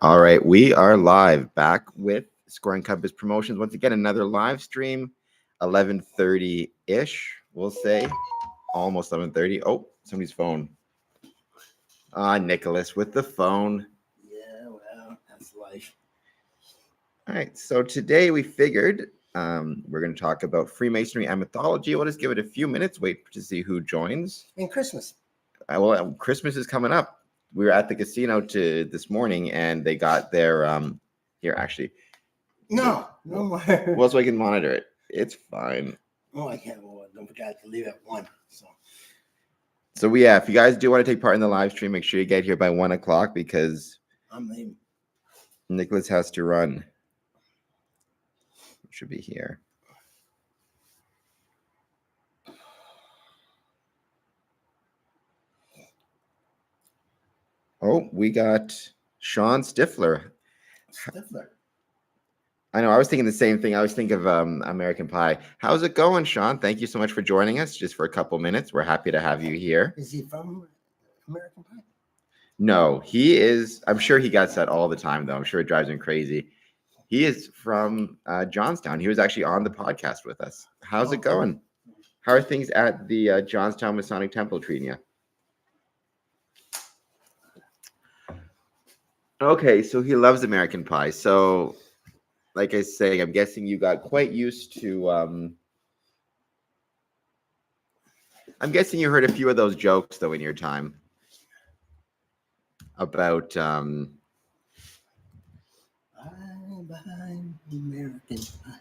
All right, we are live back with Square and Compass Promotions. Once again, another live stream, 11:30-ish, we'll say. Almost 11:30. Oh, somebody's phone. Nicholas with the phone. Yeah, well, that's life. All right, so today we figured we're going to talk about Freemasonry and Mythology. We'll just give it a few minutes, wait to see who joins. And Christmas. Christmas is coming up. We were at the casino this morning, and they got their here actually. No more. Well, so I can monitor it. It's fine. Oh, I can't. Well, don't forget to leave at 1. So yeah, if you guys do want to take part in the live stream, make sure you get here by 1 o'clock because I'm leaving. Nicholas has to run. Should be here. Oh, we got Sean Stifler. I know. I was thinking the same thing. I was thinking of American Pie. How's it going, Sean? Thank you so much for joining us just for a couple minutes. We're happy to have you here. Is he from American Pie? No, he is. I'm sure he gets that all the time, though. I'm sure it drives him crazy. He is from Johnstown. He was actually on the podcast with us. How's it going? How are things at the Johnstown Masonic Temple treating you? Okay, so he loves American Pie. So, like I say, I'm guessing you got quite used to. I'm guessing you heard a few of those jokes though in your time about. I'm behind American Pie.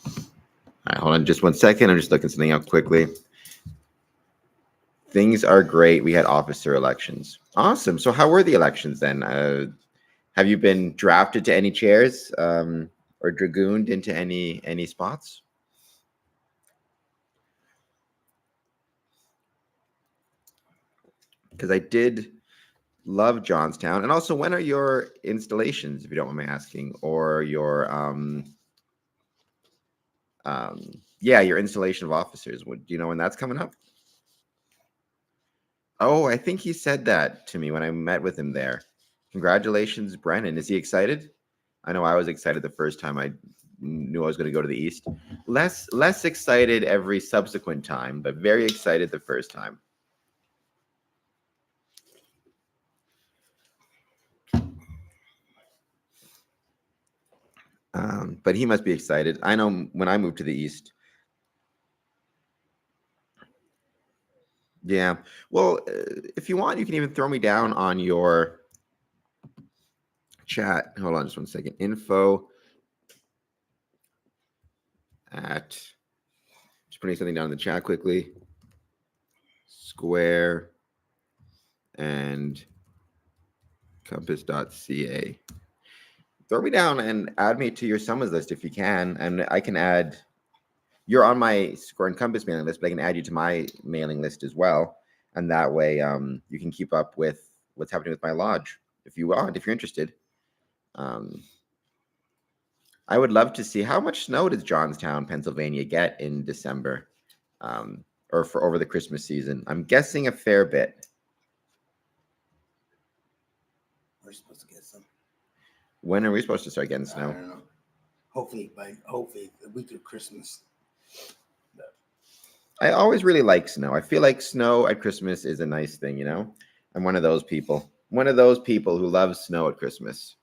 All right, hold on just 1 second. I'm just looking something up quickly. Things are great. We had officer elections. Awesome. So how were the elections then? Have you been drafted to any chairs or dragooned into any spots? Because I did love Johnstown. And also, when are your installations, if you don't mind me asking, or your your installation of officers? Do you know when that's coming up? Oh, I think he said that to me when I met with him there. Congratulations, Brennan. Is he excited? I know I was excited the first time I knew I was going to go to the East. Less excited every subsequent time, but very excited the first time. But he must be excited. I know when I moved to the East. Yeah. Well, if you want, you can even throw me down on your chat. Hold on just 1 second. Info at, just putting something down in the chat quickly. Square and compass.ca. Throw me down and add me to your summons list if you can. And I can add, you're on my Square and Compass mailing list, but I can add you to my mailing list as well. And that way you can keep up with what's happening with my lodge if you want, if you're interested. I would love to see how much snow does Johnstown, Pennsylvania get in December or for over the Christmas season. I'm guessing a fair bit. We're supposed to get some. When are we supposed to start getting snow? I don't know. Hopefully the week of Christmas. I always really like snow. I feel like snow at Christmas is a nice thing, you know? I'm one of those people. One of those people who loves snow at Christmas.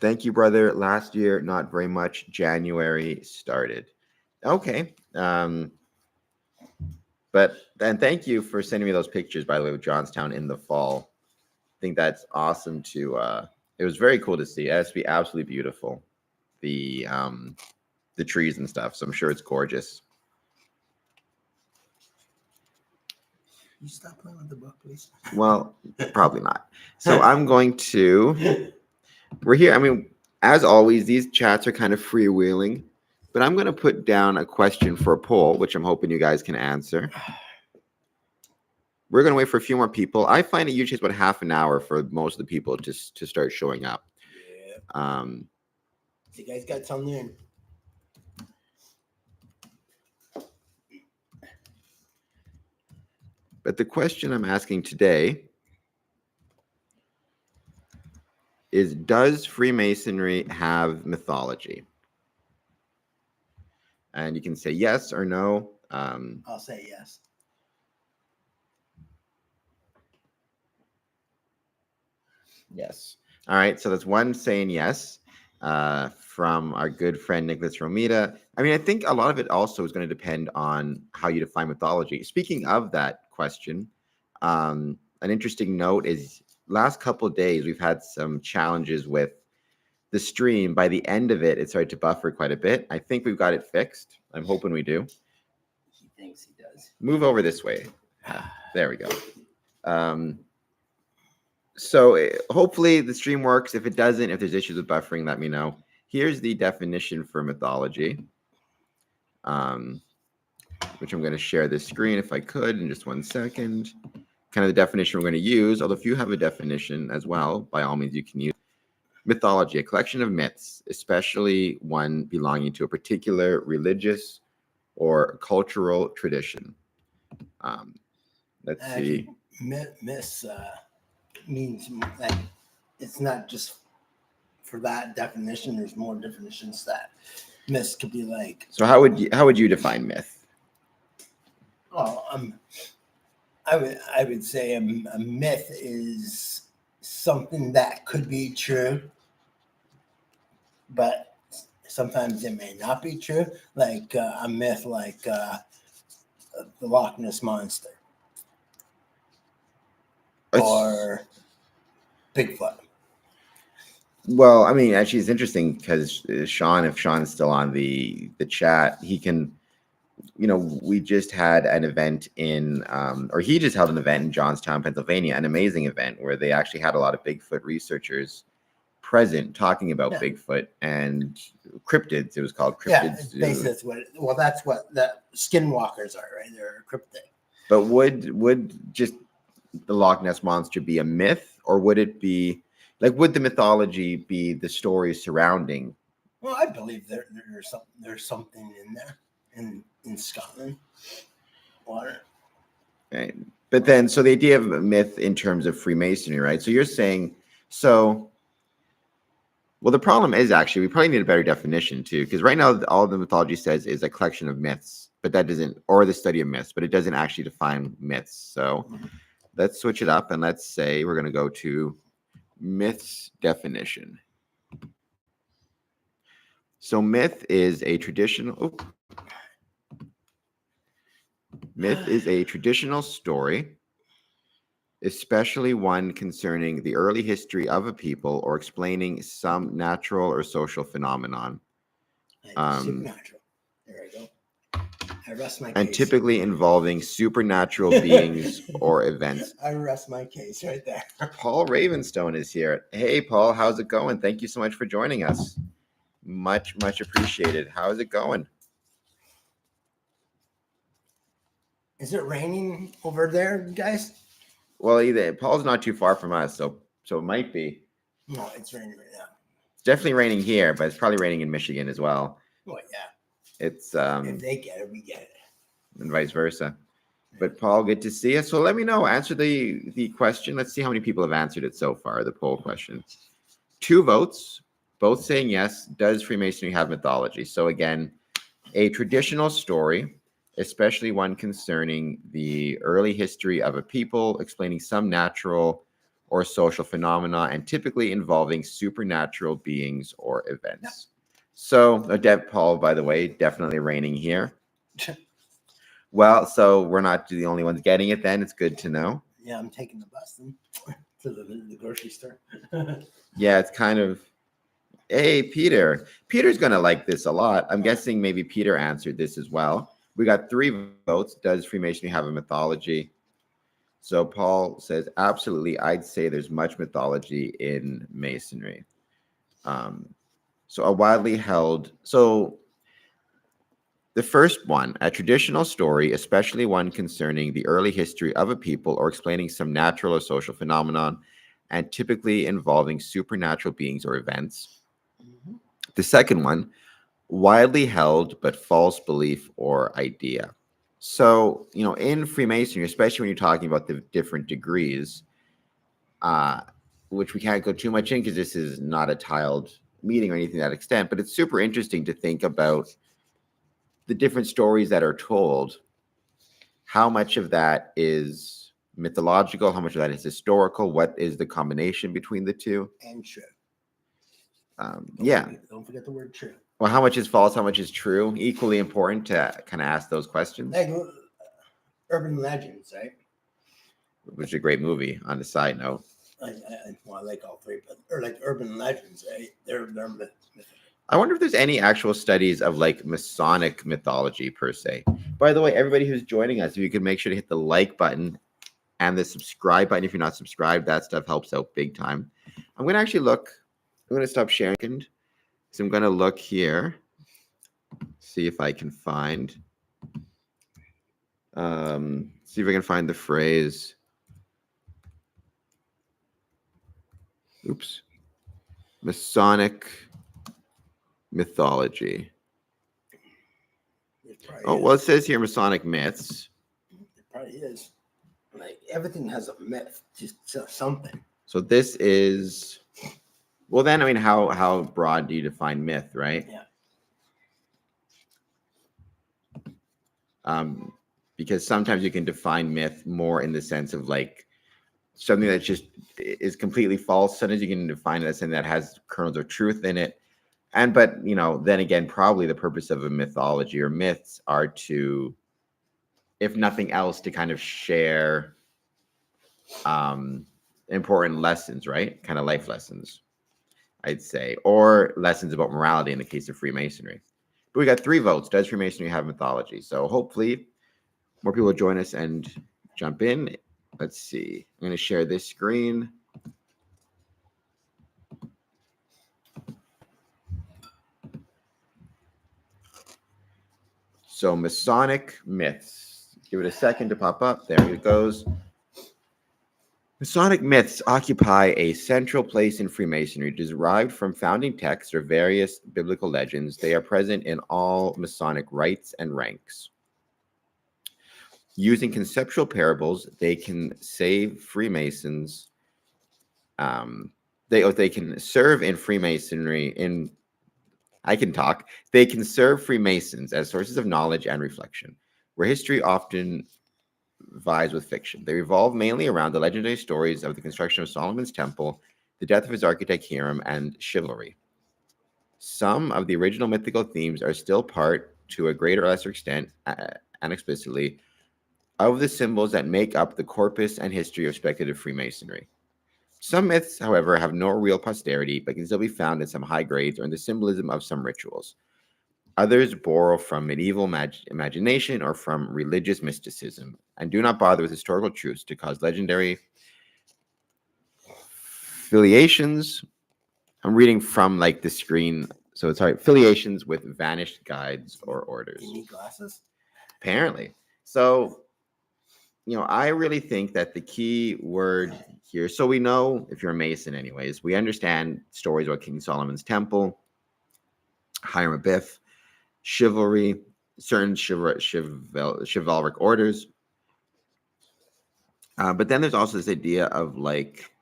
Thank you, brother. Last year, not very much. January started. Okay. But then thank you for sending me those pictures, by the way, of Johnstown in the fall. I think that's awesome to it was very cool to see. It has to be absolutely beautiful. The trees and stuff. So I'm sure it's gorgeous. You stop playing with the book, please. Well, probably not. So I'm going to. We're here. I mean, as always, these chats are kind of freewheeling, but I'm going to put down a question for a poll, which I'm hoping you guys can answer. We're going to wait for a few more people. I find it usually takes about half an hour for most of the people to start showing up. Yeah. So you guys got something in. But the question I'm asking today is, does Freemasonry have mythology? And you can say yes or no. I'll say yes. Yes. All right. So that's one saying yes from our good friend Nicholas Romita. I mean, I think a lot of it also is going to depend on how you define mythology. Speaking of that question, an interesting note is last couple of days we've had some challenges with the stream. By the end of it, it started to buffer quite a bit. I think we've got it fixed. I'm hoping we do. He thinks he does. Move over this way. There we go. So hopefully the stream works. If it doesn't, if there's issues with buffering, let me know. Here's the definition for mythology, which I'm going to share this screen if I could in just 1 second. Kind of the definition we're going to use, although if you have a definition as well, by all means you can use. Mythology, a collection of myths, especially one belonging to a particular religious or cultural tradition. Let's see. Myths means like it's not just for that definition. There's more definitions that myths could be like. So how would you define myth? Oh, I would say a myth is something that could be true, but sometimes it may not be true. Like a myth, like the Loch Ness monster or Bigfoot. Well, I mean, actually, it's interesting because Sean, if Sean's still on the chat, he can. We just had an event or he just held an event in Johnstown, Pennsylvania, an amazing event where they actually had a lot of Bigfoot researchers present talking about Bigfoot and cryptids. It was called cryptids. Yeah, basically that's what the skinwalkers are, right? They're cryptid. But would just the Loch Ness monster be a myth, or would it be like, would the mythology be the stories surrounding? Well, I believe there's something in there in Scotland water. Right. But then, so the idea of myth in terms of Freemasonry, right? So you're saying, well, the problem is actually we probably need a better definition too, because right now all the mythology says is a collection of myths, but that doesn't, or the study of myths, but it doesn't actually define myths. So let's switch it up and let's say we're going to go to myths definition. So myth is a traditional. Myth is a traditional story, especially one concerning the early history of a people or explaining some natural or social phenomenon. Supernatural. There I go. I rest my case. And typically involving supernatural beings or events. I rest my case right there. Paul Ravenstone is here. Hey, Paul, how's it going? Thank you so much for joining us. Much, much appreciated. How's it going? Is it raining over there, guys? Well, Paul's not too far from us, so it might be. No, it's raining right now. It's definitely raining here, but it's probably raining in Michigan as well. Oh yeah. It's if they get it, we get it. And vice versa. But Paul, good to see you. So let me know. Answer the question. Let's see how many people have answered it so far, the poll question. 2 votes, both saying yes. Does Freemasonry have mythology? So again, a traditional story, especially one concerning the early history of a people, explaining some natural or social phenomena, and typically involving supernatural beings or events. Yep. So, Paul, by the way, definitely raining here. Well, so we're not the only ones getting it then. It's good to know. Yeah, I'm taking the bus then to the grocery store. Yeah, it's kind of, hey, Peter. Peter's going to like this a lot. I'm guessing maybe Peter answered this as well. We got 3 votes. Does Freemasonry have a mythology? So Paul says, absolutely. I'd say there's much mythology in Masonry. So a widely held, so the first one, a traditional story, especially one concerning the early history of a people or explaining some natural or social phenomenon, and typically involving supernatural beings or events. Mm-hmm. The second one, widely held but false belief or idea. So, in Freemasonry, especially when you're talking about the different degrees, which we can't go too much in because this is not a tiled meeting or anything to that extent, but it's super interesting to think about the different stories that are told. How much of that is mythological? How much of that is historical? What is the combination between the two? And true. Don't forget the word true. Well, how much is false? How much is true? Equally important to kind of ask those questions. Like urban legends, right? Which is a great movie. On a side note, I like all three, but or like urban legends, right? They're myth. I wonder if there's any actual studies of like Masonic mythology per se. By the way, everybody who's joining us, if you could make sure to hit the like button and the subscribe button if you're not subscribed, that stuff helps out big time. I'm going to actually look. I'm going to stop sharing. So I'm going to look here, see if I can find, the phrase. Oops. Masonic mythology. Oh, well, it says here Masonic myths. It probably is. Like everything has a myth, just something. So this is, well, then, I mean, how broad do you define myth, right? Yeah. Because sometimes you can define myth more in the sense of like something that just is completely false. Sometimes you can define it as something that has kernels of truth in it. But then again, probably the purpose of a mythology or myths are to, if nothing else, to kind of share important lessons, right? Kind of life lessons, I'd say, or lessons about morality in the case of Freemasonry. But we got 3 votes. Does Freemasonry have mythology? So hopefully more people will join us and jump in. Let's see. I'm going to share this screen. So Masonic myths. Give it a second to pop up. There it goes. Masonic myths occupy a central place in Freemasonry, derived from founding texts or various biblical legends. They are present in all Masonic rites and ranks. Using conceptual parables, they can save Freemasons. They can serve in Freemasonry. They can serve Freemasons as sources of knowledge and reflection, where history often vies with fiction. They revolve mainly around the legendary stories of the construction of Solomon's Temple, the death of his architect Hiram, and chivalry. Some of the original mythical themes are still part, to a greater or lesser extent, and explicitly, of the symbols that make up the corpus and history of speculative Freemasonry. Some myths, however, have no real posterity, but can still be found in some high grades or in the symbolism of some rituals. Others borrow from medieval imagination or from religious mysticism and do not bother with historical truths to cause legendary affiliations. I'm reading from like the screen. So it's affiliations with vanished guides or orders. You need glasses? Apparently. So, I really think that the key word here, so we know, if you're a Mason anyways, we understand stories about King Solomon's Temple, Hiram Abiff, chivalry, certain chivalric orders. But then there's also this idea of like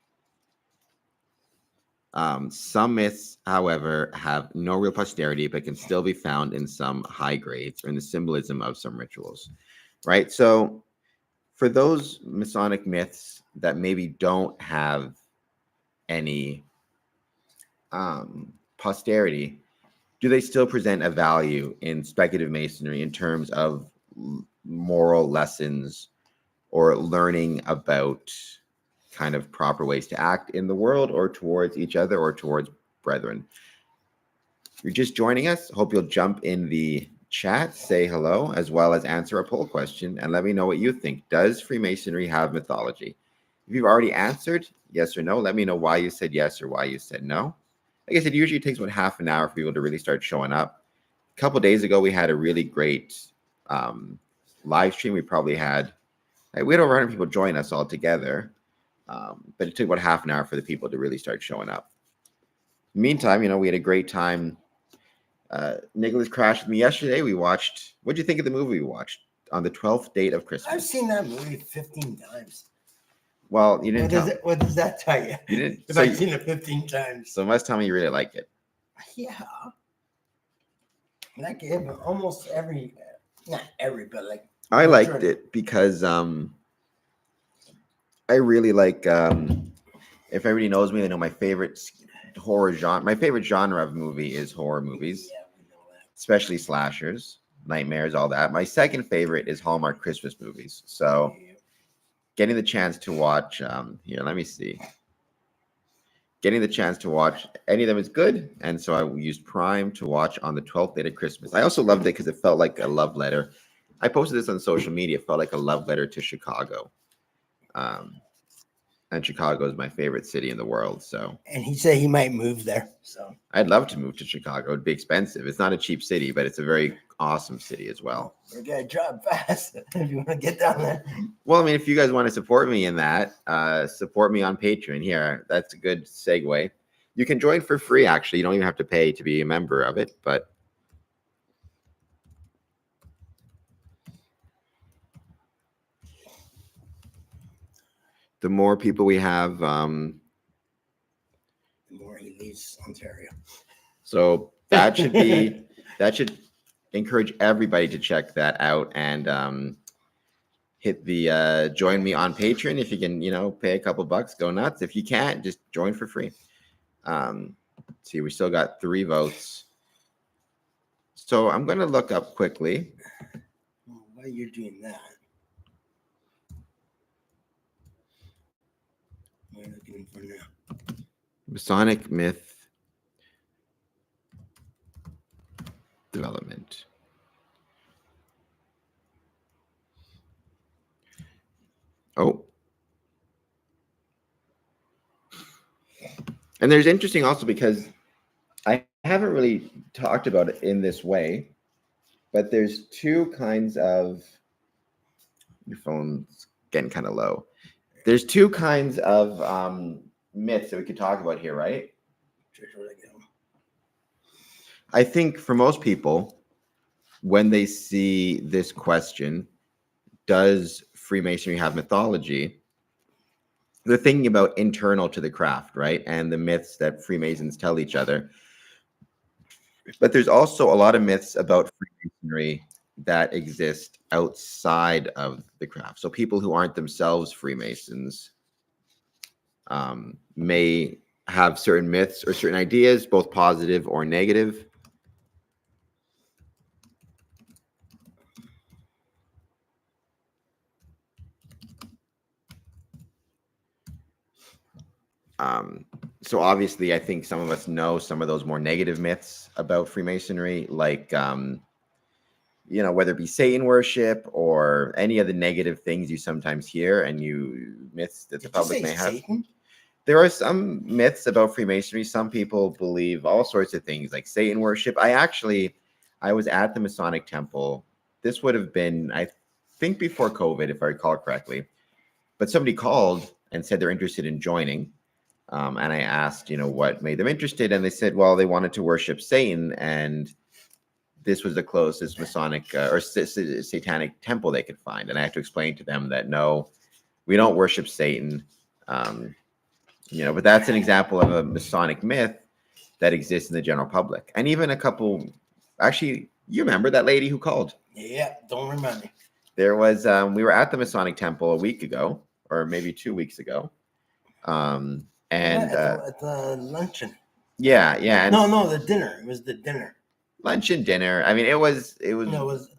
some myths, however, have no real posterity, but can still be found in some high grades or in the symbolism of some rituals, right? So for those Masonic myths that maybe don't have any posterity, do they still present a value in speculative Masonry in terms of moral lessons or learning about kind of proper ways to act in the world or towards each other or towards brethren? If you're just joining us, hope you'll jump in the chat, say hello, as well as answer a poll question and let me know what you think. Does Freemasonry have mythology? If you've already answered yes or no, let me know why you said yes or why you said no. Like I said, usually it takes about half an hour for people to really start showing up. A couple days ago, we had a really great live stream. We had over 100 people join us all together, but it took about half an hour for the people to really start showing up. Meantime, we had a great time. Nicholas crashed with me yesterday. We watched. What did you think of the movie we watched? on the 12th date of I've Christmas. seen that movie 15 times. Well, you didn't tell. What does that tell you? You didn't. If So, I've seen it 15 times. so it must tell me you really like it. Yeah. Like almost every, not every, but like. I liked it because I really like. If everybody knows me, they know my favorite horror genre. My favorite genre of movie is horror movies, Yeah, we know that. especially slashers, nightmares, all that. My second favorite is Hallmark Christmas movies. So, getting the chance to watch here, let me see. Getting the chance to watch any of them is good, and so I used Prime to watch on the 12th day of Christmas. I also loved it because it felt like a love letter. I posted this on social media. It felt like a love letter to Chicago. And Chicago is my favorite city in the world. So, and he said he might move there. So I'd love to move to Chicago. It'd be expensive. It's not a cheap city, but it's a very awesome city as well. We're gonna drive fast if you want to get down there. Well, I mean, if you guys want to support me in that, support me on Patreon. Here, that's a good segue. You can join for free. Actually, you don't even have to pay to be a member of it, but. The more people we have, The more he leaves Ontario. So that should encourage everybody to check that out and hit the join me on Patreon. If you can, pay a couple bucks, go nuts. If you can't, just join for free. See, we still got 3 votes. So I'm going to look up quickly. While you're doing that, what are you looking for now? Masonic myth development. Oh. And there's interesting also because I haven't really talked about it in this way, but there's 2 kinds of, your phone's getting kind of low. There's 2 kinds of myths that we could talk about here, right? I think for most people, when they see this question, does Freemasonry have mythology? They're thinking about internal to the craft, right? And the myths that Freemasons tell each other. But there's also a lot of myths about Freemasonry that exist outside of the craft. So people who aren't themselves Freemasons may have certain myths or certain ideas, both positive or negative. So obviously, I think some of us know some of those more negative myths about Freemasonry, like, whether it be Satan worship or any of the negative things you sometimes hear and myths that the public may have. Satan? There are some myths about Freemasonry. Some people believe all sorts of things like Satan worship. I was at the Masonic Temple. This would have been, I think, before COVID, if I recall correctly. But somebody called and said they're interested in joining. And I asked, what made them interested. And they said, well, they wanted to worship Satan. And this was the closest Masonic or satanic temple they could find. And I had to explain to them that, no, we don't worship Satan. But that's an example of a Masonic myth that exists in the general public. And even a couple, actually, you remember that lady who called? Yeah, don't remember. There was, we were at the Masonic Temple a week ago, or maybe 2 weeks ago. At the luncheon. Yeah. And no, the dinner. It was the dinner. Lunch and dinner. I mean, it was. No, it was.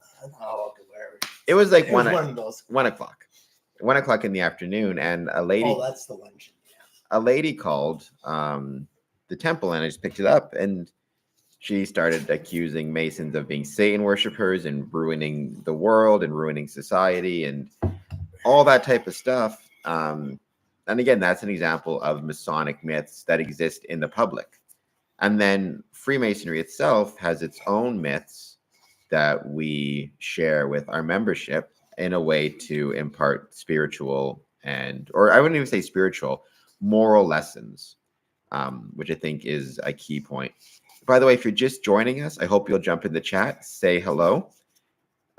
Oh, okay, whatever. It was like it was one of those. 1 o'clock. 1 o'clock in the afternoon, and a lady. Oh, that's the luncheon. Yeah. A lady called the temple, and I just picked it up, and she started accusing Masons of being Satan worshipers and ruining the world and ruining society and all that type of stuff. And again, that's an example of Masonic myths that exist in the public. And then Freemasonry itself has its own myths that we share with our membership in a way to impart spiritual or I wouldn't even say spiritual, moral lessons, which I think is a key point. By the way, if you're just joining us, I hope you'll jump in the chat, say hello.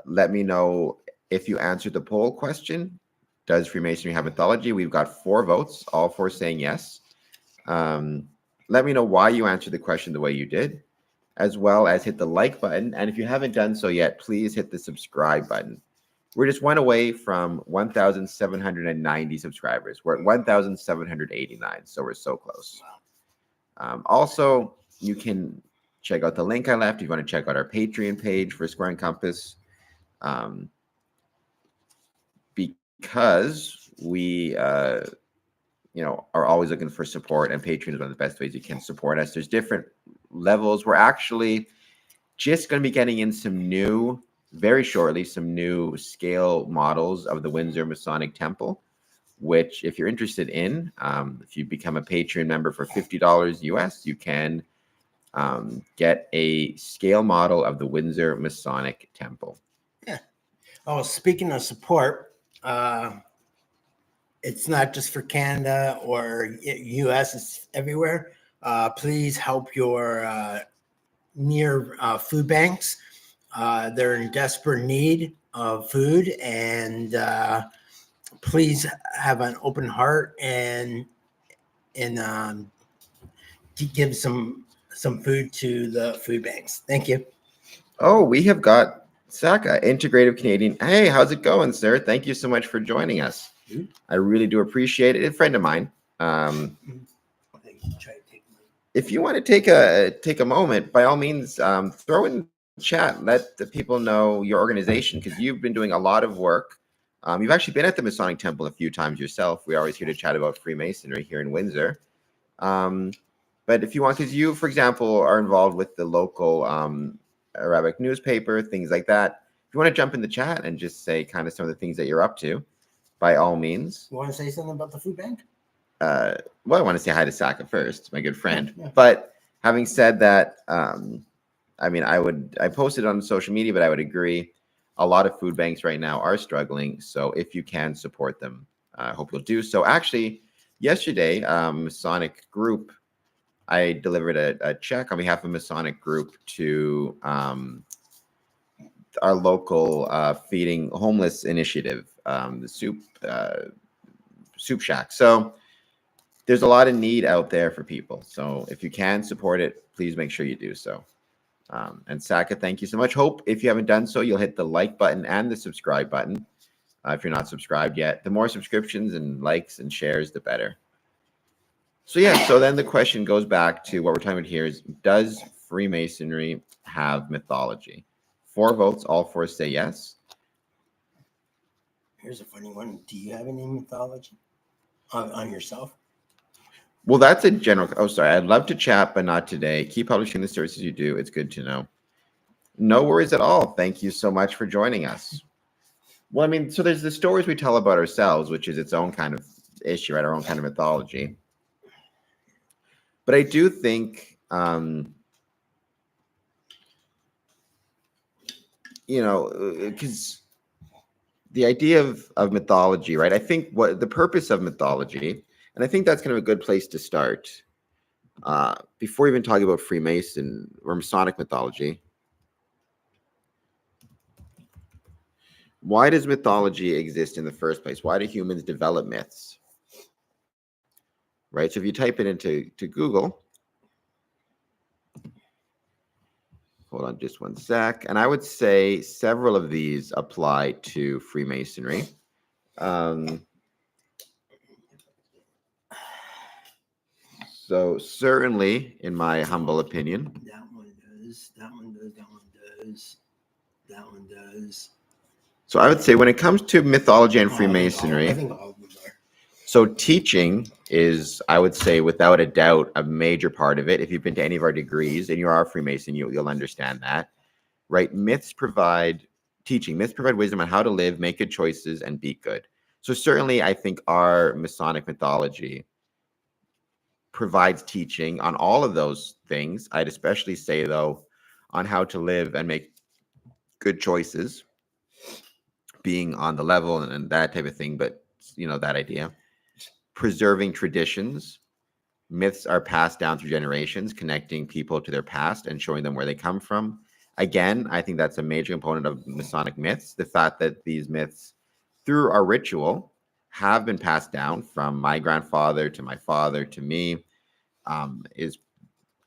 Let me know if you answered the poll question, does Freemasonry have mythology? We've got 4 votes, all 4 saying yes. Let me know why you answered the question the way you did, as well as hit the like button. And if you haven't done so yet, please hit the subscribe button. We're just one away from 1,790 subscribers. We're at 1,789, so we're so close. Also, you can check out the link I left if you want to check out our Patreon page for Square and Compass. Because we are always looking for support, and Patreon is one of the best ways you can support us. There's different levels. We're actually just going to be getting in very shortly, some new scale models of the Windsor Masonic Temple, which if you're interested in, if you become a Patreon member for $50 US, you can get a scale model of the Windsor Masonic Temple. Yeah. Oh, speaking of support, it's not just for Canada or US, it's everywhere. Please help your near food banks. They're in desperate need of food, and please have an open heart and give some food to the food banks. Thank you. Oh, we have got Saka, Integrative Canadian. Hey, how's it going, sir? Thank you so much for joining us. I really do appreciate it. A friend of mine. If you want to take a moment, by all means, throw in chat. Let the people know your organization, because you've been doing a lot of work. You've actually been at the Masonic Temple a few times yourself. We're always here to chat about Freemasonry here in Windsor. But if you want, because you, for example, are involved with the local Arabic newspaper, things like that. If you want to jump in the chat and just say kind of some of the things that you're up to, by all means. You want to say something about the food bank? Well, I want to say hi to Saka first, my good friend. Yeah. But having said that, I posted on social media, but I would agree. A lot of food banks right now are struggling. So if you can support them, I hope you'll do so. Actually, yesterday, Masonic Group, I delivered a check on behalf of Masonic Group to our local feeding homeless initiative, the soup shack. So there's a lot of need out there for people. So if you can support it, please make sure you do so. And Saka, thank you so much. Hope if you haven't done so, you'll hit the like button and the subscribe button. If you're not subscribed yet, the more subscriptions and likes and shares, the better. So then the question goes back to what we're talking about here is, does Freemasonry have mythology? 4 votes, all 4 say yes. Here's a funny one. Do you have any mythology on yourself? Well, that's a general. Oh, sorry. I'd love to chat, but not today. Keep publishing the services you do. It's good to know. No worries at all. Thank you so much for joining us. Well, so there's the stories we tell about ourselves, which is its own kind of issue, right? Our own kind of mythology. But I do think, because the idea of mythology, right? I think what the purpose of mythology, and I think that's kind of a good place to start. Before even talking about Freemason or Masonic mythology, why does mythology exist in the first place? Why do humans develop myths? Right? So if you type it into Google, hold on just one sec, and I would say several of these apply to Freemasonry. So certainly, in my humble opinion, that one does, that one does, that one does, that one does. So I would say when it comes to mythology and Freemasonry, I think all of them are. So teaching is, I would say, without a doubt, a major part of it. If you've been to any of our degrees and you are a Freemason, you'll understand that, right? Myths provide teaching. Myths provide wisdom on how to live, make good choices, and be good. So certainly, I think our Masonic mythology provides teaching on all of those things. I'd especially say, though, on how to live and make good choices, being on the level and that type of thing. But, that idea. Preserving traditions. Myths are passed down through generations, connecting people to their past and showing them where they come from. Again, I think that's a major component of Masonic myths. The fact that these myths, through our ritual, have been passed down from my grandfather to my father to me, is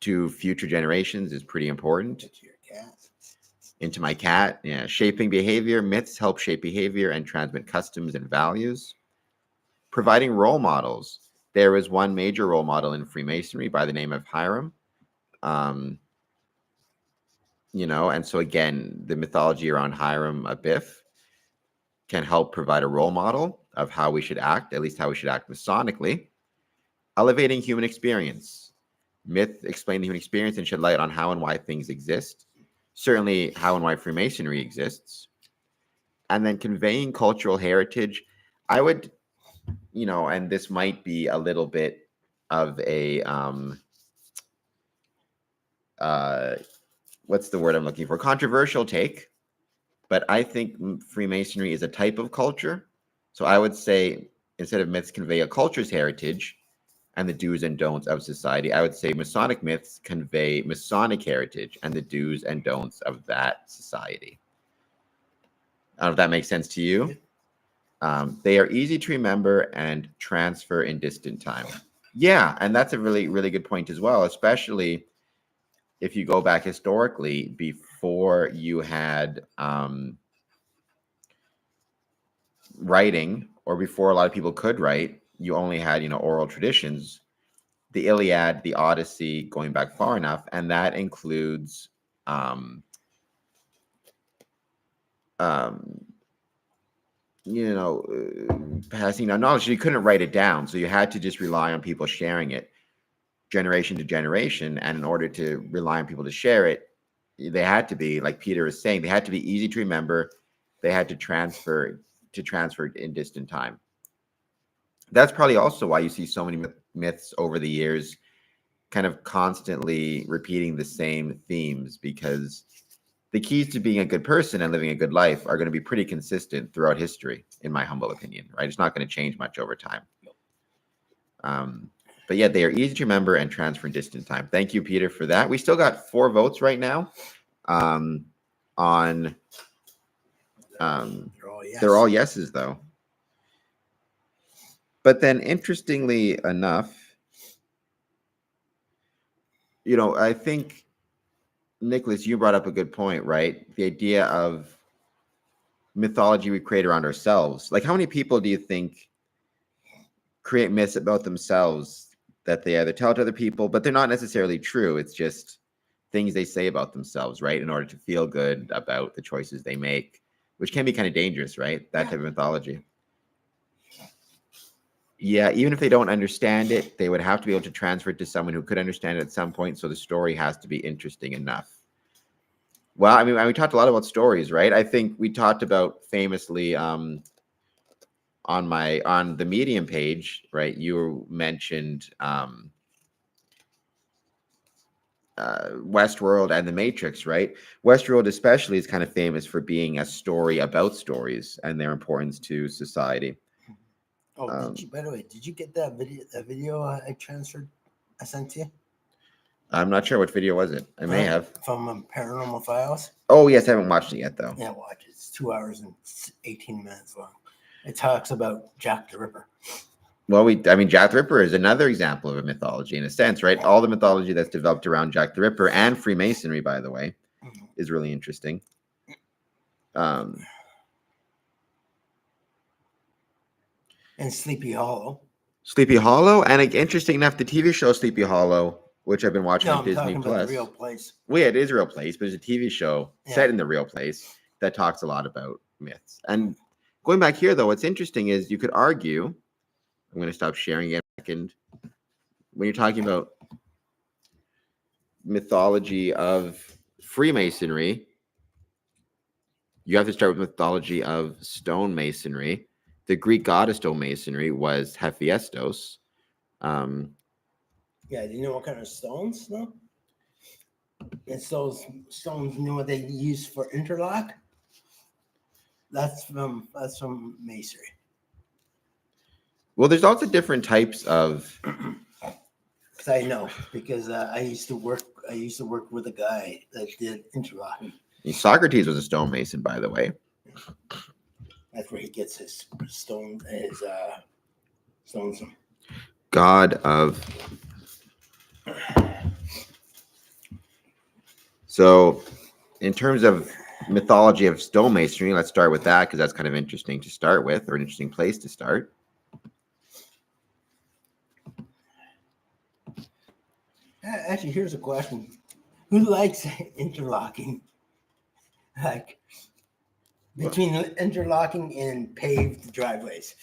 to future generations is pretty important. Into your cat. Into my cat, yeah. Shaping behavior. Myths help shape behavior and transmit customs and values. Providing role models. There is one major role model in Freemasonry by the name of Hiram. And so again, the mythology around Hiram Abiff can help provide a role model of how we should act, at least how we should act Masonically. Elevating human experience. Myth explain the human experience and shed light on how and why things exist. Certainly how and why Freemasonry exists. And then conveying cultural heritage. I would, and this might be a little bit of a, what's the word I'm looking for? Controversial take. But I think Freemasonry is a type of culture. So I would say, instead of myths convey a culture's heritage and the do's and don'ts of society, I would say Masonic myths convey Masonic heritage and the do's and don'ts of that society. I don't know if that makes sense to you. They are easy to remember and transfer in distant time. Yeah, and that's a really, really good point as well, especially if you go back historically, before you had writing, or before a lot of people could write, you only had, oral traditions. The Iliad, the Odyssey, going back far enough, and that includes passing on knowledge. You couldn't write it down, so you had to just rely on people sharing it generation to generation. And in order to rely on people to share it, they had to be, like Peter is saying, they had to be easy to remember. They had to transfer in distant time. That's probably also why you see so many myths over the years kind of constantly repeating the same themes, because the keys to being a good person and living a good life are going to be pretty consistent throughout history, in my humble opinion, right? It's not going to change much over time. But yeah, they are easy to remember and transfer in distant time. Thank you, Peter, for that. We still got 4 votes right now on they're all yeses, though. But then, interestingly enough, I think, Nicholas, you brought up a good point, right? The idea of mythology we create around ourselves. Like, how many people do you think create myths about themselves that they either tell to other people, but they're not necessarily true? It's just things they say about themselves, right? In order to feel good about the choices they make, which can be kind of dangerous, right? That type of mythology. Yeah, even if they don't understand it, they would have to be able to transfer it to someone who could understand it at some point. So the story has to be interesting enough. Well, I mean, we talked a lot about stories, right? I think we talked about famously on the Medium page, right? You mentioned Westworld and the Matrix, right? Westworld especially is kind of famous for being a story about stories and their importance to society. Oh, by the way, did you get that video I sent to you? I'm not sure what video was it. I may have. From Paranormal Files. Oh, yes, I haven't watched it yet, though. Yeah, watch it. It's 2 hours and 18 minutes long. It talks about Jack the Ripper. Well, Jack the Ripper is another example of a mythology in a sense, right? All the mythology that's developed around Jack the Ripper and Freemasonry, by the way, is really interesting. And Sleepy Hollow. Sleepy Hollow, and interesting enough, the TV show Sleepy Hollow, which I've been watching on Disney Plus. About the real place. Well, yeah, it is a real place, but there's a TV show set in the real place that talks a lot about myths. And going back here, though, what's interesting is you could argue, I'm going to stop sharing again in a second. When you're talking about mythology of Freemasonry, you have to start with mythology of stonemasonry. The Greek god of stonemasonry was Hephaestus. Yeah, do you know what kind of stones? No. It's those stones. You know what they use for interlock? That's from masonry. Well, there's lots of different types of. Because I know, because I used to work used to work with a guy that did interlocking. Socrates was a stonemason, by the way. That's where he gets his stones from. God of. So, in terms of mythology of stonemasonry, let's start with that because that's kind of interesting to start with, or an interesting place to start. Actually, here's a question: who likes interlocking? Like between interlocking and paved driveways.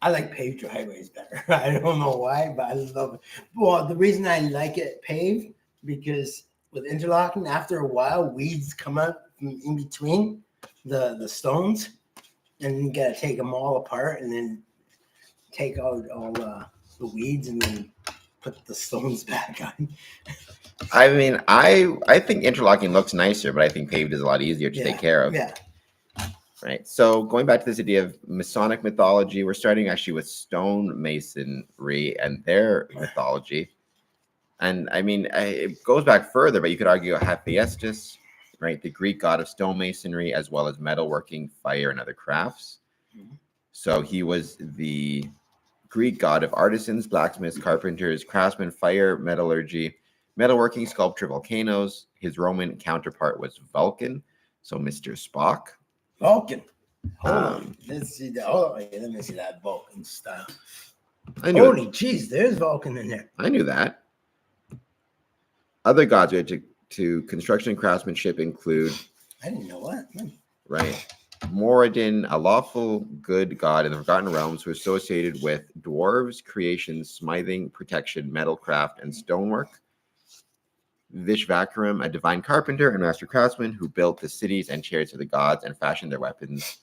I like paved driveways better. I don't know why, but I love it. Well, the reason I like it paved because with interlocking, after a while, weeds come up from in between the stones, and you gotta take them all apart and then take out all the weeds and then put the stones back on. I mean, I think interlocking looks nicer, but I think paved is a lot easier to take care of. Yeah. Right. So going back to this idea of Masonic mythology, we're starting actually with stonemasonry and their mythology. And I mean, it goes back further, but you could argue Hephaestus, right, the Greek god of stonemasonry, as well as metalworking, fire, and other crafts. Mhm. So he was the Greek god of artisans, blacksmiths, carpenters, craftsmen, fire, metallurgy, metalworking, sculpture, volcanoes. His Roman counterpart was Vulcan, so Mr. Spock. Vulcan. Hold on. Let's see that. Hold on. Let me see that Vulcan style. Holy jeez, there's Vulcan in there. I knew that. Other gods related to construction and craftsmanship include. I didn't know what. Right. Moradin, a lawful good god in the Forgotten Realms, who was associated with dwarves, creation, smithing, protection, metalcraft, and stonework. Vishvakaram, a divine carpenter and master craftsman who built the cities and chariots of the gods and fashioned their weapons.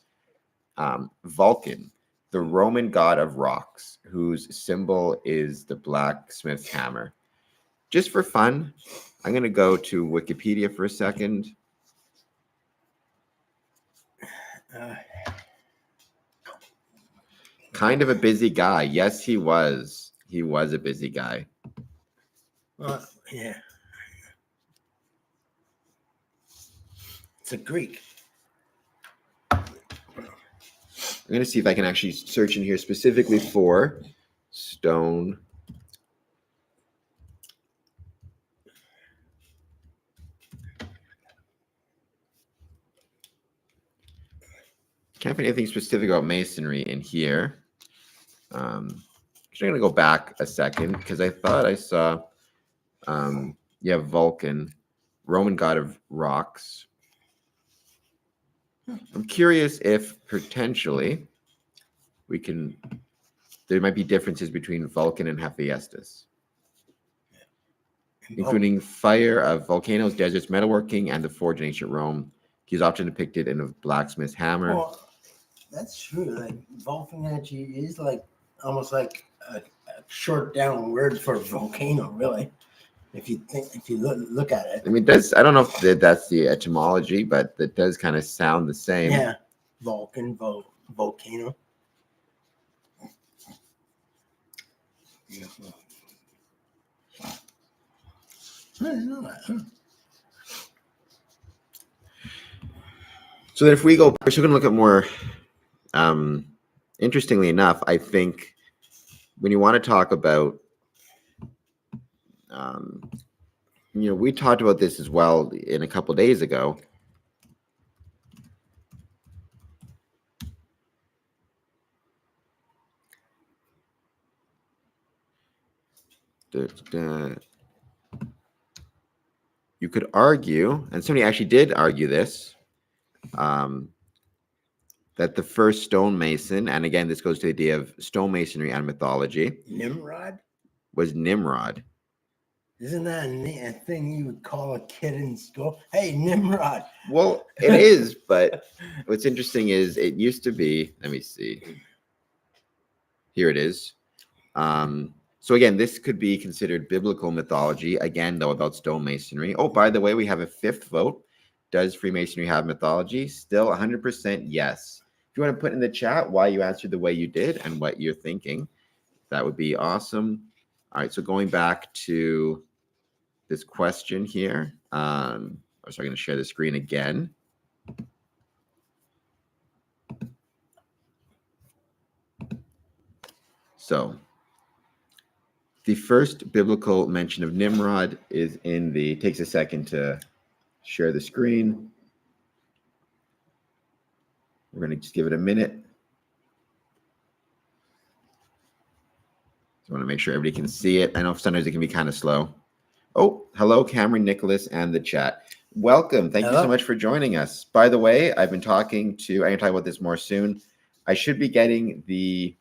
Vulcan, the Roman god of rocks, whose symbol is the blacksmith's hammer. Just for fun, I'm going to go to Wikipedia for a second. Kind of a busy guy. Yes, he was. He was a busy guy. Yeah. It's a Greek. I'm going to see if I can actually search in here specifically for stone. Can't find anything specific about masonry in here. I'm going to go back a second because I thought I saw, Vulcan, Roman god of rocks. I'm curious if potentially there might be differences between Vulcan and Hephaestus, including fire of volcanoes, deserts, metalworking, and the forge in ancient Rome. He's often depicted in a blacksmith's hammer. Well, that's true. Like Vulcan actually is like almost like a short down word for volcano, really. If you look at it. I mean, I don't know if that's the etymology, but it does kind of sound the same. Yeah, Vulcan, volcano. Yeah. I didn't know that. Huh? So then if we're going to look at more, interestingly enough, I think when you want to talk about, we talked about this as well in a couple of days ago. You could argue, and somebody actually did argue this, that the first stonemason, and again, this goes to the idea of stonemasonry and mythology, Nimrod? Was Nimrod. Isn't that a thing you would call a kid in school? Hey, Nimrod. Well, it is, but what's interesting is it used to be, let me see. Here it is. So again, this could be considered biblical mythology, again, though, about stonemasonry. Oh, by the way, we have a fifth vote. Does Freemasonry have mythology? Still 100% yes. If you want to put in the chat why you answered the way you did and what you're thinking, that would be awesome. All right, so going back to this question here. So I'm going to share the screen again. So the first biblical mention of Nimrod is in the, takes a second to share the screen. We're going to just give it a minute. I want to make sure everybody can see it. I know sometimes it can be kind of slow. Oh, hello, Cameron, Nicholas, and the chat. Welcome. Thank you so much for joining us. By the way, I'm going to talk about this more soon. I should be getting the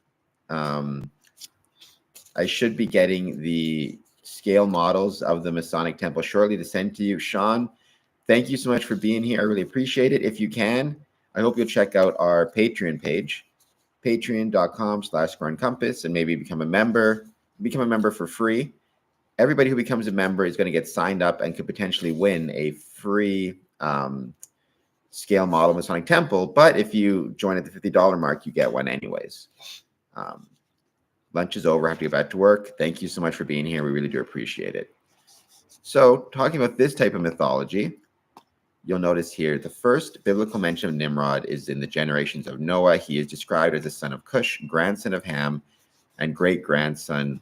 scale models of the Masonic Temple shortly to send to you. Sean, thank you so much for being here. I really appreciate it. If you can, I hope you'll check out our Patreon page, patreon.com/SquareandCompass, and maybe become a member for free. Everybody who becomes a member is going to get signed up and could potentially win a free scale model Masonic Temple. But if you join at the $50 mark, you get one anyways. Lunch is over. I have to get back to work. Thank you so much for being here. We really do appreciate it. So talking about this type of mythology, you'll notice here the first biblical mention of Nimrod is in the generations of Noah. He is described as the son of Cush, grandson of Ham, and great-grandson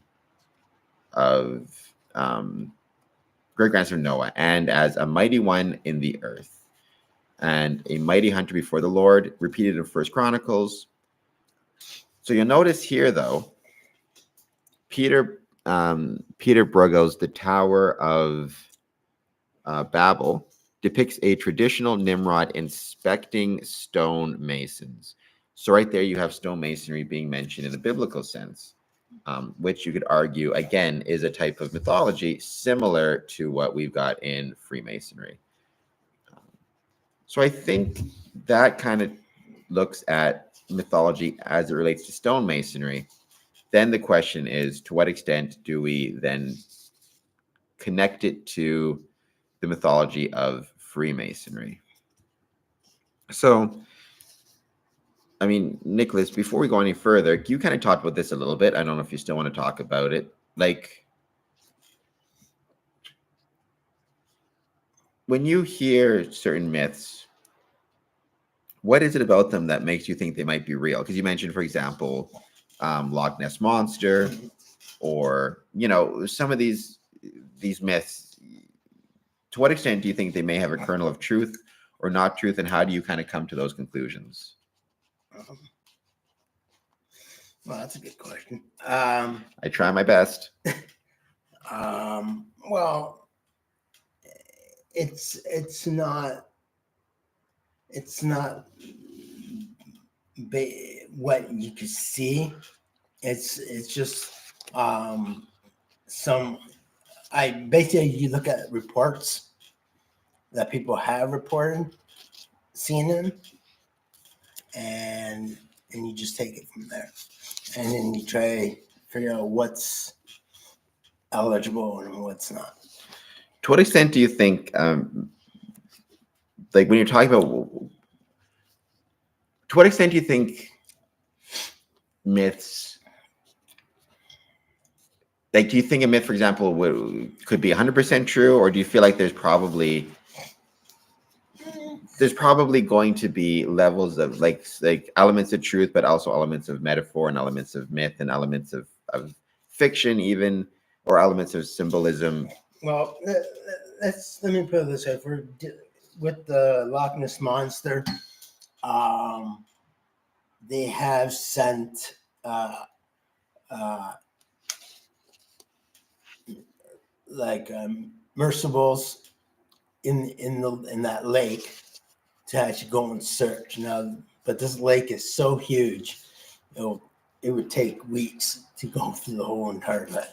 of Noah, and as a mighty one in the earth, and a mighty hunter before the Lord, repeated in First Chronicles. So you'll notice here, though, Peter Bruegel's The Tower of Babel depicts a traditional Nimrod inspecting stone masons. So right there you have stone masonry being mentioned in the biblical sense, which you could argue, again, is a type of mythology similar to what we've got in Freemasonry. So I think that kind of looks at mythology as it relates to stone masonry. Then the question is, to what extent do we then connect it to the mythology of Freemasonry? So, I mean, Nicholas, before we go any further, you kind of talked about this a little bit. I don't know if you still want to talk about it. Like, when you hear certain myths, what is it about them that makes you think they might be real? Because you mentioned, for example, Loch Ness Monster, or, you know, some of these myths. To what extent do you think they may have a kernel of truth or not truth, and how do you kind of come to those conclusions? Well, that's a good question. I try my best. Well, it's not what you can see. It's just basically you look at reports that people have reported, seen them, and you just take it from there, and then you try to figure out what's eligible and what's not. To what extent do you think, like when you're talking about, to what extent do you think myths, like, do you think a myth, for example, could be 100% true, or do you feel like there's probably going to be levels of like elements of truth, but also elements of metaphor and elements of myth and elements of fiction, even, or elements of symbolism? Well, let me put it this way: with the Loch Ness Monster, they have sent mercenaries in that lake to actually go and search. Now, but this lake is so huge, it would take weeks to go through the whole entire lake.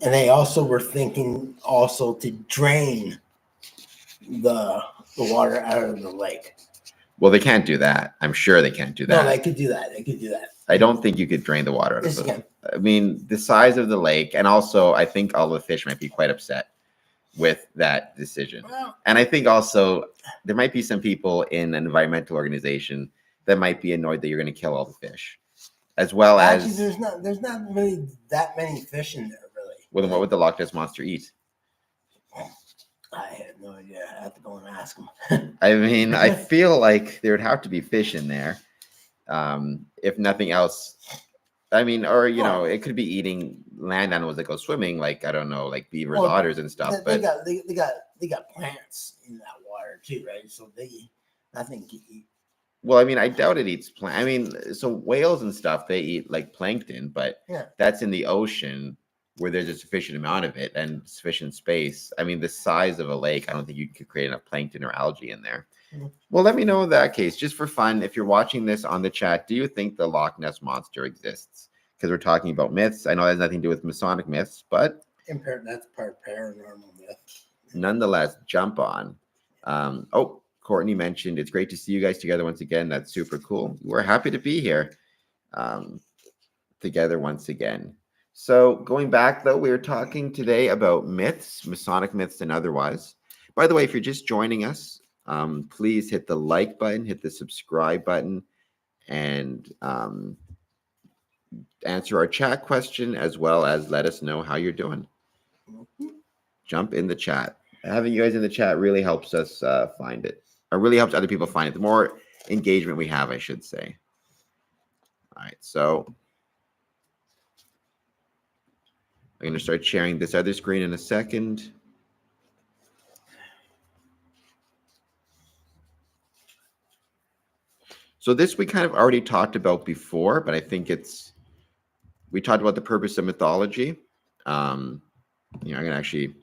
And they also were thinking to drain the water out of the lake. Well, they can't do that. I'm sure they can't do that. No, they could do that. I don't think you could drain the water out of it. I mean, the size of the lake, and also I think all the fish might be quite upset with that decision. Well, and I think also there might be some people in an environmental organization that might be annoyed that you're going to kill all the fish, as well as there's not really that many fish in there, really. Well, then what would the Loch Ness Monster eat? I have no idea. I have to go and ask him. I mean, I feel like there would have to be fish in there. If nothing else, I mean, or it could be eating land animals that go swimming, like I don't know, like beavers, otters, and stuff. They But got plants in that water too, right? So I think eat. well, I mean, I doubt it eats plant. I mean, so whales and stuff, they eat like plankton, but that's in the ocean where there's a sufficient amount of it and sufficient space. I mean, the size of a lake, I don't think you could create enough plankton or algae in there. Well, let me know in that case, just for fun, if you're watching this on the chat, do you think the Loch Ness Monster exists? Because we're talking about myths. I know it has nothing to do with Masonic myths, but that's part paranormal myth. Nonetheless, jump on. Courtney mentioned it's great to see you guys together once again. That's super cool. We're happy to be here together once again. So going back, though, we were talking today about myths, Masonic myths and otherwise. By the way, if you're just joining us, please hit the like button, hit the subscribe button, and answer our chat question, as well as let us know how you're doing. Jump in the chat. Having you guys in the chat really helps us find it, or really helps other people find it. The more engagement we have, I should say. All right, so I'm going to start sharing this other screen in a second. So this we kind of already talked about before, but I think we talked about the purpose of mythology. I'm going to actually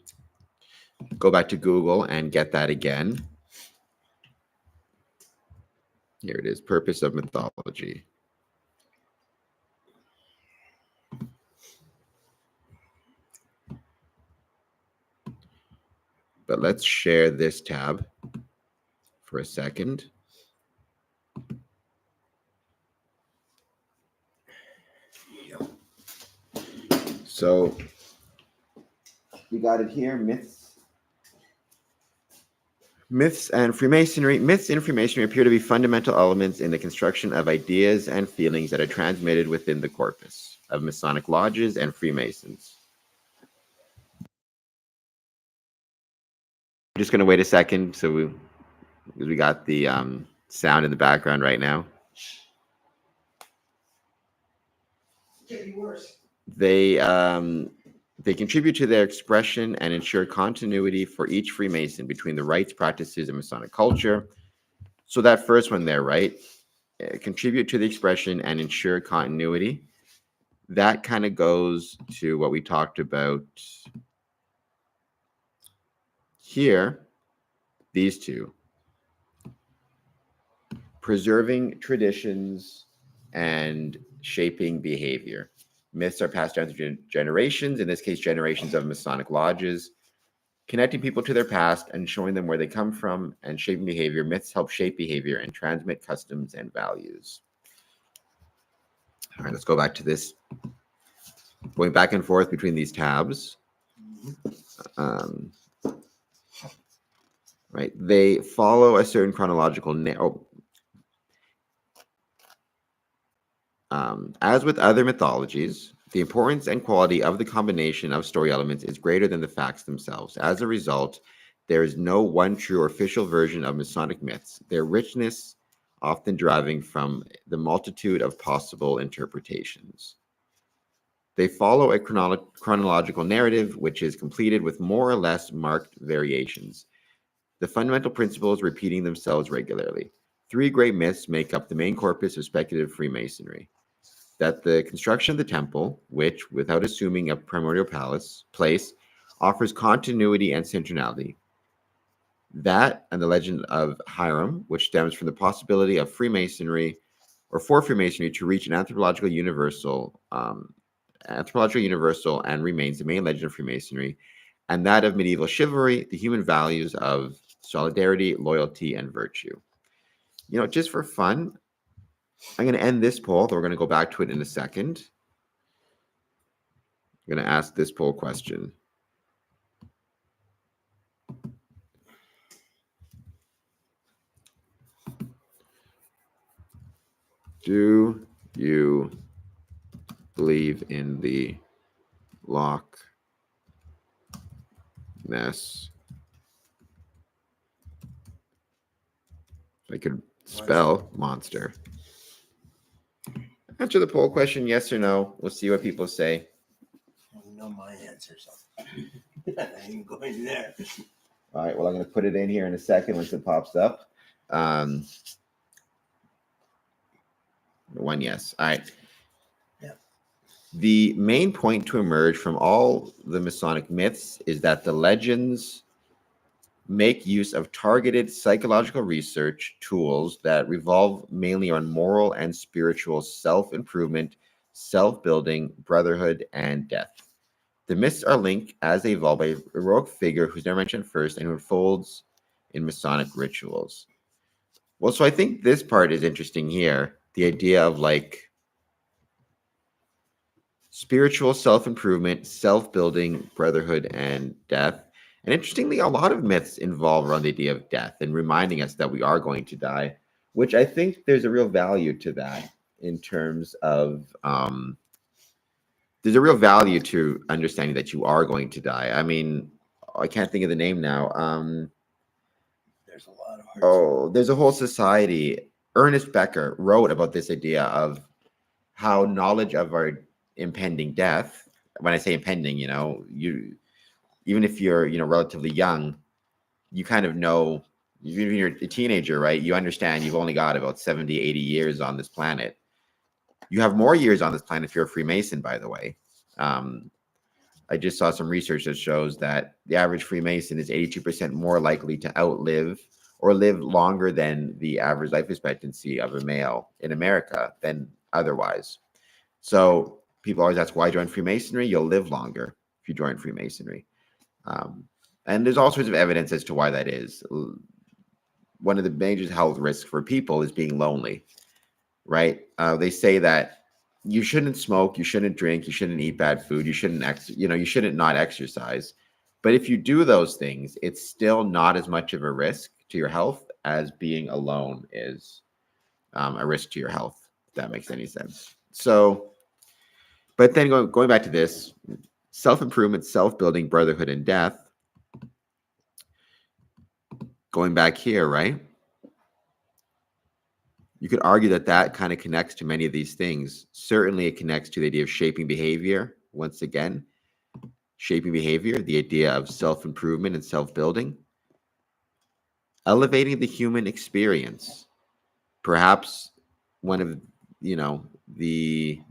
go back to Google and get that again. Here it is, purpose of mythology. But let's share this tab for a second. So we got it here, Myths and Freemasonry. Myths in Freemasonry appear to be fundamental elements in the construction of ideas and feelings that are transmitted within the corpus of Masonic lodges and Freemasons. I'm just going to wait a second so we got the sound in the background right now. They contribute to their expression and ensure continuity for each Freemason between the rites, practices, and Masonic culture. So that first one there, right? Contribute to the expression and ensure continuity. That kind of goes to what we talked about here, these two. Preserving traditions and shaping behavior. Myths are passed down through generations, in this case, generations of Masonic lodges, connecting people to their past and showing them where they come from and shaping behavior. Myths help shape behavior and transmit customs and values. All right, let's go back to this. Going back and forth between these tabs. Right, they follow a certain chronological as with other mythologies, the importance and quality of the combination of story elements is greater than the facts themselves. As a result, there is no one true or official version of Masonic myths, their richness often deriving from the multitude of possible interpretations. They follow a chronological narrative, which is completed with more or less marked variations. The fundamental principles repeating themselves regularly. Three great myths make up the main corpus of speculative Freemasonry. That the construction of the temple, which, without assuming a primordial place, offers continuity and centrality. That and the legend of Hiram, which stems from the possibility of Freemasonry, or for Freemasonry to reach an anthropological universal and remains the main legend of Freemasonry, and that of medieval chivalry, the human values of solidarity, loyalty, and virtue. Just for fun, I'm going to end this poll, though we're going to go back to it in a second. I'm going to ask this poll question. Do you believe in the Loch Ness. I could spell monster. Answer the poll question, yes or no. We'll see what people say. You know my answer, so I ain't going there. All right, well, I'm going to put it in here in a second once it pops up. One yes. All right. Yeah. The main point to emerge from all the Masonic myths is that the legends make use of targeted psychological research tools that revolve mainly on moral and spiritual self-improvement, self-building, brotherhood, and death. The myths are linked as they evolve by a heroic figure who's never mentioned first and who unfolds in Masonic rituals. Well, so I think this part is interesting here. The idea of like spiritual self-improvement, self-building, brotherhood, and death. And interestingly, a lot of myths involve around the idea of death and reminding us that we are going to die, which I think there's a real value to that in terms of there's a real value to understanding that you are going to die. I mean, I can't think of the name now. There's a lot of There's a whole society. Ernest Becker wrote about this idea of how knowledge of our impending death, when I say impending, you even if you're, relatively young, you kind of know, even if you're a teenager, right? You understand you've only got about 70, 80 years on this planet. You have more years on this planet if you're a Freemason, by the way. I just saw some research that shows that the average Freemason is 82% more likely to outlive or live longer than the average life expectancy of a male in America than otherwise. So people always ask, why join Freemasonry? You'll live longer if you join Freemasonry. And there's all sorts of evidence as to why that is. One of the major health risks for people is being lonely, right? They say that you shouldn't smoke, you shouldn't drink, you shouldn't eat bad food, you shouldn't you shouldn't not exercise. But if you do those things, it's still not as much of a risk to your health as being alone is a risk to your health, if that makes any sense. So, but then going back to this, self-improvement, self-building, brotherhood, and death, going back here, right? You could argue that that kind of connects to many of these things. Certainly, it connects to the idea of shaping behavior. Once again, shaping behavior, the idea of self-improvement and self-building, elevating the human experience. Perhaps one of, the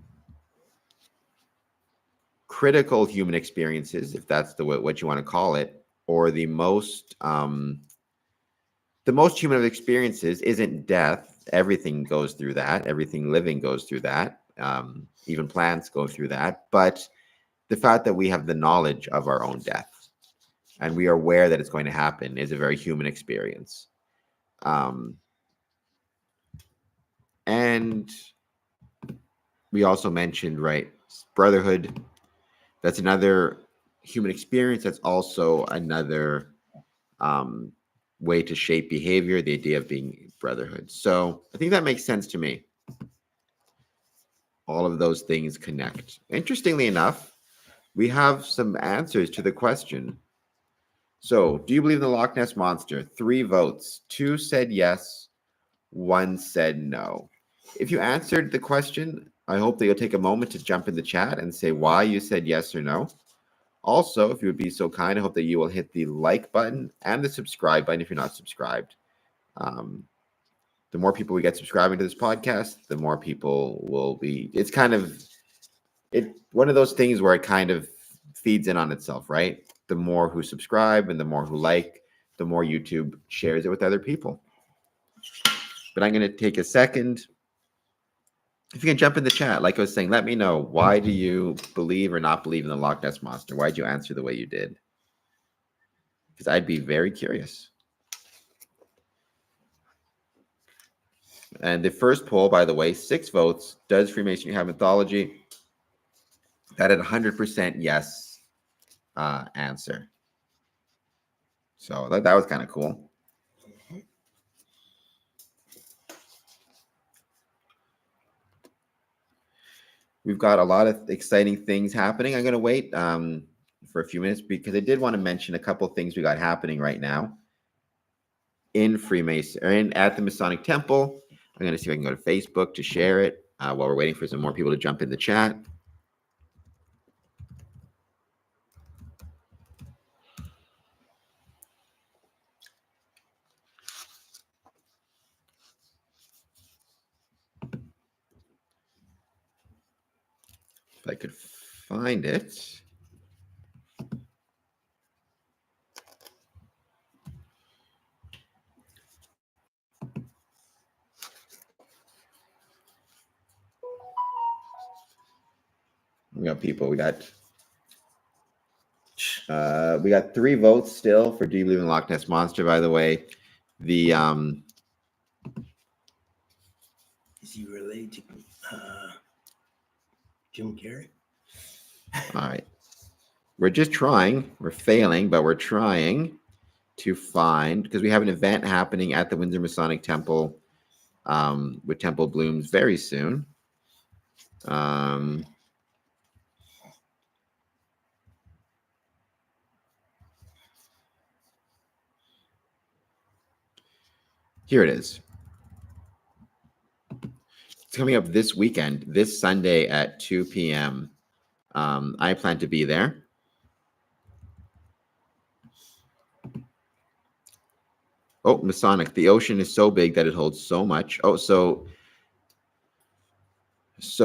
critical human experiences, if that's what you want to call it, or the most human of experiences isn't death. Everything goes through that. Everything living goes through that. Even plants go through that. But the fact that we have the knowledge of our own death and we are aware that it's going to happen is a very human experience. And we also mentioned, right, brotherhood. That's another human experience. That's also another way to shape behavior, the idea of being brotherhood. So I think that makes sense to me. All of those things connect. Interestingly enough, we have some answers to the question. So, do you believe in the Loch Ness Monster? 3 votes. 2 said yes. 1 said no. If you answered the question, I hope that you'll take a moment to jump in the chat and say why you said yes or no. Also, if you would be so kind, I hope that you will hit the like button and the subscribe button if you're not subscribed. The more people we get subscribing to this podcast, the more people will be. It's kind of one of those things where it kind of feeds in on itself, right? The more who subscribe and the more who like, the more YouTube shares it with other people. But I'm going to take a second. If you can jump in the chat, like I was saying, let me know, why do you believe or not believe in the Loch Ness Monster? Why did you answer the way you did? Because I'd be very curious. And the first poll, by the way, 6 votes. Does Freemasonry have mythology? That had 100% yes answer. So that was kind of cool. We've got a lot of exciting things happening. I'm going to wait for for a few minutes because I did want to mention a couple things we got happening right now in Freemason or at the Masonic Temple. I'm going to see if I can go to Facebook to share it while we're waiting for some more people to jump in the chat. If I could find it. We got people. We got 3 votes still for Do You Believe in Loch Ness Monster, by the way. The Is he related to Jim Carrey? All right. We're just trying. We're failing, but we're trying to find, because we have an event happening at the Windsor Masonic Temple with Temple Blooms very soon. Here it is. It's coming up this weekend, this Sunday at 2 p.m. I plan to be there. Oh, Masonic. The ocean is so big that it holds so much. Oh, so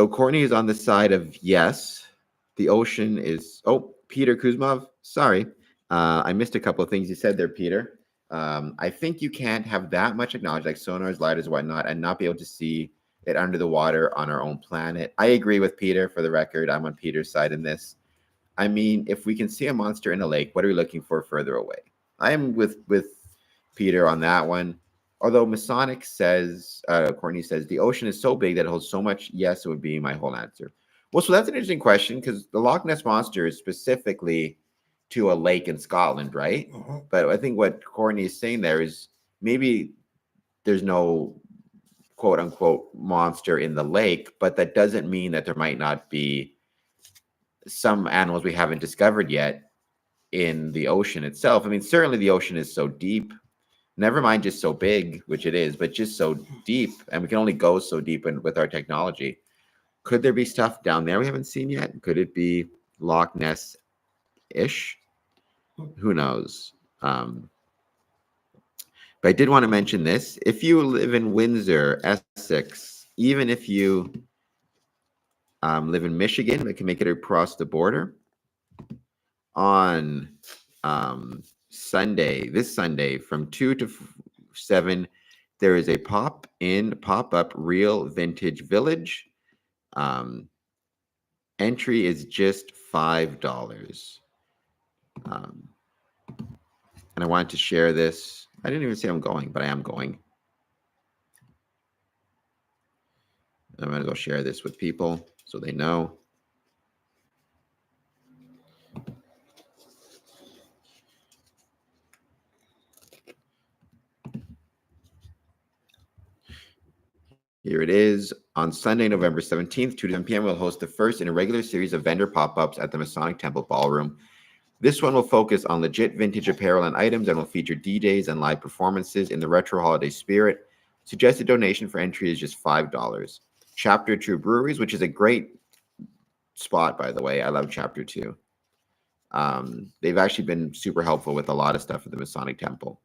Courtney is on the side of yes. The ocean is. Oh, Peter Kuzmov. Sorry, I missed a couple of things you said there, Peter. I think you can't have that much knowledge, like sonars, lidars, whatnot, and not be able to see it under the water on our own planet. I agree with Peter. For the record, I'm on Peter's side in this. I mean, if we can see a monster in a lake, what are we looking for further away? I am with Peter on that one. Although Masonic says, Courtney says, the ocean is so big that it holds so much. Yes, it would be my whole answer. Well, so that's an interesting question because the Loch Ness Monster is specifically to a lake in Scotland, right? But I think what Courtney is saying there is maybe there's no quote unquote monster in the lake, but that doesn't mean that there might not be some animals we haven't discovered yet in the ocean itself. I mean, certainly the ocean is so deep. Never mind just so big, which it is, but just so deep. And we can only go so deep with our technology. Could there be stuff down there we haven't seen yet? Could it be Loch Ness-ish? Who knows? But I did want to mention this. If you live in Windsor, Essex, even if you live in Michigan, we can make it across the border. On this Sunday from 2 to 7, there is a pop-up real vintage village. Entry is just $5. And I wanted to share this. I didn't even say I'm going, but I am going. I'm going to go share this with people so they know. Here it is. On Sunday, November 17th, 2 to 10 p.m., we'll host the first in a regular series of vendor pop-ups at the Masonic Temple Ballroom. This one will focus on legit vintage apparel and items and will feature DJs and live performances in the retro holiday spirit. Suggested donation for entry is just $5. Chapter 2 Breweries, which is a great spot, by the way. I love Chapter 2. They've actually been super helpful with a lot of stuff at the Masonic Temple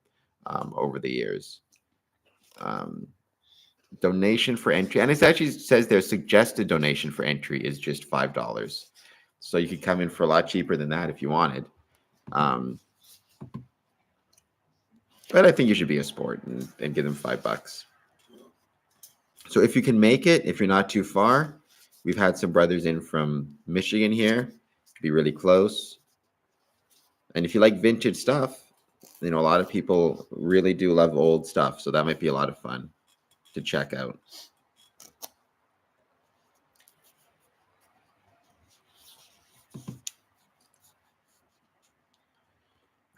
over the years. Donation for entry, and it actually says their suggested donation for entry is just $5. So you could come in for a lot cheaper than that if you wanted. But I think you should be a sport and give them $5. So if you can make it, if you're not too far, we've had some brothers in from Michigan here, be really close. And if you like vintage stuff, you know, a lot of people really do love old stuff. So that might be a lot of fun to check out.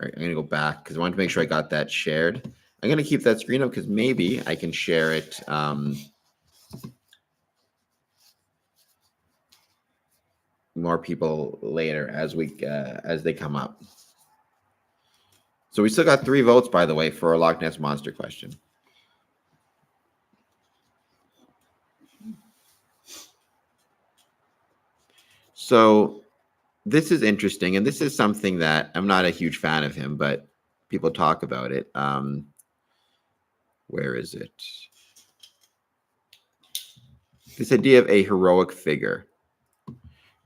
All right, I'm going to go back because I wanted to make sure I got that shared. I'm going to keep that screen up because maybe I can share it. more people later as they come up. So we still got 3 votes, by the way, for a Loch Ness Monster question. So this is interesting, and this is something that I'm not a huge fan of him, but people talk about it. Where is it? This idea of a heroic figure.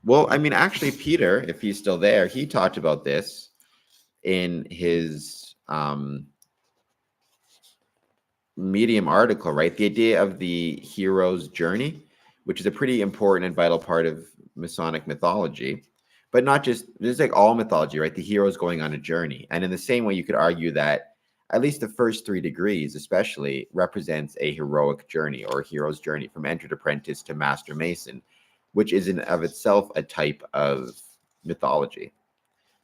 Well, I mean, actually, Peter, if he's still there, he talked about this in his Medium article, right? The idea of the hero's journey, which is a pretty important and vital part of Masonic mythology, but not just, it's like all mythology, right? The hero's going on a journey. And in the same way, you could argue that at least the first 3 degrees, especially, represents a heroic journey or a hero's journey from entered apprentice to master mason, which is in of itself a type of mythology,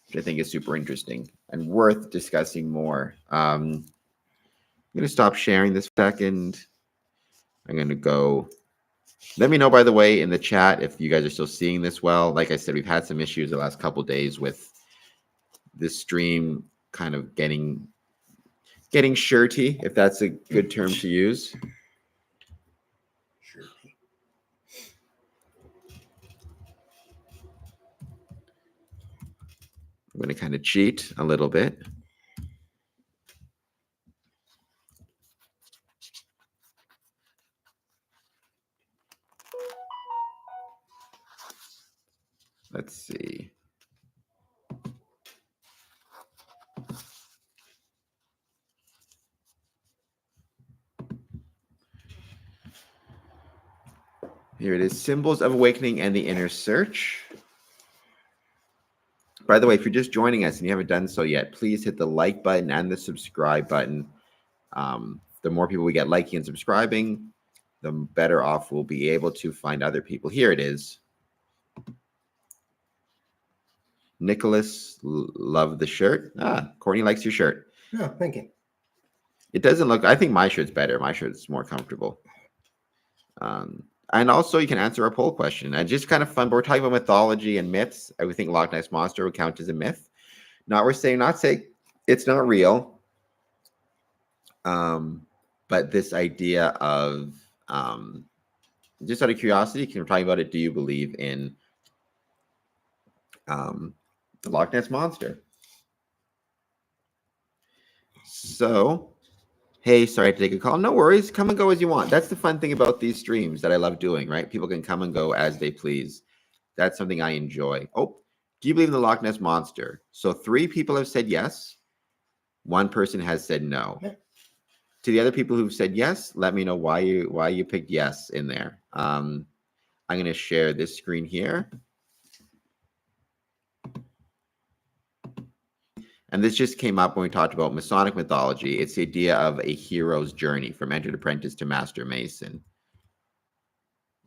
which I think is super interesting and worth discussing more. I'm going to stop sharing this second. I'm going to go. Let me know, by the way, in the chat if you guys are still seeing this well. Like I said, we've had some issues the last couple days with this stream kind of getting shirty, if that's a good term to use. Shirty. I'm going to kind of cheat a little bit. Let's see. Here it is, Symbols of Awakening and the Inner Search. By the way, if you're just joining us and you haven't done so yet, please hit the like button and the subscribe button. The more people we get liking and subscribing, the better off we'll be able to find other people. Here it is. Nicholas, love the shirt. Courtney likes your shirt. Oh, thank you. It doesn't look, I think my shirt's better. My shirt's more comfortable. And also you can answer our poll question. And just kind of fun, but we're talking about mythology and myths. I would think Loch Ness Monster would count as a myth. Not saying it's not real. But this idea of, just out of curiosity, can we talk about it? Do you believe in the Loch Ness Monster? So, hey, sorry to take a call. No worries. Come and go as you want. That's the fun thing about these streams that I love doing, right? People can come and go as they please. That's something I enjoy. Oh, do you believe in the Loch Ness Monster? So 3 people have said yes. 1 person has said no. Yeah. To the other people who've said yes, let me know why you picked yes in there. I'm going to share this screen here. And this just came up when we talked about Masonic mythology. It's the idea of a hero's journey from entered apprentice to master mason,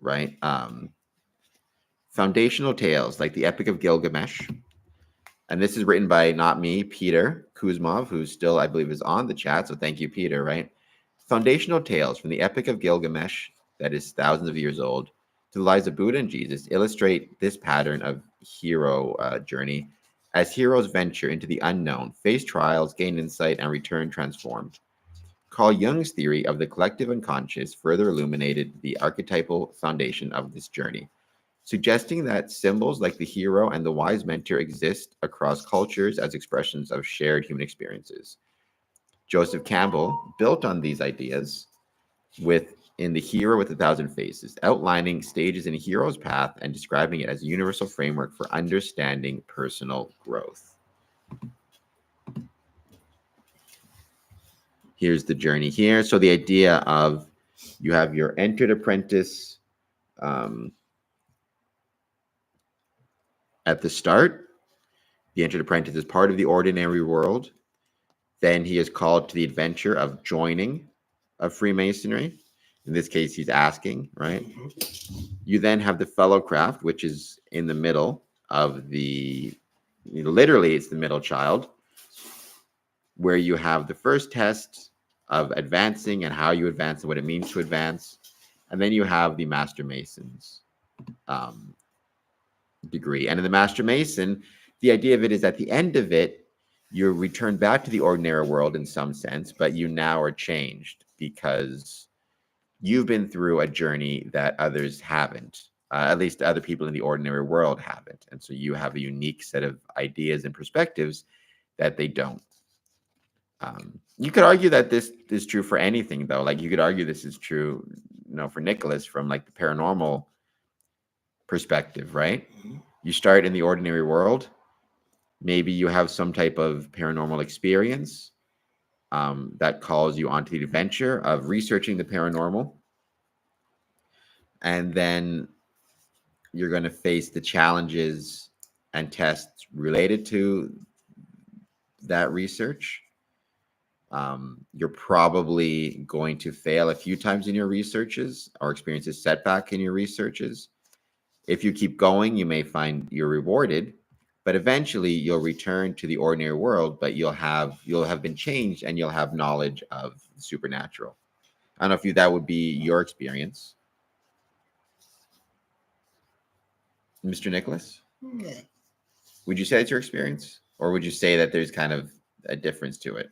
right? Foundational tales like the Epic of Gilgamesh. And this is written by not me, Peter Kuzmov, who still, I believe, is on the chat. So thank you, Peter, right? Foundational tales from the Epic of Gilgamesh, that is thousands of years old, to the lives of Buddha and Jesus illustrate this pattern of hero journey as heroes venture into the unknown, face trials, gain insight, and return transformed. Carl Jung's theory of the collective unconscious further illuminated the archetypal foundation of this journey, suggesting that symbols like the hero and the wise mentor exist across cultures as expressions of shared human experiences. Joseph Campbell built on these ideas in The Hero with 1,000 Faces, outlining stages in a hero's path and describing it as a universal framework for understanding personal growth. Here's the journey here. So the idea of you have your entered apprentice at the start. The entered apprentice is part of the ordinary world. Then he is called to the adventure of joining of Freemasonry. In this case, he's asking, right? You then have the fellow craft, which is in the middle of literally it's the middle child, where you have the first test of advancing and how you advance and what it means to advance. And then you have the Master Masons. degree. And in the Master Mason, the idea of it is at the end of it, you're returned back to the ordinary world in some sense, but you now are changed because you've been through a journey that others haven't. At least other people in the ordinary world haven't. And so you have a unique set of ideas and perspectives that they don't. You could argue that this is true for anything, though. Like you could argue this is true, for Nicholas from like the paranormal perspective, right? Mm-hmm. You start in the ordinary world. Maybe you have some type of paranormal experience that calls you onto the adventure of researching the paranormal. And then you're going to face the challenges and tests related to that research. You're probably going to fail a few times in your researches or experience a setback in your researches. If you keep going, you may find you're rewarded, but eventually you'll return to the ordinary world, but you'll have been changed and you'll have knowledge of the supernatural. I don't know if that would be your experience. Mr. Nicholas? Yeah. Would you say it's your experience? Or would you say that there's kind of a difference to it?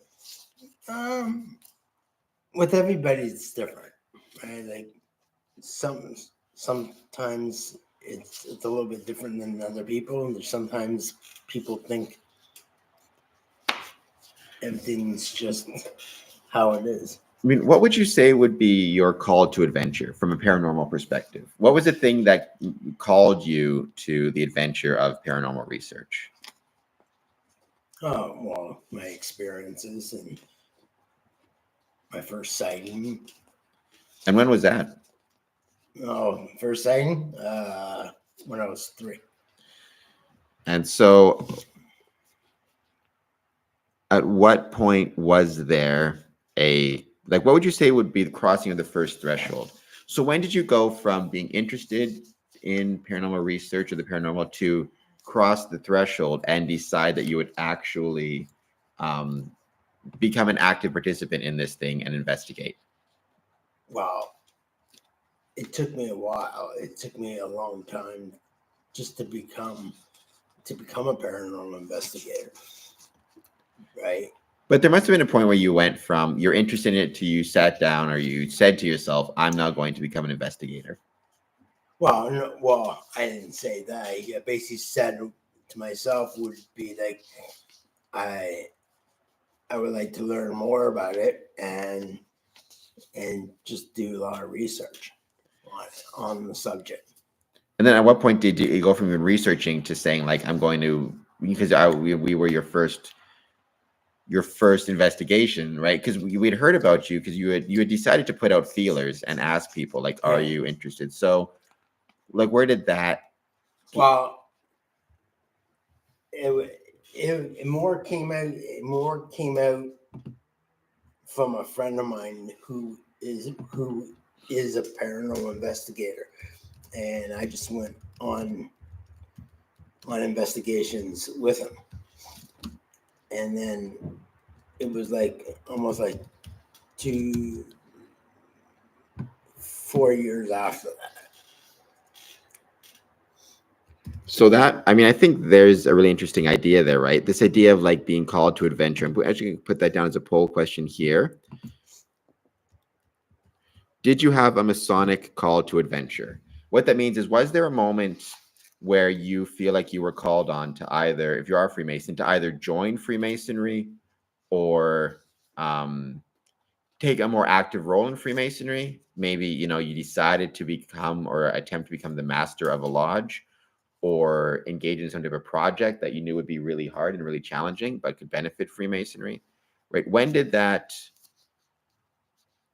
With everybody, it's different, right? Like sometimes it's a little bit different than other people. And sometimes people think everything's just how it is. I mean, what would you say would be your call to adventure from a paranormal perspective? What was the thing that called you to the adventure of paranormal research? Oh, well, my experiences and my first sighting. And when was that? Oh, first sighting? When I was 3. And so at what point was there what would you say would be the crossing of the first threshold? So when did you go from being interested in paranormal research or the paranormal to cross the threshold and decide that you would actually become an active participant in this thing and investigate? Wow. It took me a while. It took me a long time just to become a paranormal investigator. Right. But there must have been a point where you went from you're interested in it to you sat down or you said to yourself, I'm now going to become an investigator. Well, no, well, I didn't say that. I basically said to myself would be like, I would like to learn more about it and just do a lot of research on the subject. And then at what point did you go from researching to saying like, I'm going to, because we were your first investigation, right? Because we'd heard about you because you had decided to put out feelers and ask people like, are you interested? So like, where did that? Well, it more came out from a friend of mine who is a paranormal investigator, and I just went on investigations with him, and then it was like almost like 4 years after that. So that, I mean, I think there's a really interesting idea there, right? This idea of like being called to adventure. I'm actually going to put that down as a poll question here. Did you have a Masonic call to adventure? What that means is, was there a moment where you feel like you were called on to either, if you are a Freemason, to either join Freemasonry or take a more active role in Freemasonry? Maybe, you decided to become or attempt to become the master of a lodge, or engage in some type of project that you knew would be really hard and really challenging, but could benefit Freemasonry, right? When did that,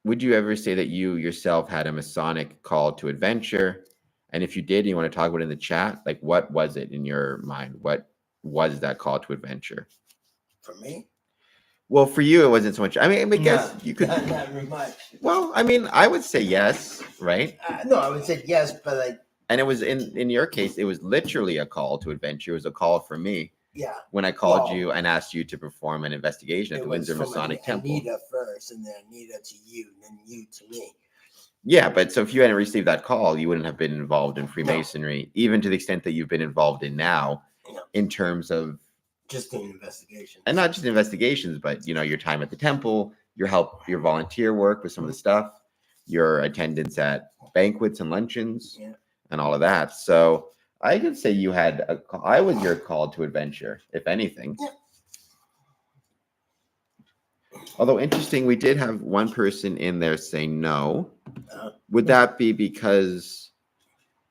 would you ever say that you yourself had a Masonic call to adventure? And if you did, you want to talk about it in the chat, like what was it in your mind? What was that call to adventure? For me? Well, for you, it wasn't so much. I mean, I guess you could. Not very much. Well, I mean, I would say yes, right? No, I would say yes, but like. And it was in your case, it was literally a call to adventure. It was a call for me. Yeah. When I called you and asked you to perform an investigation at the Windsor Masonic Temple. Anita first, and then Anita to you, and then you to me. Yeah, but so if you hadn't received that call, you wouldn't have been involved in Freemasonry, even to the extent that you've been involved in now, No. in terms of Just doing investigations. and not just investigations, but your time at the temple, your volunteer work with some of the stuff, your attendance at banquets and luncheons, and all of that. So I could say I was your call to adventure, if anything. Yeah. Although interesting, we did have one person in there say no. Would Yeah. that be because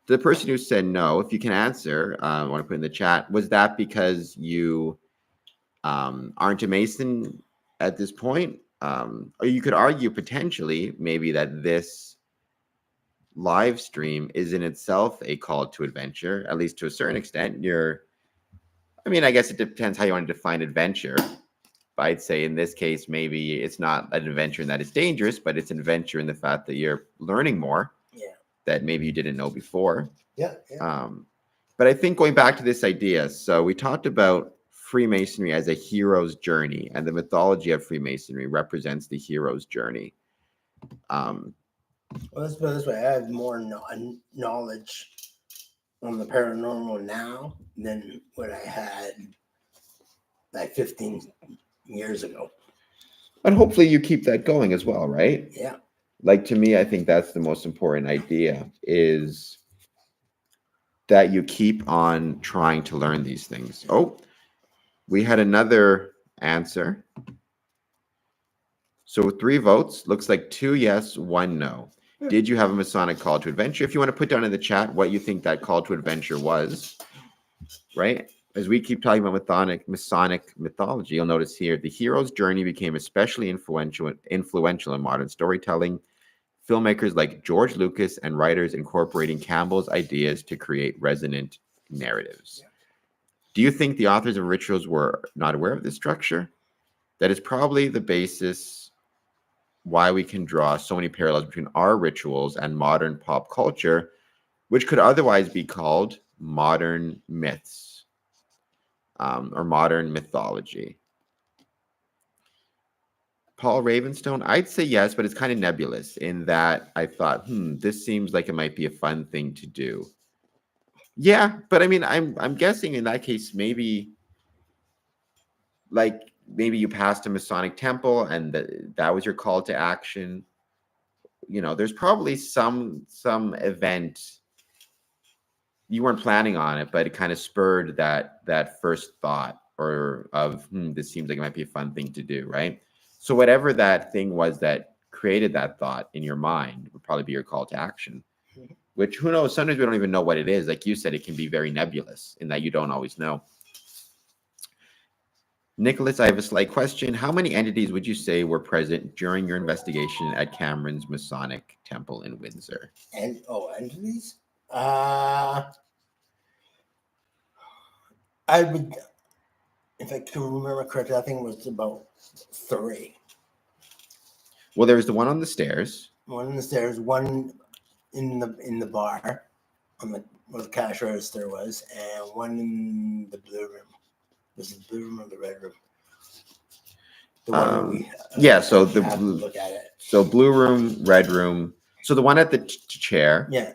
the person who said no, if you can answer, I want to put in the chat, was that because you aren't a Mason at this point? Or you could argue potentially maybe that this live stream is in itself a call to adventure, at least to a certain extent. I guess it depends how you want to define adventure. But I'd say in this case, maybe it's not an adventure in that it's dangerous, but it's an adventure in the fact that you're learning more that maybe you didn't know before. Yeah. But I think going back to this idea, so we talked about Freemasonry as a hero's journey, and the mythology of Freemasonry represents the hero's journey. Well, let's put it this way: I have more knowledge on the paranormal now than what I had like 15 years ago. And hopefully you keep that going as well, right? Yeah. Like, to me, I think that's the most important idea, is that you keep on trying to learn these things. Oh, we had another answer. So 3 votes. Looks like 2 yes, 1 no. Did you have a Masonic call to adventure? If you want to put down in the chat what you think that call to adventure was, right? As we keep talking about Masonic mythology, you'll notice here the hero's journey became especially influential in modern storytelling. Filmmakers like George Lucas and writers incorporating Campbell's ideas to create resonant narratives. Do you think the authors of rituals were not aware of this structure? That is probably the basis why we can draw so many parallels between our rituals and modern pop culture, which could otherwise be called modern myths or modern mythology. Paul Ravenstone, I'd say yes, but it's kind of nebulous in that I thought, this seems like it might be a fun thing to do. Yeah, but I'm guessing in that case, maybe you passed a Masonic temple and that was your call to action. There's probably some event you weren't planning on it, but it kind of spurred that first thought of this seems like it might be a fun thing to do, right? So whatever that thing was that created that thought in your mind would probably be your call to action. Which, who knows? Sometimes we don't even know what it is. Like you said, it can be very nebulous in that you don't always know. Nicholas, I have a slight question. How many entities would you say were present during your investigation at Cameron's Masonic Temple in Windsor? Entities? I would, if I can remember correctly, I think it was about 3. Well, there was the one on the stairs. One on the stairs, one in the bar, where the cash register was, and one in the blue room. Was it the blue room or the red room? The one we so the have to look at it. So blue room, red room. So the one at the chair. Yeah.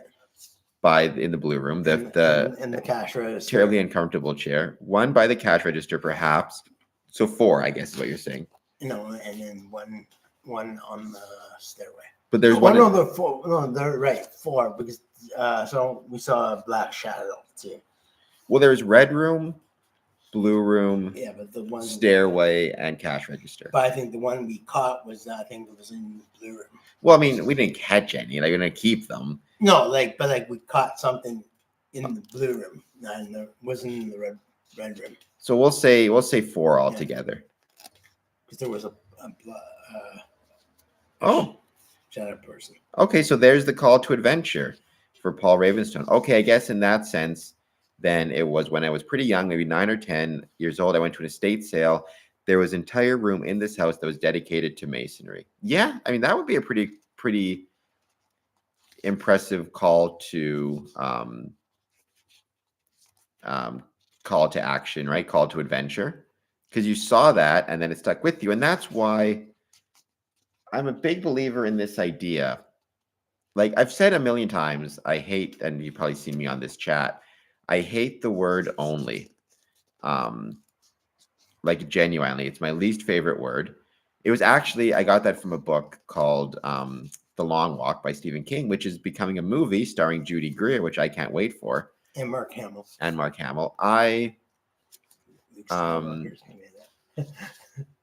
In the blue room, and the cash register. Terribly uncomfortable chair. One by the cash register, perhaps. So 4, I guess, is what you're saying. And then one on the stairway. But there's one on the 4. No, they're right, 4 because so we saw a black shadow too. Well, there's red room, blue room, but the one stairway and cash register. But I think the one we caught was in the blue room. Well, we didn't catch any. We're gonna keep them. No, but we caught something in the blue room, wasn't in the red room. So we'll say 4 altogether. Because there was a shadow person. Okay, so there's the call to adventure for Paul Ravenstone. Okay, I guess in that sense, then it was when I was pretty young, maybe 9 or 10 years old. I went to an estate sale. There was an entire room in this house that was dedicated to masonry. Yeah, that would be a pretty impressive call to action, right? Call to adventure, because you saw that and then it stuck with you. And that's why I'm a big believer in this idea like I've said a million times, I hate, and you've probably seen me on this chat, I hate the word only. Um, like genuinely, it's my least favorite word. It was actually, I got that from a book called The Long Walk by Stephen King, which is becoming a movie starring Judy Greer, which I can't wait for. And Mark Hamill. And Mark Hamill. I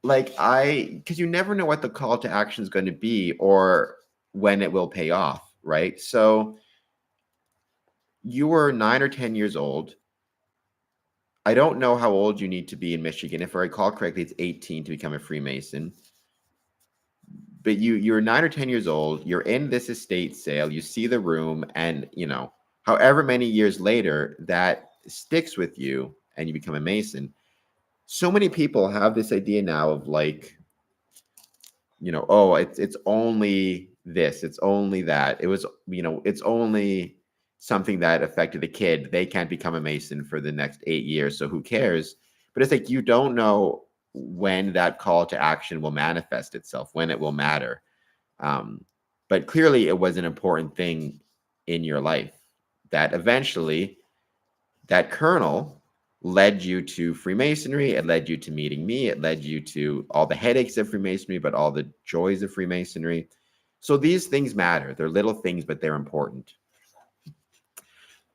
because you never know what the call to action is going to be or when it will pay off, right? So you were 9 or 10 years old. I don't know how old you need to be in Michigan. If I recall correctly, it's 18 to become a Freemason. But you're 9 or 10 years old. You're in this estate sale. You see the room, and however many years later, that sticks with you, and you become a Mason. So many people have this idea now of like, oh, it's only this, it's only that. It was, it's only something that affected a kid. They can't become a Mason for the next 8 years, so who cares? But it's like you don't know when that call to action will manifest itself, when it will matter. But clearly, it was an important thing in your life that eventually that kernel led you to Freemasonry. It led you to meeting me. It led you to all the headaches of Freemasonry, but all the joys of Freemasonry. So these things matter. They're little things, but they're important.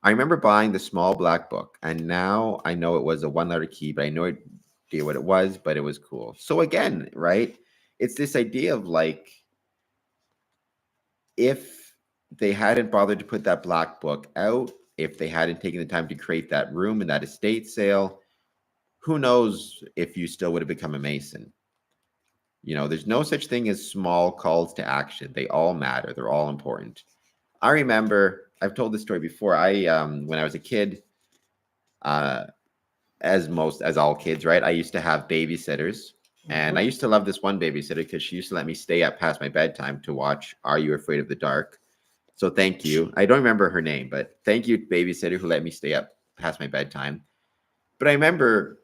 I remember buying the small black book, and now I know it was a 1-letter key, but I no idea what it was, but it was cool. So again, right? It's this idea of like, if they hadn't bothered to put that black book out, if they hadn't taken the time to create that room in that estate sale, who knows if you still would have become a Mason. There's no such thing as small calls to action. They all matter. They're all important. I remember, I've told this story before. When I was a kid, as all kids, right? I used to have babysitters. And I used to love this one babysitter because she used to let me stay up past my bedtime to watch Are You Afraid of the Dark? So thank you. I don't remember her name, but thank you, babysitter, who let me stay up past my bedtime. But I remember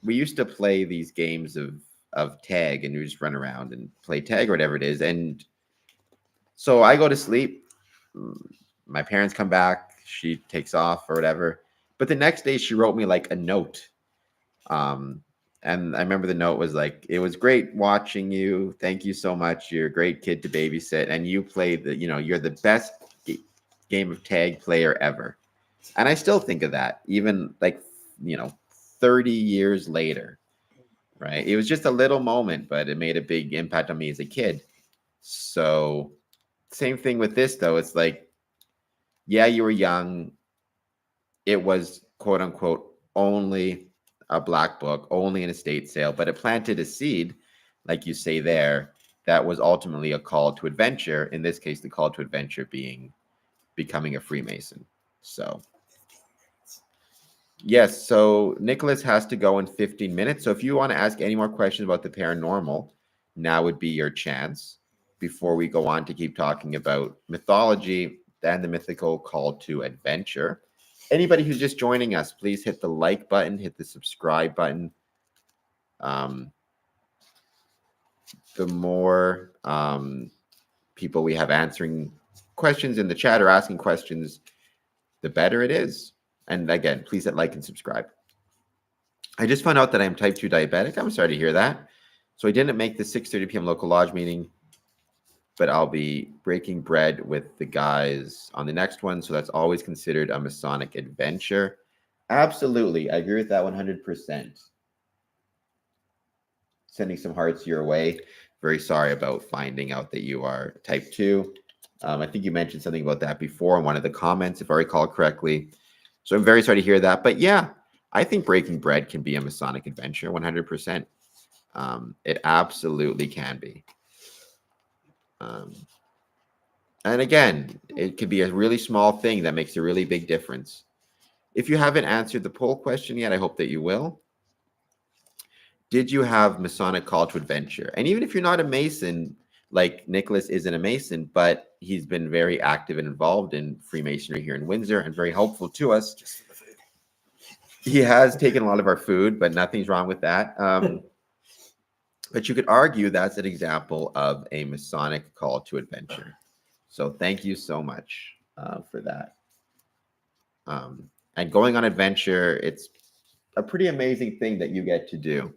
we used to play these games of tag, and we just run around and play tag or whatever it is. And so I go to sleep. My parents come back. She takes off or whatever. But the next day she wrote me like a note. And I remember the note was like, it was great watching you. Thank you so much. You're a great kid to babysit. And you played you're the best game of tag player ever. And I still think of that, even 30 years later, right? It was just a little moment, but it made a big impact on me as a kid. So same thing with this, though. It's like, yeah, you were young. It was quote unquote only a black book, only an estate sale, but it planted a seed, like you say there, that was ultimately a call to adventure. In this case, the call to adventure being becoming a Freemason. So yes, so Nicholas has to go in 15 minutes. So if you want to ask any more questions about the paranormal, now would be your chance before we go on to keep talking about mythology and the mythical call to adventure. Anybody who's just joining us, please hit the like button, hit the subscribe button. The more people we have answering questions in the chat or asking questions, the better it is. And again, please hit like and subscribe. I just found out that I'm type 2 diabetic. I'm sorry to hear that. So I didn't make the 6:30 p.m. local lodge meeting, but I'll be breaking bread with the guys on the next one. So that's always considered a Masonic adventure. Absolutely. I agree with that 100%. Sending some hearts your way. Very sorry about finding out that you are type 2. I think you mentioned something about that before in one of the comments, if I recall correctly. So I'm very sorry to hear that. But yeah, I think breaking bread can be a Masonic adventure, 100%. It absolutely can be. And again, it could be a really small thing that makes a really big difference. If you haven't answered the poll question yet, I hope that you will. Did you have Masonic call to adventure? And even if you're not a Mason, like Nicholas isn't a Mason, but he's been very active and involved in Freemasonry here in Windsor and very helpful to us. Just for the food. He has taken a lot of our food, but nothing's wrong with that. But you could argue that's an example of a Masonic call to adventure. So thank you so much for that. And going on adventure, it's a pretty amazing thing that you get to do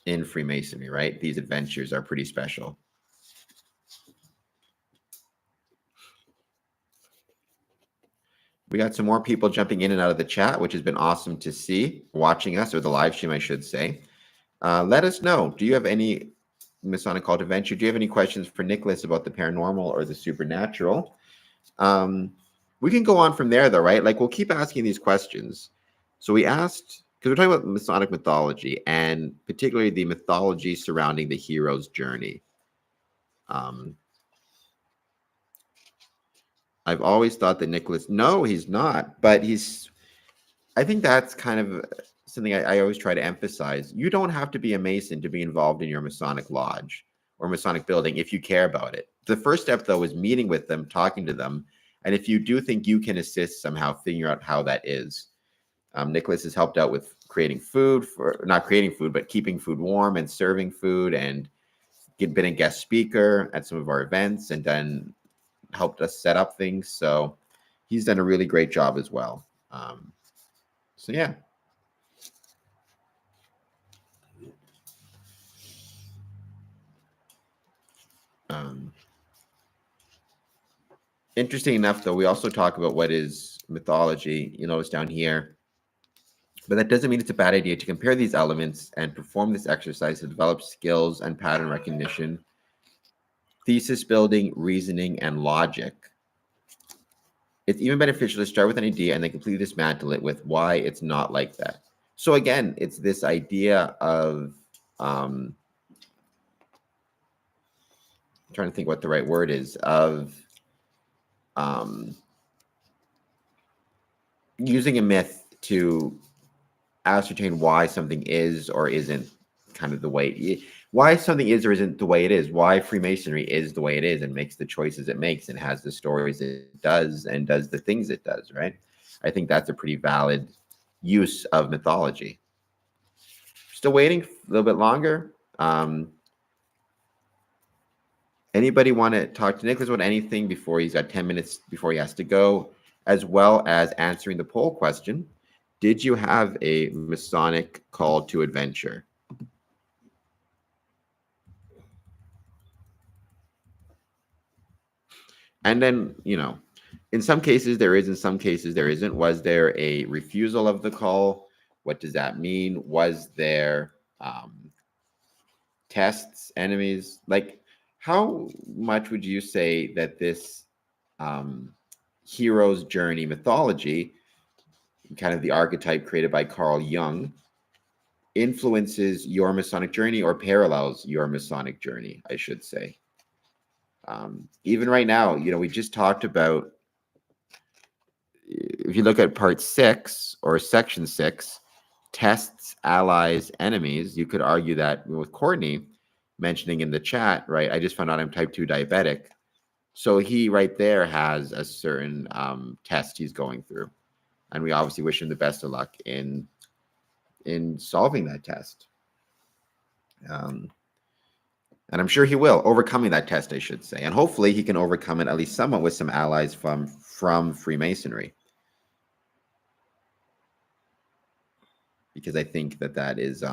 in Freemasonry, right? These adventures are pretty special. We got some more people jumping in and out of the chat, which has been awesome to see, watching us, or the live stream, I should say. Let us know. Do you have any Masonic Cult Adventure? Do you have any questions for Nicholas about the paranormal or the supernatural? We can go on from there, though, right? Like, we'll keep asking these questions. So we asked, because we're talking about Masonic mythology, and particularly the mythology surrounding the hero's journey. I've always thought that Nicholas, no, he's not, but I think that's kind of something I always try to emphasize. You don't have to be a Mason to be involved in your Masonic lodge or Masonic building if you care about it. The first step, though, is meeting with them, talking to them. And if you do think you can assist somehow, figure out how that is. Nicholas has helped out with creating food, not creating food, but keeping food warm and serving food, and been a guest speaker at some of our events and then helped us set up things. So he's done a really great job as well. So yeah. Interesting enough, though, we also talk about what is mythology. You notice down here. But that doesn't mean it's a bad idea to compare these elements and perform this exercise to develop skills and pattern recognition, thesis building, reasoning, and logic. It's even beneficial to start with an idea and then completely dismantle it with why it's not like that. So again, it's this idea of I'm trying to think what the right word is, of using a myth to ascertain why something is or isn't kind of the way why something is or isn't the way it is, why Freemasonry is the way it is and makes the choices it makes and has the stories it does and does the things it does, right? I think that's a pretty valid use of mythology. Still waiting a little bit longer. Anybody want to talk to Nicholas about anything before he's got 10 minutes before he has to go, as well as answering the poll question? Did you have a Masonic call to adventure? And then, in some cases there is, in some cases there isn't. Was there a refusal of the call? What does that mean? Was there tests, enemies? Like, how much would you say that this hero's journey mythology, kind of the archetype created by Carl Jung, influences your Masonic journey or parallels your Masonic journey, I should say? Even right now, we just talked about, if you look at part 6 or section 6, tests, allies, enemies, you could argue that with Courtney mentioning in the chat, right? I just found out I'm type 2 diabetic. So he right there has a certain test he's going through. And we obviously wish him the best of luck in solving that test. And I'm sure he will, overcoming that test, I should say. And hopefully he can overcome it at least somewhat with some allies from Freemasonry. Because I think that is,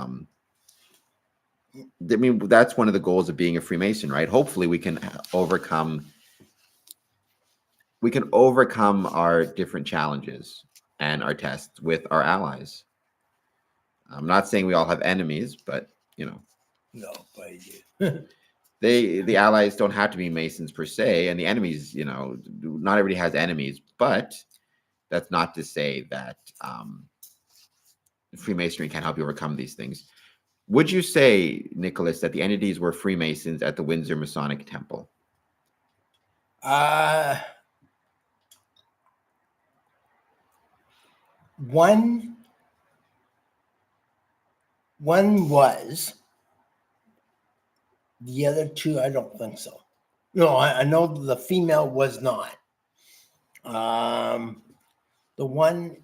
that's one of the goals of being a Freemason, right? Hopefully we can overcome our different challenges and our tests with our allies. I'm not saying we all have enemies, but, No, but you. the allies don't have to be Masons per se, and the enemies, not everybody has enemies, but that's not to say that Freemasonry can help you overcome these things. Would you say, Nicholas, that the entities were Freemasons at the Windsor Masonic Temple? One was. The other two, I don't think so. No, I know the female was not. The one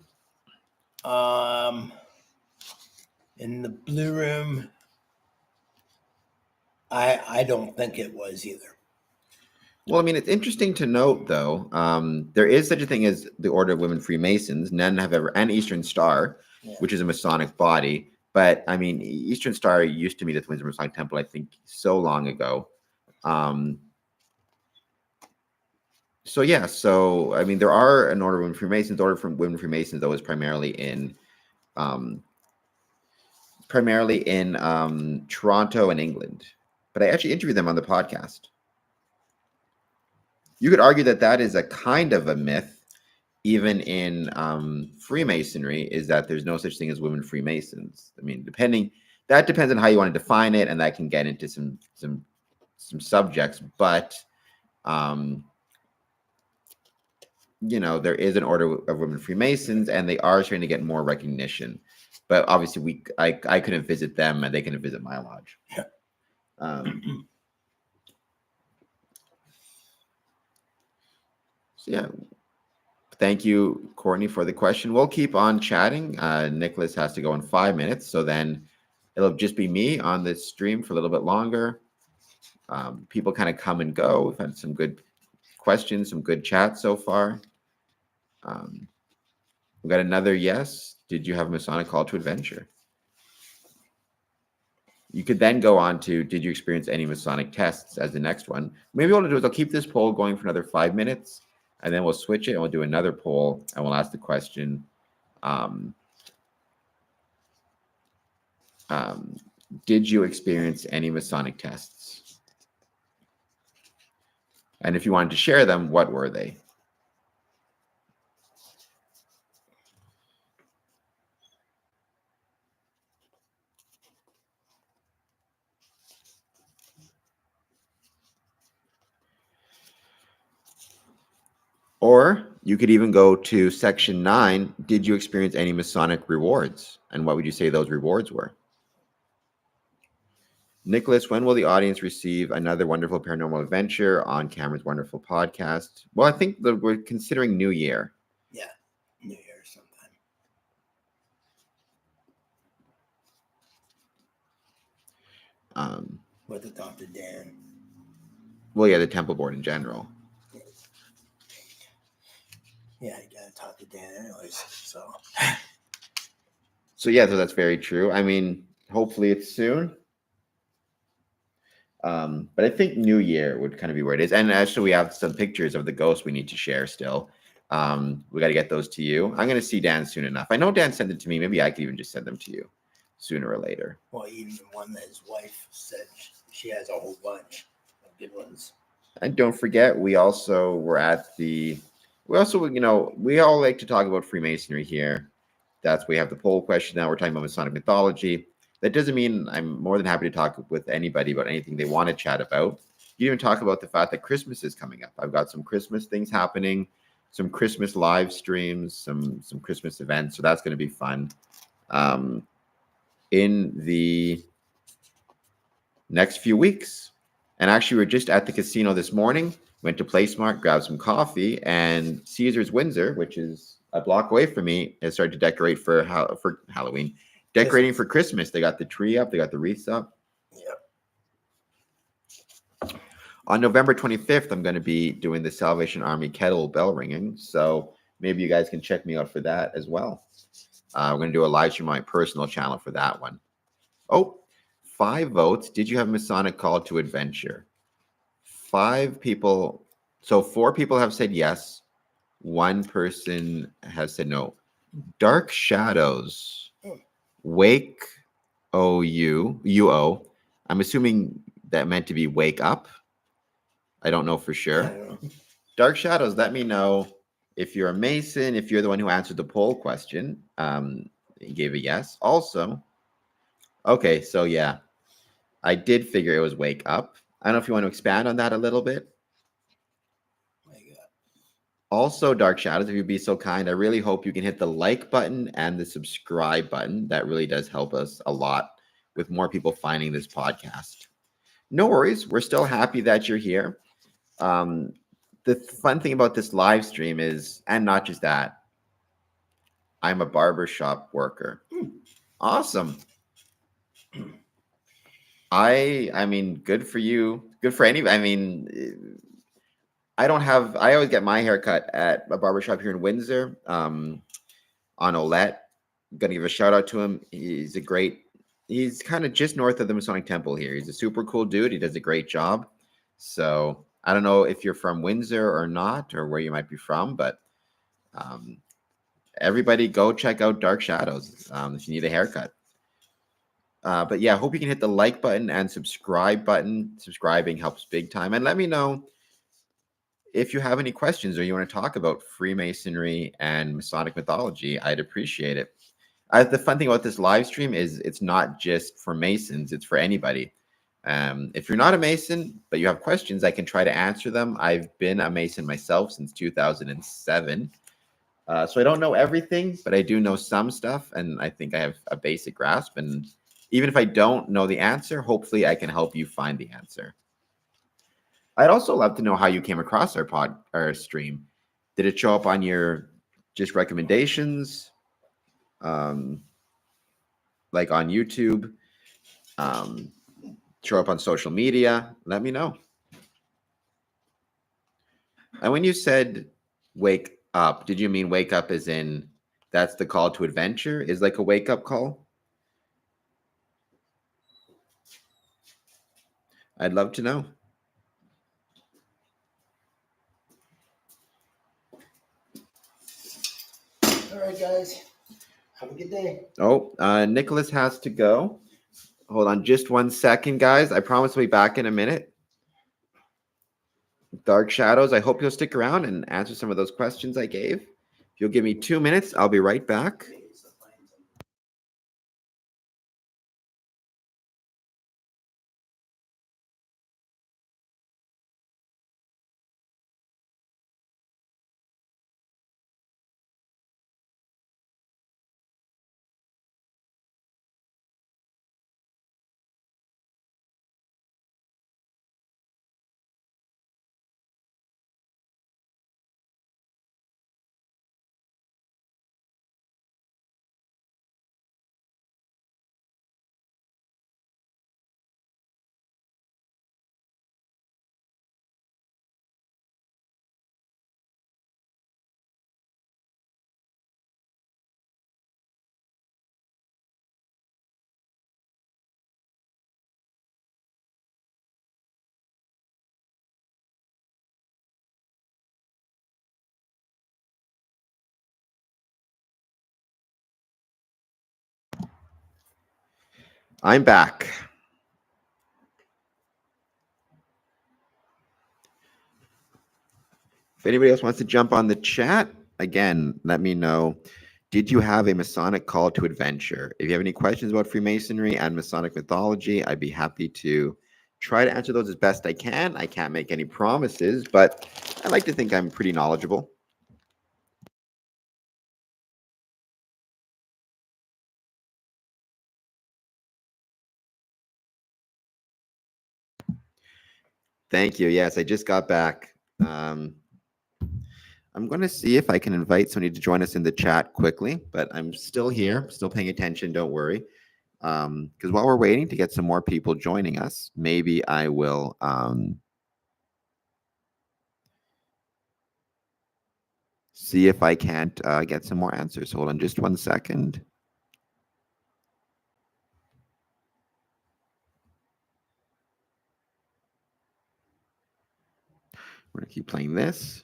in the blue room, I don't think it was either. Well, I mean, it's interesting to note, though, there is such a thing as the Order of Women Freemasons. None have ever, and Eastern Star, which is a Masonic body. But I mean, Eastern Star used to meet at the Windsor Masonic Temple, I think, so long ago. So yeah, so I mean, there are an Order of Women Freemasons. The Order of Women Freemasons, though, is primarily in Toronto and England. But I actually interviewed them on the podcast. You could argue that that is a kind of a myth, even in Freemasonry, is that there's no such thing as women Freemasons. I mean, that depends on how you want to define it, and that can get into some subjects. But there is an order of women Freemasons, and they are trying to get more recognition. But obviously, I couldn't visit them, and they couldn't visit my lodge. Yeah. So yeah. Thank you, Courtney, for the question. We'll keep on chatting. Nicholas has to go in 5 minutes, so then it'll just be me on this stream for a little bit longer. People kind of come and go. We've had some good questions, some good chat so far. We've got another yes. Did you have a Masonic call to adventure? You could then go on to, did you experience any Masonic tests as the next one? Maybe what I'll do is I'll keep this poll going for another 5 minutes, and then we'll switch it and we'll do another poll, and we'll ask the question, did you experience any Masonic tests? And if you wanted to share them, what were they? Or you could even go to section 9. Did you experience any Masonic rewards? And what would you say those rewards were? Nicholas, when will the audience receive another wonderful paranormal adventure on Cameron's wonderful podcast? Well, I think that we're considering New Year. Yeah, New Year sometime. With the Dr. Dan. Well, yeah, the temple board in general. Yeah, you gotta talk to Dan anyways. So yeah, so that's very true. I mean, hopefully it's soon. But I think New Year would kind of be where it is. And actually, we have some pictures of the ghost we need to share still. We got to get those to you. I'm going to see Dan soon enough. I know Dan sent it to me. Maybe I could even just send them to you sooner or later. Well, even the one that his wife said she has a whole bunch of good ones. And don't forget, we all like to talk about Freemasonry here. We have the poll question now. We're talking about Masonic mythology. That doesn't mean I'm more than happy to talk with anybody about anything they want to chat about. You even talk about the fact that Christmas is coming up. I've got some Christmas things happening, some Christmas live streams, some Christmas events. So that's going to be fun. In the next few weeks. And actually, we were just at the casino this morning, went to PlaySmart, grabbed some coffee, and Caesars Windsor, which is a block away from me, has started to decorate for Halloween. Decorating for Christmas. They got the tree up. They got the wreaths up. Yep. On November 25th, I'm going to be doing the Salvation Army kettle bell ringing. So maybe you guys can check me out for that as well. We're going to do a live stream on my personal channel for that one. Oh, 5 votes. Did you have Masonic call to adventure? 5 people. So 4 people have said yes. 1 person has said no. Dark Shadows. Wake UO. I'm assuming that meant to be wake up. I don't know for sure. Dark Shadows, let me know if you're a Mason, if you're the one who answered the poll question. You gave a yes. Also, okay, so yeah, I did figure it was wake up. I don't know if you want to expand on that a little bit. Also, Dark Shadows, if you'd be so kind, I really hope you can hit the like button and the subscribe button. That really does help us a lot with more people finding this podcast. No worries. We're still happy that you're here. The fun thing about this live stream is, and not just that, I'm a barbershop worker. Awesome. I mean, good for you. Good for anybody. I mean, I always get my haircut at a barbershop here in Windsor, on Olet. I'm gonna give a shout out to him. He's kind of just north of the Masonic Temple here. He's a super cool dude. He does a great job. So I don't know if you're from Windsor or not, or where you might be from, but um, everybody go check out Dark Shadows if you need a haircut. But yeah, I hope you can hit the like button and subscribe button. Subscribing helps big time. And let me know if you have any questions or you want to talk about Freemasonry and Masonic mythology. I'd appreciate it. The fun thing about this live stream is it's not just for Masons, it's for anybody. If you're not a Mason, but you have questions, I can try to answer them. I've been a Mason myself since 2007. So I don't know everything, but I do know some stuff, and I think I have a basic grasp. And even if I don't know the answer, hopefully I can help you find the answer. I'd also love to know how you came across our stream. Did it show up on your just recommendations, like on YouTube? Show up on social media? Let me know. And when you said wake up, did you mean wake up as in that's the call to adventure? Is like a wake up call? I'd love to know. All right, guys. Have a good day. Oh, Nicholas has to go. Hold on just 1 second, guys. I promise I'll be back in a minute. Dark Shadows, I hope you'll stick around and answer some of those questions I gave. If you'll give me 2 minutes, I'll be right back. I'm back. If anybody else wants to jump on the chat, again, let me know. Did you have a Masonic call to adventure? If you have any questions about Freemasonry and Masonic mythology, I'd be happy to try to answer those as best I can. I can't make any promises, but I like to think I'm pretty knowledgeable. Thank you. Yes, I just got back. I'm going to see if I can invite somebody to join us in the chat quickly, but I'm still here, still paying attention. Don't worry. Because while we're waiting to get some more people joining us, maybe I will see if I can't get some more answers. Hold on just 1 second. We're going to keep playing this.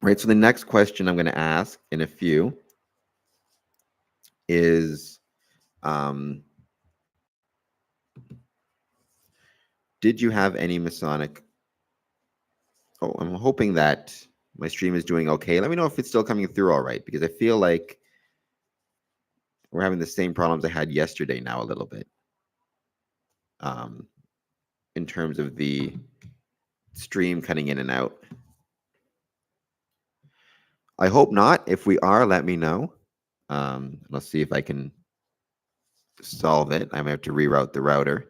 Right, so the next question I'm going to ask in a few is, did you have any Masonic? Oh, I'm hoping that my stream is doing okay. Let me know if it's still coming through all right, because I feel like we're having the same problems I had yesterday now a little bit, in terms of the stream cutting in and out. I hope not. If we are, let me know. Let's see if I can solve it. I might have to reroute the router.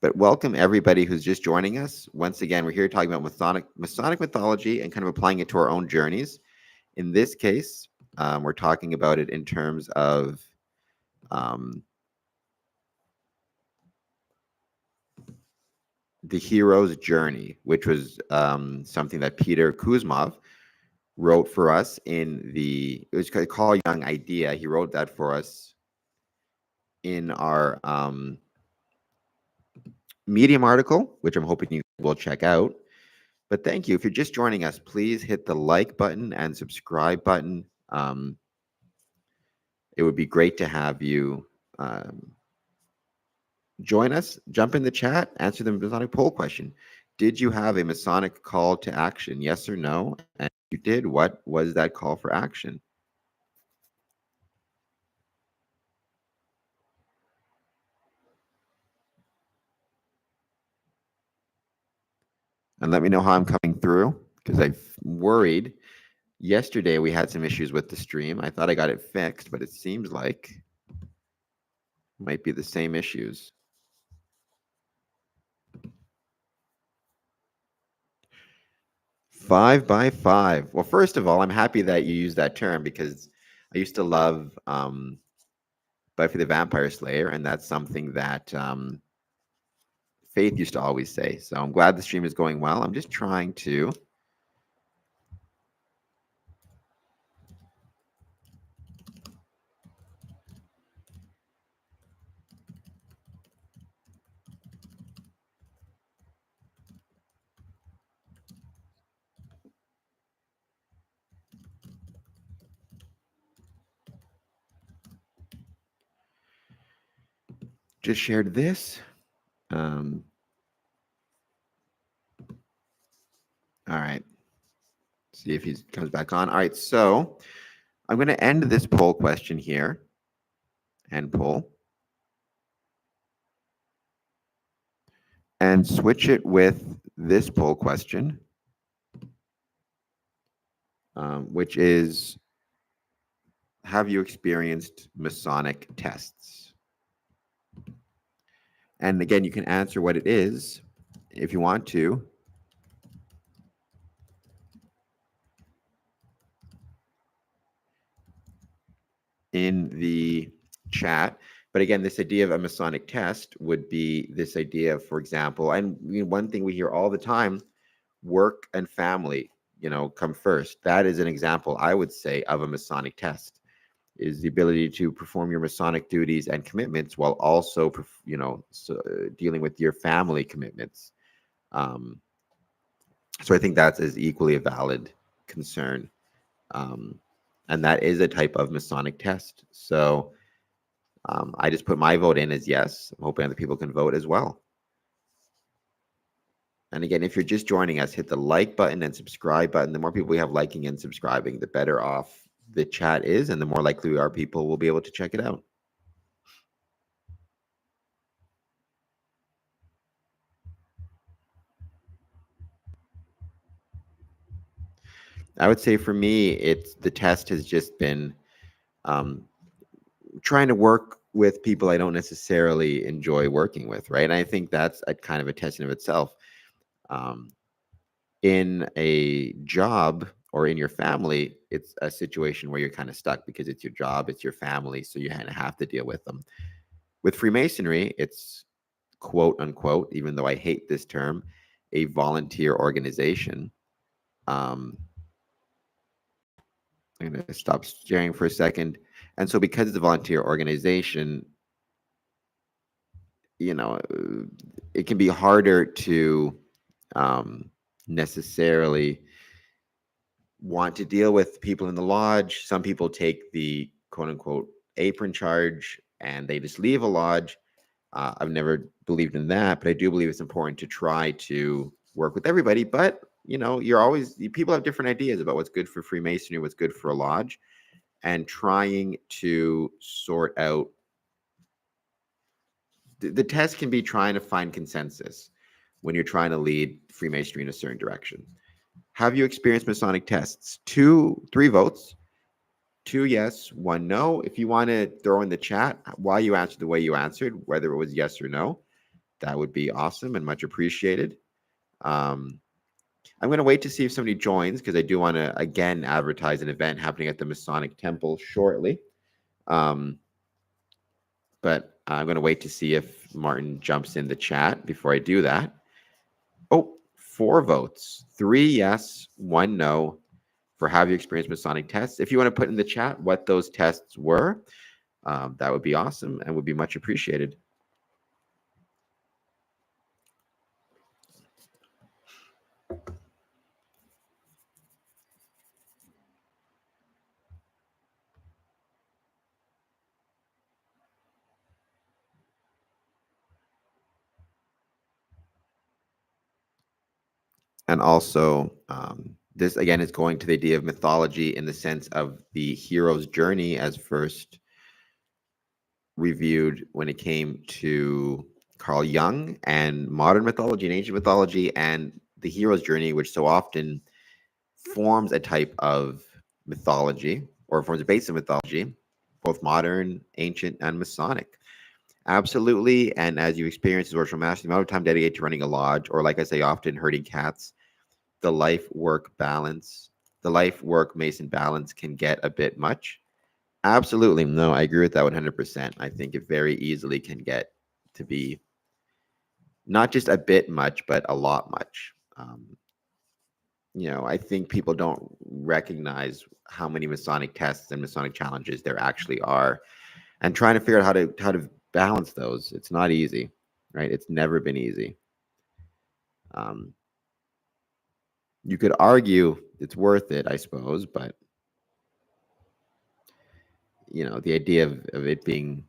But welcome everybody who's just joining us. Once again, we're here talking about Masonic mythology and kind of applying it to our own journeys. In this case, we're talking about it in terms of the hero's journey, which was something that Peter Kuzmov wrote for us it was called Young Idea. He wrote that for us in our Medium article, which I'm hoping you will check out. But thank you. If you're just joining us, please hit the like button and subscribe button. It would be great to have you join us, jump in the chat, answer the Masonic poll question. Did you have a Masonic call to action? Yes or no? And if you did, what was that call for action? And let me know how I'm coming through, because I'm worried. Yesterday, we had some issues with the stream. I thought I got it fixed, but it seems like it might be the same issues. 5 by 5. Well, first of all, I'm happy that you use that term, because I used to love Buffy the Vampire Slayer, and that's something that Faith used to always say. So I'm glad the stream is going well. I'm just trying to just shared this. All right. See if he comes back on. All right. So I'm going to end this poll question here. End poll. And switch it with this poll question, which is, have you experienced Masonic tests? And again, you can answer what it is if you want to. In the chat. But again, this idea of a Masonic test would be this idea, for example, and one thing we hear all the time, work and family, come first. That is an example, I would say, of a Masonic test, is the ability to perform your Masonic duties and commitments while also, dealing with your family commitments. So I think that's as equally a valid concern. And that is a type of Masonic test. So I just put my vote in as yes. I'm hoping other people can vote as well. And again, if you're just joining us, hit the like button and subscribe button. The more people we have liking and subscribing, the better off the chat is, and the more likely we are people will be able to check it out. I would say for me, the test has just been trying to work with people I don't necessarily enjoy working with, right? And I think that's a kind of a test in of itself. In a job or in your family, it's a situation where you're kind of stuck because it's your job, it's your family, so you kind of have to deal with them. With Freemasonry, it's quote unquote, even though I hate this term, a volunteer organization. I'm going to stop sharing for a second. And so because it's a volunteer organization, it can be harder to necessarily want to deal with people in the lodge. Some people take the quote unquote apron charge and they just leave a lodge. I've never believed in that, but I do believe it's important to try to work with everybody. But people have different ideas about what's good for Freemasonry, what's good for a lodge, and trying to sort out the test can be trying to find consensus when you're trying to lead Freemasonry in a certain direction. Have you experienced Masonic tests? 3 votes. 2 yes, 1 no. If you want to throw in the chat why you answered the way you answered, whether it was yes or no, that would be awesome and much appreciated. I'm going to wait to see if somebody joins because I do want to, again, advertise an event happening at the Masonic Temple shortly. But I'm going to wait to see if Martin jumps in the chat before I do that. Oh, 4 votes, 3 yes, 1 no for have you experienced Masonic tests. If you want to put in the chat what those tests were, that would be awesome and would be much appreciated. And also, this again is going to the idea of mythology in the sense of the hero's journey as first reviewed when it came to Carl Jung and modern mythology and ancient mythology and the hero's journey, which so often forms a type of mythology or forms a base of mythology, both modern, ancient, and Masonic. Absolutely. And as you experience as Worship Master, the amount of time dedicated to running a lodge, or like I say often, herding cats, the life-work balance, the life-work Mason balance can get a bit much. Absolutely. No, I agree with that 100%. I think it very easily can get to be not just a bit much, but a lot much. I think people don't recognize how many Masonic tests and Masonic challenges there actually are, and trying to figure out how to balance those. It's not easy, right? It's never been easy. You could argue it's worth it, I suppose, but the idea of it being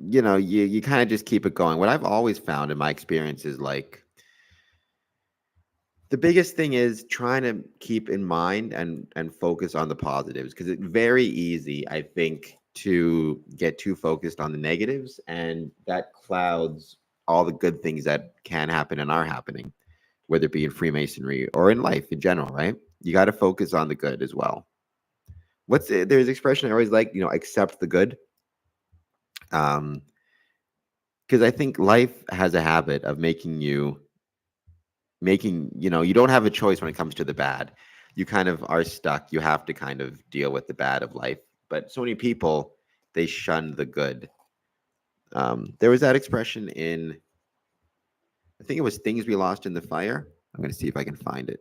you kind of just keep it going. What I've always found in my experience is like the biggest thing is trying to keep in mind and focus on the positives, because it's very easy, I think, to get too focused on the negatives, and that clouds all the good things that can happen and are happening, whether it be in Freemasonry or in life in general, right? You got to focus on the good as well. There's an expression I always like, accept the good. Because I think life has a habit of you don't have a choice when it comes to the bad. You kind of are stuck. You have to kind of deal with the bad of life. But so many people, they shun the good. There was that expression in, I think it was Things We Lost in the Fire. I'm going to see if I can find it.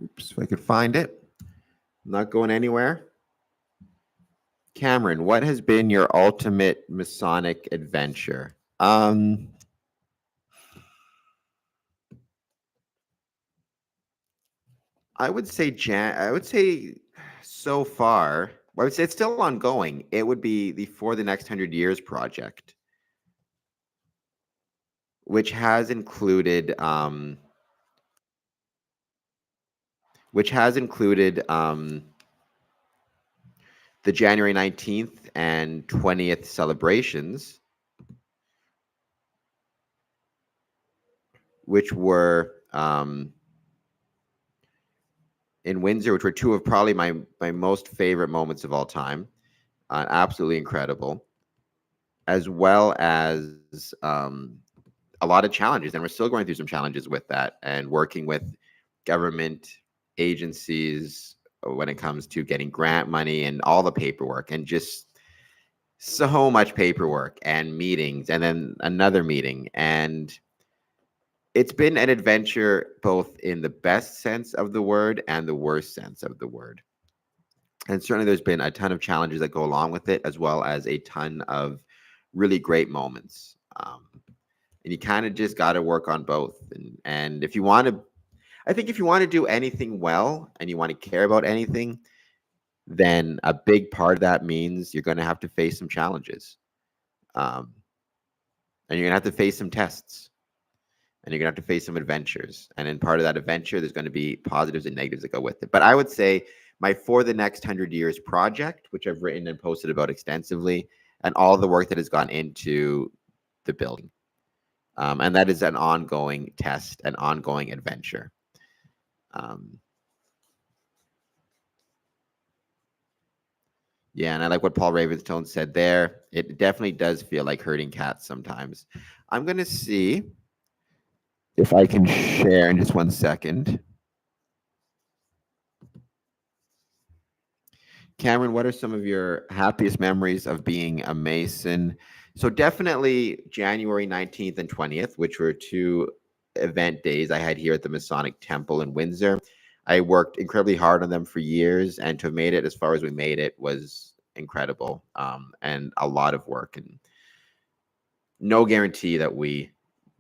Oops, if I could find it. I'm not going anywhere. Cameron, what has been your ultimate Masonic adventure? I would say so far, I would say it's still ongoing. It would be the For the Next 100 Years project, which has included the January 19th and 20th celebrations, which were in Windsor, which were 2 of probably my most favorite moments of all time. Absolutely incredible, as well as a lot of challenges. And we're still going through some challenges with that and working with government agencies when it comes to getting grant money and all the paperwork, and just so much paperwork and meetings and then another meeting. And it's been an adventure both in the best sense of the word and the worst sense of the word. And certainly there's been a ton of challenges that go along with it, as well as a ton of really great moments. And you kind of just got to work on both. And if you want to, I think if you want to do anything well and you want to care about anything, then a big part of that means you're going to have to face some challenges. And you're going to have to face some tests. And you're going to have to face some adventures. And in part of that adventure, there's going to be positives and negatives that go with it. But I would say my For the Next 100 Years project, which I've written and posted about extensively, and all the work that has gone into the building. And that is an ongoing test, an ongoing adventure. Yeah, and I like what Paul Ravenstone said there. It definitely does feel like herding cats sometimes. I'm going to see if I can share in just 1 second. Cameron, what are some of your happiest memories of being a Mason? So definitely January 19th and 20th, which were 2 event days I had here at the Masonic Temple in Windsor. I worked incredibly hard on them for years, and to have made it as far as we made it was incredible, and a lot of work, and no guarantee that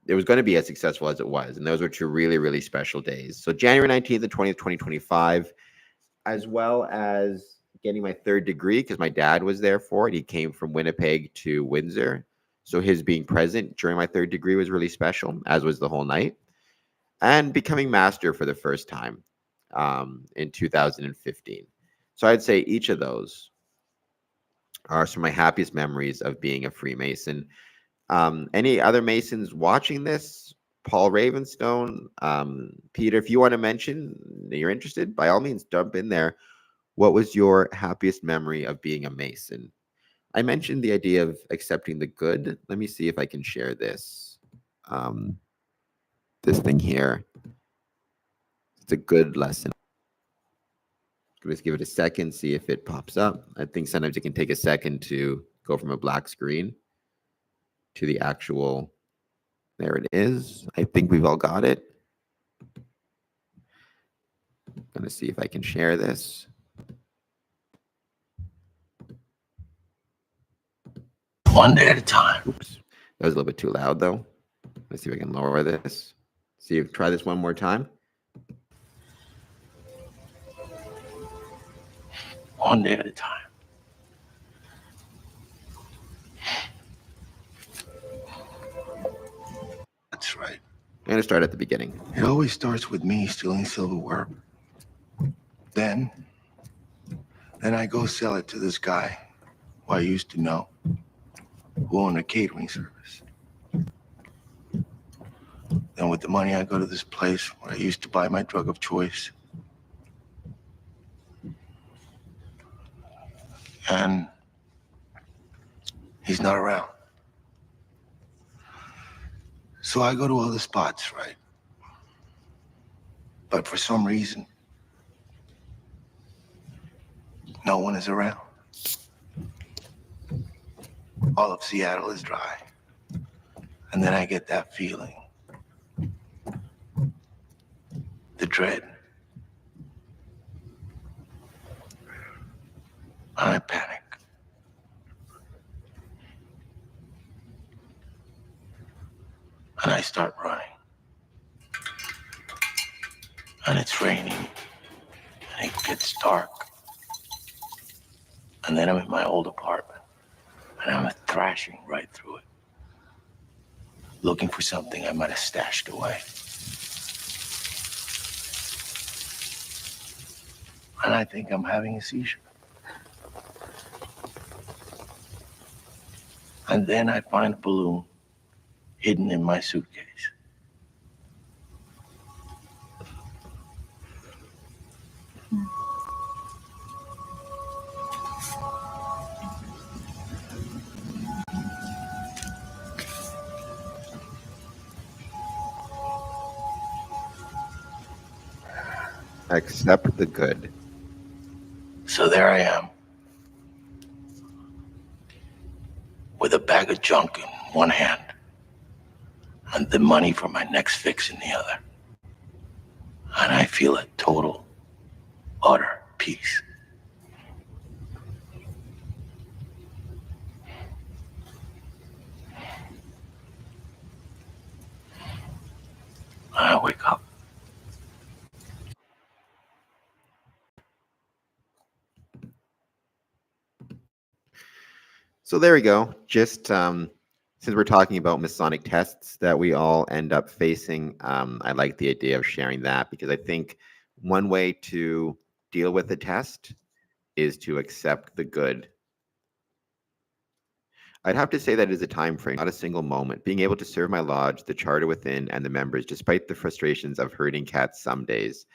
it was going to be as successful as it was. And those were 2 really, really special days. So January 19th and 20th, 2025, as well as getting my 3rd degree, because my dad was there for it. He came from Winnipeg to Windsor. So his being present during my 3rd degree was really special, as was the whole night. And becoming master for the first time in 2015. So I'd say each of those are some of my happiest memories of being a Freemason. Any other Masons watching this? Paul Ravenstone, Peter, if you want to mention that you're interested, by all means, jump in there. What was your happiest memory of being a Mason? I mentioned the idea of accepting the good. Let me see if I can share this. This thing here. It's a good lesson. Let's give it a second, see if it pops up. I think sometimes it can take a second to go from a black screen to the actual. There it is. I think we've all got it. I'm going to see if I can share this. One day at a time. Oops. That was a little bit too loud, though. Let's see if I can lower this. Try this one more time. One day at a time. That's right. I'm going to start at the beginning. It always starts with me stealing silverware. Then I go sell it to this guy who I used to know, who owned a catering service. Then with the money, I go to this place where I used to buy my drug of choice. And he's not around. So I go to other spots, right? But for some reason, no one is around. All of Seattle is dry. And then I get that feeling. The dread. And I panic. And I start running. And it's raining. And it gets dark. And then I'm in my old apartment. And I'm thrashing right through it. Looking for something I might have stashed away. And I think I'm having a seizure. And then I find a balloon hidden in my suitcase. Accept the good. So there I am. With a bag of junk in one hand. And the money for my next fix in the other. And I feel a total, utter peace. I wake up. So there we go. Just since we're talking about Masonic tests that we all end up facing, I like the idea of sharing that, because I think one way to deal with a test is to accept the good. I'd have to say that it is a time frame, not a single moment. Being able to serve my lodge, the charter within, and the members, despite the frustrations of herding cats some days.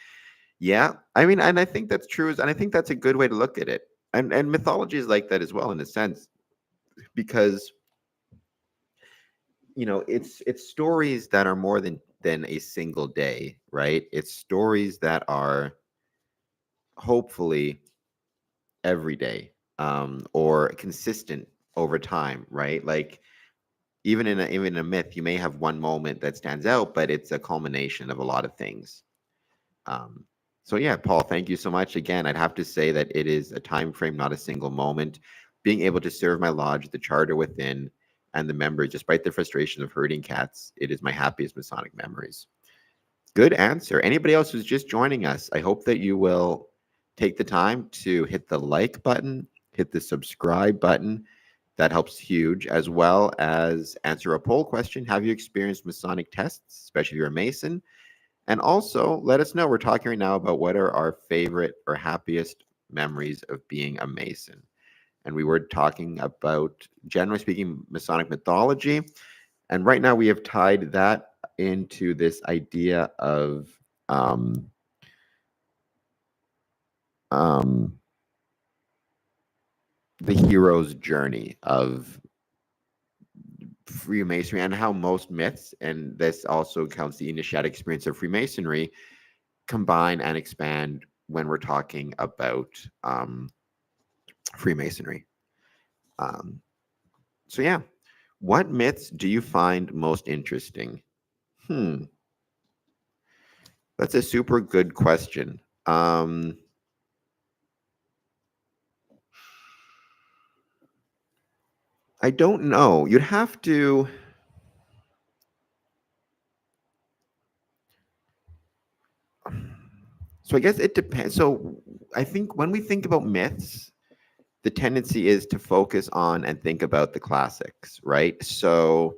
Yeah, I mean, and I think that's true, and I think that's a good way to look at it. And mythology is like that as well, in a sense, because it's stories that are more than a single day, right? It's stories that are hopefully every day, or consistent over time, right? Like even a myth, you may have one moment that stands out, but it's a culmination of a lot of things. So yeah, Paul, thank you so much. Again, I'd have to say that it is a time frame, not a single moment. Being able to serve my lodge, the charter within, and the members, despite the frustration of herding cats, it is my happiest Masonic memories. Good answer. Anybody else who's just joining us, I hope that you will take the time to hit the like button, hit the subscribe button. That helps huge, as well as answer a poll question. Have you experienced Masonic tests, especially if you're a Mason? And also let us know. We're talking right now about what are our favorite or happiest memories of being a Mason. And we were talking about, generally speaking, Masonic mythology. And right now we have tied that into this idea of the hero's journey of Freemasonry, and how most myths, and this also counts the initiatic experience of Freemasonry, combine and expand when we're talking about Freemasonry. So yeah, what myths do you find most interesting? That's a super good question. I don't know. You'd have to. So I guess it depends. So I think when we think about myths, the tendency is to focus on and think about the classics, right? So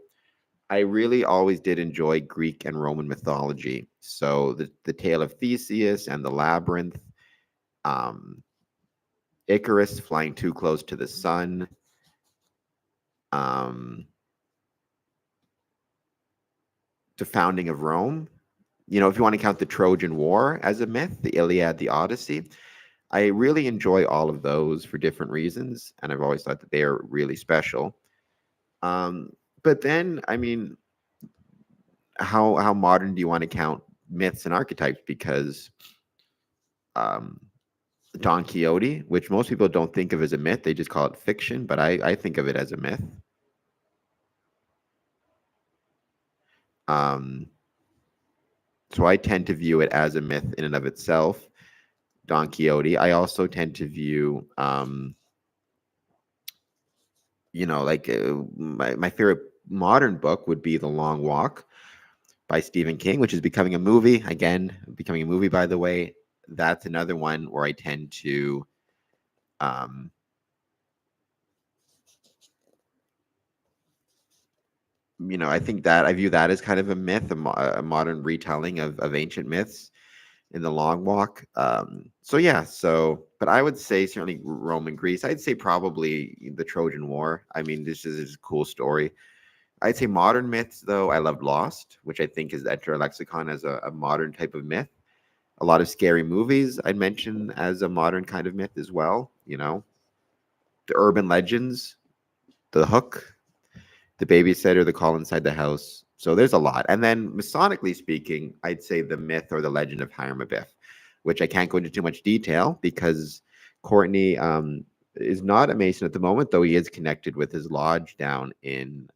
I really always did enjoy Greek and Roman mythology. So the tale of Theseus and the labyrinth, Icarus flying too close to the sun, the founding of Rome. If you want to count the Trojan War as a myth, the Iliad, the Odyssey, I really enjoy all of those for different reasons, and I've always thought that they are really special. But then, I mean, how modern do you want to count myths and archetypes? Because Don Quixote, which most people don't think of as a myth, they just call it fiction, but I think of it as a myth. So I tend to view it as a myth in and of itself. Don Quixote. I also tend to view, my favorite modern book would be The Long Walk by Stephen King, which is becoming a movie. Again, becoming a movie, by the way. That's another one where I tend to I think that I view that as kind of a myth, a modern retelling of ancient myths in The Long Walk. But I would say certainly Rome and Greece. I'd say probably the Trojan War. I mean, this is a cool story. I'd say modern myths, though. I loved Lost, which I think is entered our lexicon as a modern type of myth. A lot of scary movies I'd mention as a modern kind of myth as well. The urban legends, The Hook, The Babysitter, The Call Inside the House. So there's a lot. And then Masonically speaking, I'd say the myth or the legend of Hiram Abiff, which I can't go into too much detail because Courtney is not a Mason at the moment, though he is connected with his lodge down in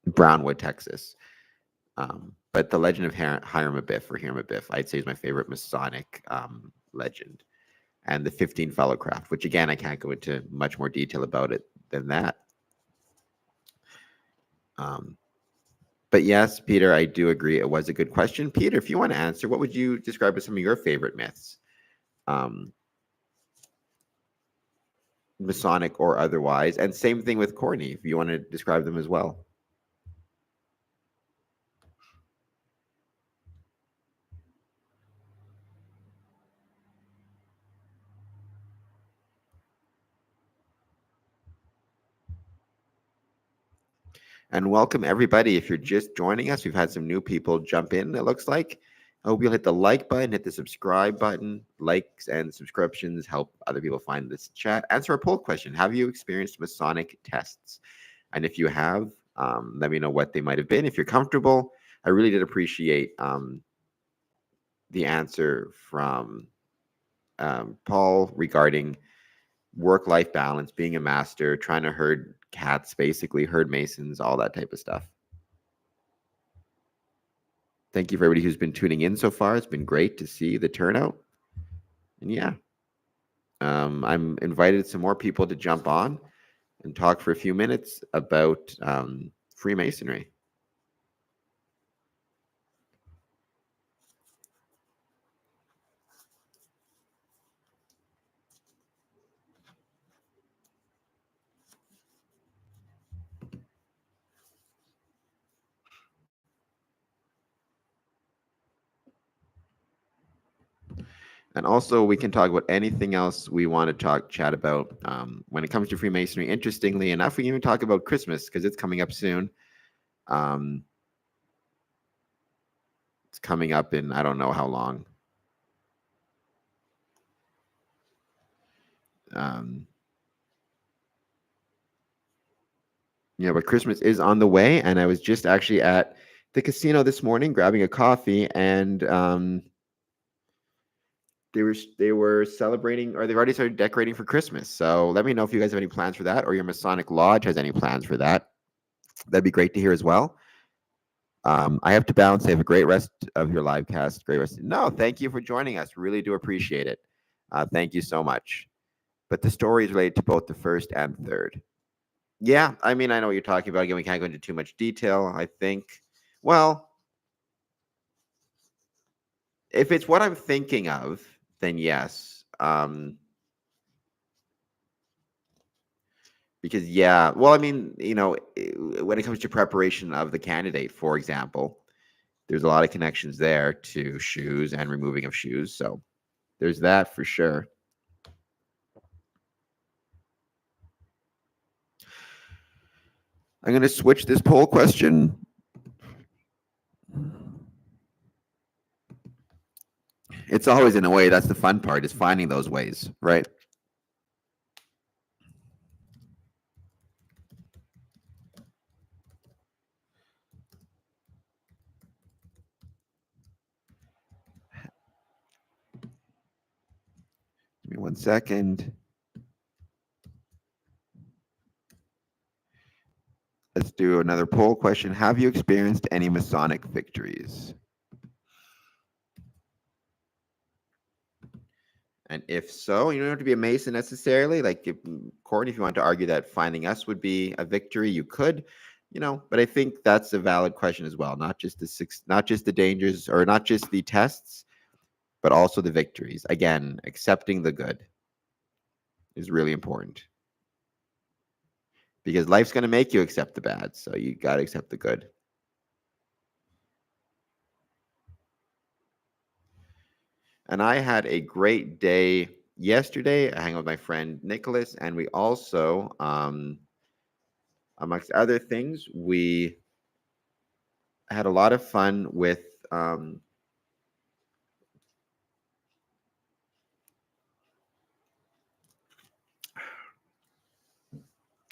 Brownwood, Texas. But the legend of Hiram Abiff, or Hiram Abiff, I'd say is my favorite Masonic legend. And the 15 Fellowcraft, which again, I can't go into much more detail about it than that. But yes, Peter, I do agree. It was a good question. Peter, if you want to answer, what would you describe as some of your favorite myths? Masonic or otherwise. And same thing with Courtney, if you want to describe them as well. And welcome everybody. If you're just joining us, we've had some new people jump in, it looks like. I hope you'll hit the like button, hit the subscribe button. Likes and subscriptions help other people find this chat. Answer a poll question. Have you experienced Masonic tests? And if you have, let me know what they might have been. If you're comfortable, I really did appreciate the answer from Paul regarding work-life balance, being a master, trying to herd cats, basically herd masons, all that type of stuff. Thank you for everybody who's been tuning in so far. It's been great to see the turnout. And yeah, I'm invited some more people to jump on and talk for a few minutes about Freemasonry. And also, we can talk about anything else we want to chat about when it comes to Freemasonry. Interestingly enough, we can even talk about Christmas because it's coming up soon. It's coming up in I don't know how long. But Christmas is on the way, and I was just actually at the casino this morning grabbing a coffee, and they were celebrating, or they've already started decorating for Christmas. So let me know if you guys have any plans for that, or your Masonic Lodge has any plans for that. That'd be great to hear as well. I have to bounce. Have a great rest of your live cast. Great rest. No, thank you for joining us. Really do appreciate it. Thank you so much. But the story is related to both the first and third. Yeah, I mean, I know what you're talking about. Again, we can't go into too much detail. I think, well, if it's what I'm thinking of, then yes. Because yeah, well, I mean, when it comes to preparation of the candidate, for example, there's a lot of connections there to shoes and removing of shoes. So there's that for sure. I'm going to switch this poll question. It's always in a way. That's the fun part, is finding those ways, right? Give me 1 second. Let's do another poll question. Have you experienced any Masonic victories? And if so, you don't have to be a Mason necessarily. Like, Courtney, if you want to argue that finding us would be a victory, you could, But I think that's a valid question as well. Not just the dangers, or not just the tests, but also the victories. Again, accepting the good is really important, because life's going to make you accept the bad. So you got to accept the good. And I had a great day yesterday. I hung out with my friend Nicholas, and we also, amongst other things, we had a lot of fun with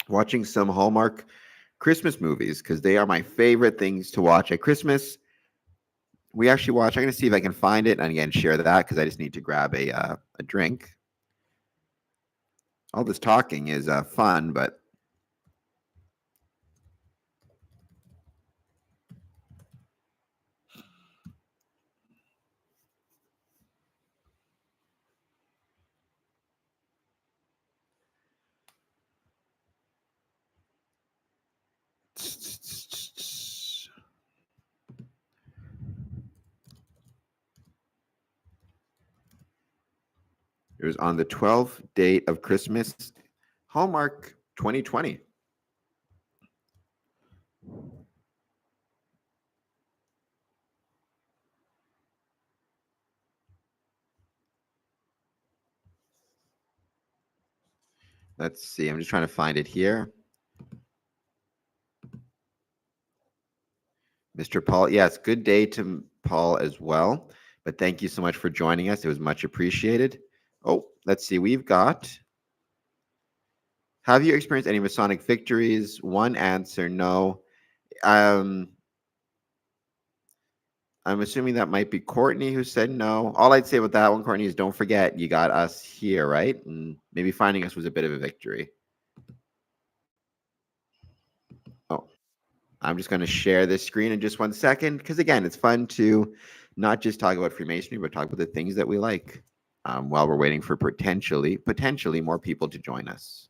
watching some Hallmark Christmas movies, because they are my favorite things to watch at Christmas. We actually watch. I'm going to see if I can find it and again share that, because I just need to grab a drink. All this talking is fun, but it was on the 12th date of Christmas. Hallmark 2020. Let's see. I'm just trying to find it here. Mr. Paul, yes, good day to Paul as well. But thank you so much for joining us. It was much appreciated. Oh, let's see. We've got, have you experienced any Masonic victories? One answer, no. I'm assuming that might be Courtney who said no. All I'd say about that one, Courtney, is don't forget you got us here, right? And maybe finding us was a bit of a victory. Oh, I'm just going to share this screen in just 1 second because, again, it's fun to not just talk about Freemasonry, but talk about the things that we like while we're waiting for potentially more people to join us.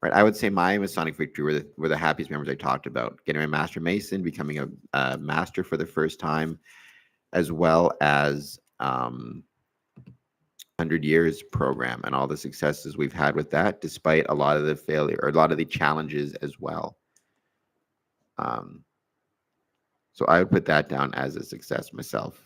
Right, I would say my Masonic victory were the happiest memories I talked about. Getting my Master Mason, becoming a master for the first time, as well as 100 Years program and all the successes we've had with that, despite a lot of the failure or a lot of the challenges as well. So I would put that down as a success myself.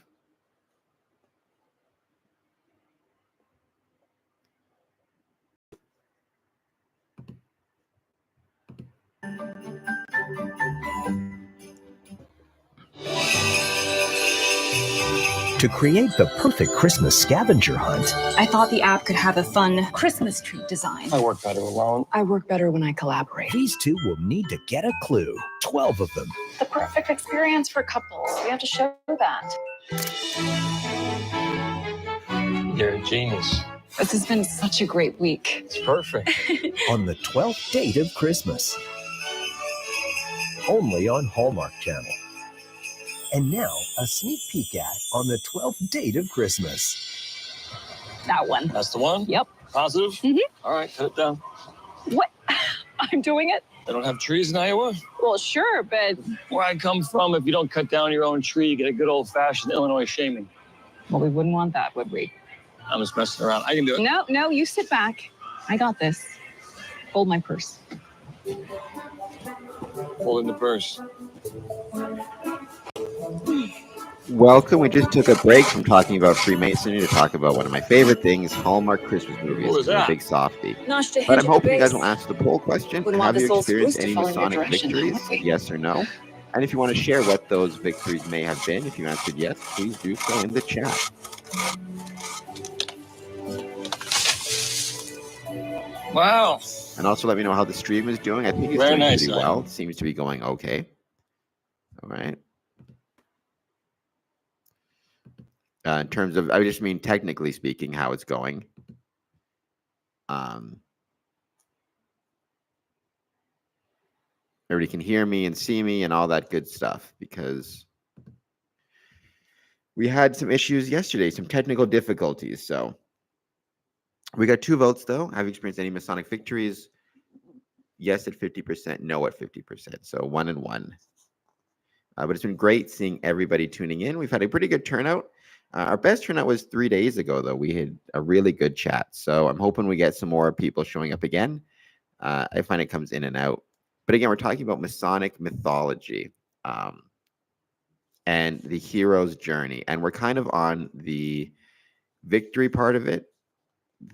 To create the perfect Christmas scavenger hunt, I thought the app could have a fun Christmas tree design. I work better alone. I work better when I collaborate. these two will need to get a clue. 12 of them. The perfect experience for couples. We have to show that. You're a genius. This has been such a great week. It's perfect. On the 12th date of Christmas. Only on Hallmark Channel. And now, a sneak peek at on the 12th date of Christmas. That one. That's the one? Yep. Positive? Mhm. All right, cut it down. What? I'm doing it? They don't have trees in Iowa? Well, sure, but... Where I come from, if you don't cut down your own tree, you get a good old-fashioned Illinois shaming. Well, we wouldn't want that, would we? I'm just messing around. I can do it. No, you sit back. I got this. Hold my purse. Hold in the purse. Welcome. We just took a break from talking about Freemasonry to talk about one of my favorite things, Hallmark Christmas movies. What was I'm a that? big softie. Nosh to But I'm hinge at hoping the you guys base. will answer the poll question. Wouldn't want Have this you old experienced spruce to any fall in your Masonic direction, victories? would we? Yes or no? And if you want to share what those victories may have been, if you answered yes, please do so in the chat. Wow. And also let me know how the stream is doing. I think it's Very doing nice, pretty Simon. well. It seems to be going okay. All right. In terms of, I just mean technically speaking, how it's going. Everybody can hear me and see me and all that good stuff, because we had some issues yesterday, some technical difficulties. So we got 2 votes, though. Have you experienced any Masonic victories? Yes at 50%, no at 50%. So 1 and 1. But it's been great seeing everybody tuning in. We've had a pretty good turnout. Our best turnout was 3 days ago, though. We had a really good chat. So I'm hoping we get some more people showing up again. I find it comes in and out. But again, we're talking about Masonic mythology and the hero's journey. And we're kind of on the victory part of it.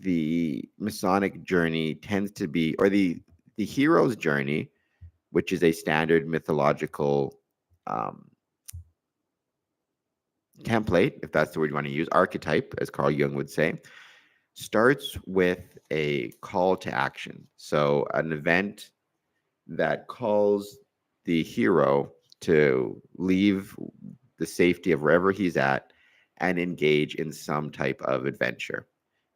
The Masonic journey tends to be, or the hero's journey, which is a standard mythological template, if that's the word you want to use, archetype, as Carl Jung would say, starts with a call to action. So an event that calls the hero to leave the safety of wherever he's at and engage in some type of adventure.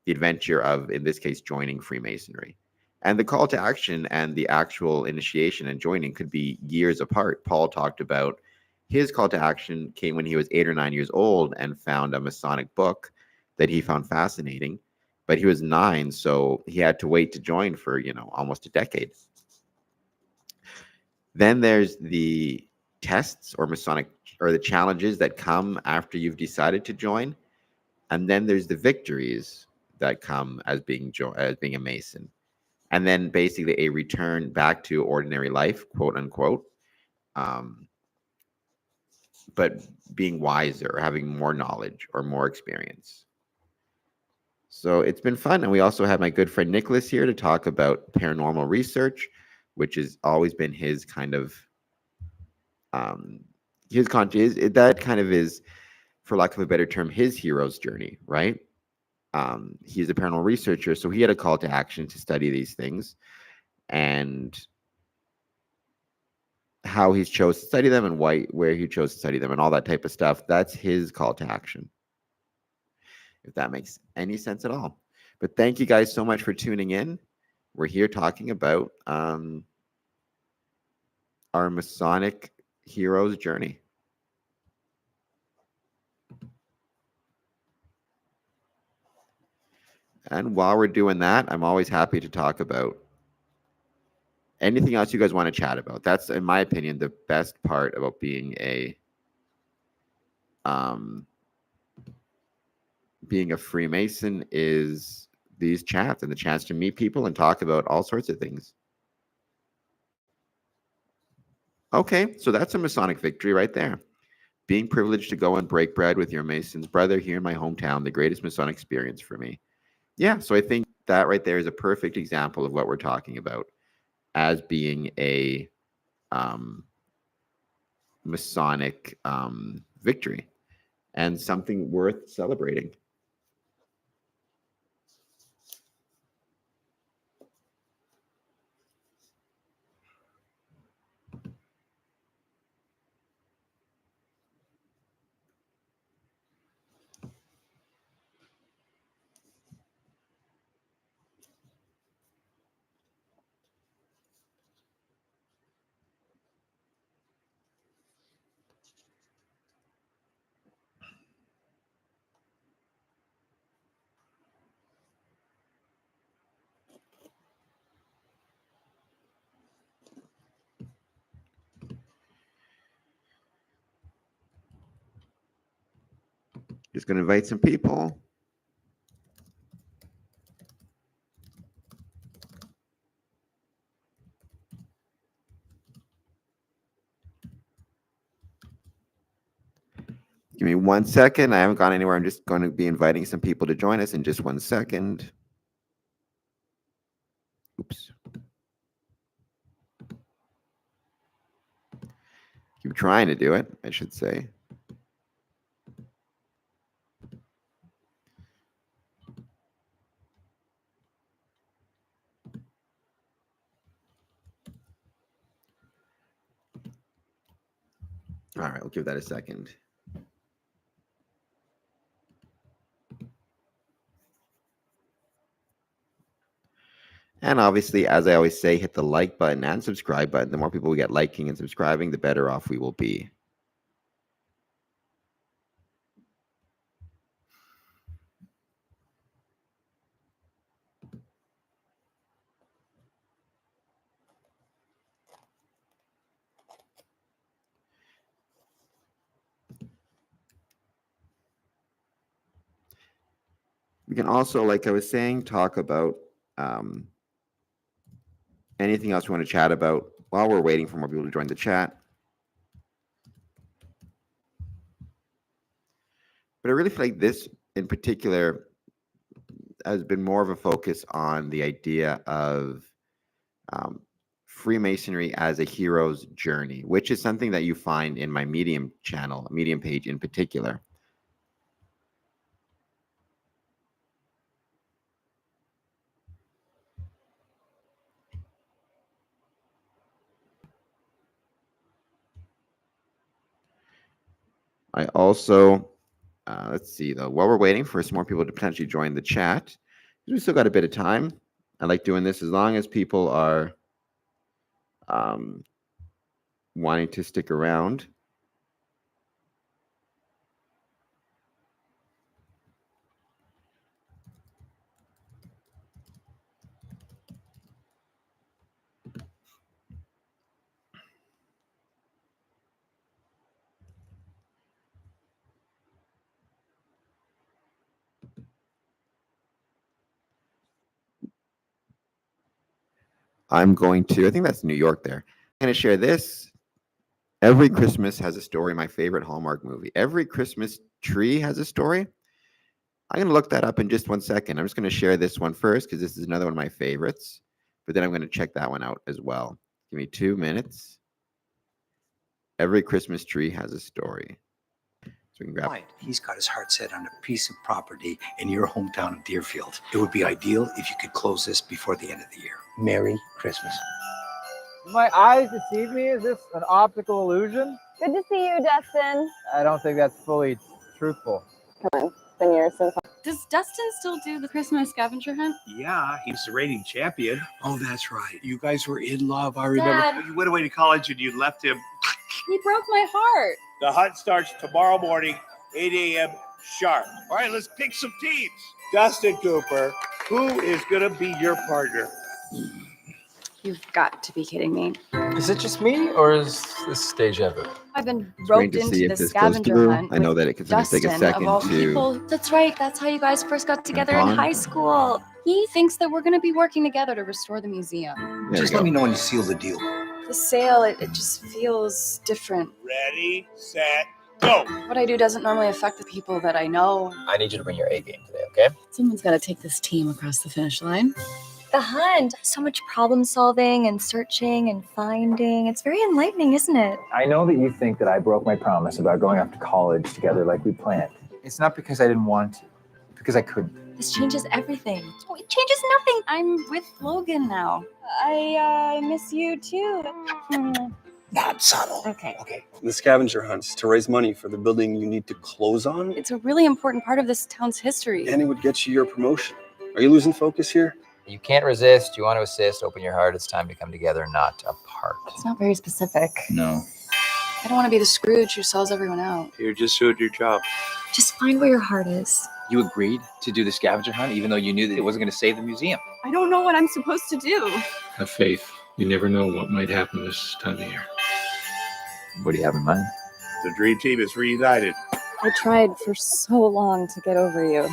The adventure of, in this case, joining Freemasonry. And the call to action and the actual initiation and joining could be years apart. Paul talked about his call to action came when he was 8 or 9 years old and found a Masonic book that he found fascinating. But he was 9, so he had to wait to join for, almost a decade. Then there's the tests or Masonic, or the challenges that come after you've decided to join. And then there's the victories that come as being a Mason, and then basically a return back to ordinary life, quote unquote, but being wiser, or having more knowledge or more experience. So it's been fun. And we also have my good friend Nicholas here to talk about paranormal research, which has always been his kind of that kind of is, for lack of a better term, his hero's journey, right? He's a paranormal researcher, so he had a call to action to study these things, and how he's chose to study them, and where he chose to study them, and all that type of stuff. That's his call to action, if that makes any sense at all. But thank you guys so much for tuning in. We're here talking about our Masonic hero's journey. And while we're doing that, I'm always happy to talk about anything else you guys want to chat about. That's, in my opinion, the best part about being a Freemason, is these chats and the chance to meet people and talk about all sorts of things. Okay, so that's a Masonic victory right there. Being privileged to go and break bread with your Mason's brother here in my hometown, the greatest Masonic experience for me. Yeah, so I think that right there is a perfect example of what we're talking about as being a Masonic victory, and something worth celebrating. Just going to invite some people. Give me 1 second. I haven't gone anywhere. I'm just going to be inviting some people to join us in just 1 second. Oops. Keep trying to do it, I should say. All right, we'll give that a second. And obviously, as I always say, hit the like button and subscribe button. The more people we get liking and subscribing, the better off we will be. We can also, like I was saying, talk about anything else we want to chat about while we're waiting for more people to join the chat. But I really feel like this in particular has been more of a focus on the idea of Freemasonry as a hero's journey, which is something that you find in my Medium channel, Medium page in particular. I also, let's see though, while we're waiting for some more people to potentially join the chat, we still got a bit of time. I like doing this as long as people are wanting to stick around. I'm going to, I think that's New York there. I'm going to share this. Every Christmas has a story, my favorite Hallmark movie. Every Christmas tree has a story. I'm going to look that up in just 1 second. I'm just going to share this one first because this is another one of my favorites. But then I'm going to check that one out as well. Give me 2 minutes. Every Christmas tree has a story. So we can grab. He's got his heart set on a piece of property in your hometown of Deerfield. It would be ideal if you could close this before the end of the year. Merry Christmas. My eyes deceive me? Is this an optical illusion? Good to see you, Dustin. I don't think that's fully truthful. Come on, it's been years since. Does Dustin still do the Christmas scavenger hunt? Yeah, he's the reigning champion. Oh, that's right. You guys were in love, I remember. Dad. You went away to college and you left him. He broke my heart. The hunt starts tomorrow morning, 8 a.m. sharp. All right, let's pick some teams. Dustin Cooper, who is going to be your partner? You've got to be kidding me. Is it just me, or is this stage ever? I've been Waiting roped to see into if the this goes scavenger through. hunt. I know with that it can take a Dustin, second of all to. people. That's right. That's how you guys first got together in on. high school. He thinks that we're going to be working together to restore the museum. There Just we let go. me know when you seal the deal. The sale, it just feels different. Ready, set, go. What I do doesn't normally affect the people that I know. I need you to bring your A game today, okay? Someone's got to take this team across the finish line. The hunt. So much problem solving and searching and finding. It's very enlightening, isn't it? I know that you think that I broke my promise about going off to college together like we planned. It's not because I didn't want to, because I couldn't. This changes everything. Oh, it changes nothing. I'm with Logan now. I miss you too. Not subtle. Okay. Okay. The scavenger hunts to raise money for the building you need to close on, It's a really important part of this town's history. and it would get you your promotion. Are you losing focus here? You can't resist. You want to assist. Open your heart. It's time to come together, not apart. It's not very specific. No. I don't want to be the Scrooge who sells everyone out. You're just doing your job. Just find where your heart is. You agreed to do the scavenger hunt, even though you knew that it wasn't going to save the museum. I don't know what I'm supposed to do. Have faith. You never know what might happen this time of year. What do you have in mind? The dream team is reunited. I tried for so long to get over you.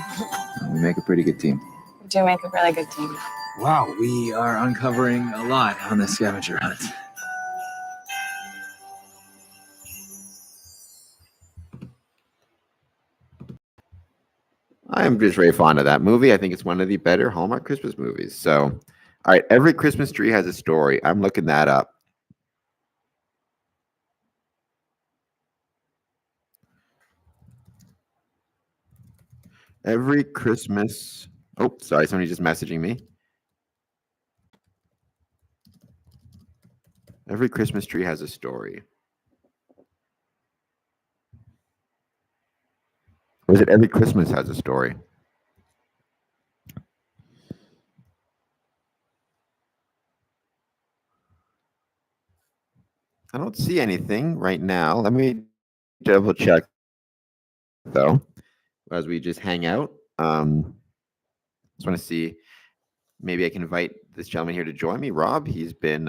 We make a pretty good team. You do make a really good team. Wow, we are uncovering a lot on this scavenger hunt. I'm just very fond of that movie. I think it's one of the better Hallmark Christmas movies. So, all right, every Christmas tree has a story. I'm looking that up. Every Christmas. Oh, sorry, somebody's just messaging me. Every Christmas tree has a story. Or is it every Christmas has a story? I don't see anything right now. Let me double check, though, as we just hang out. Just want to see, maybe I can invite this gentleman here to join me, Rob. He's been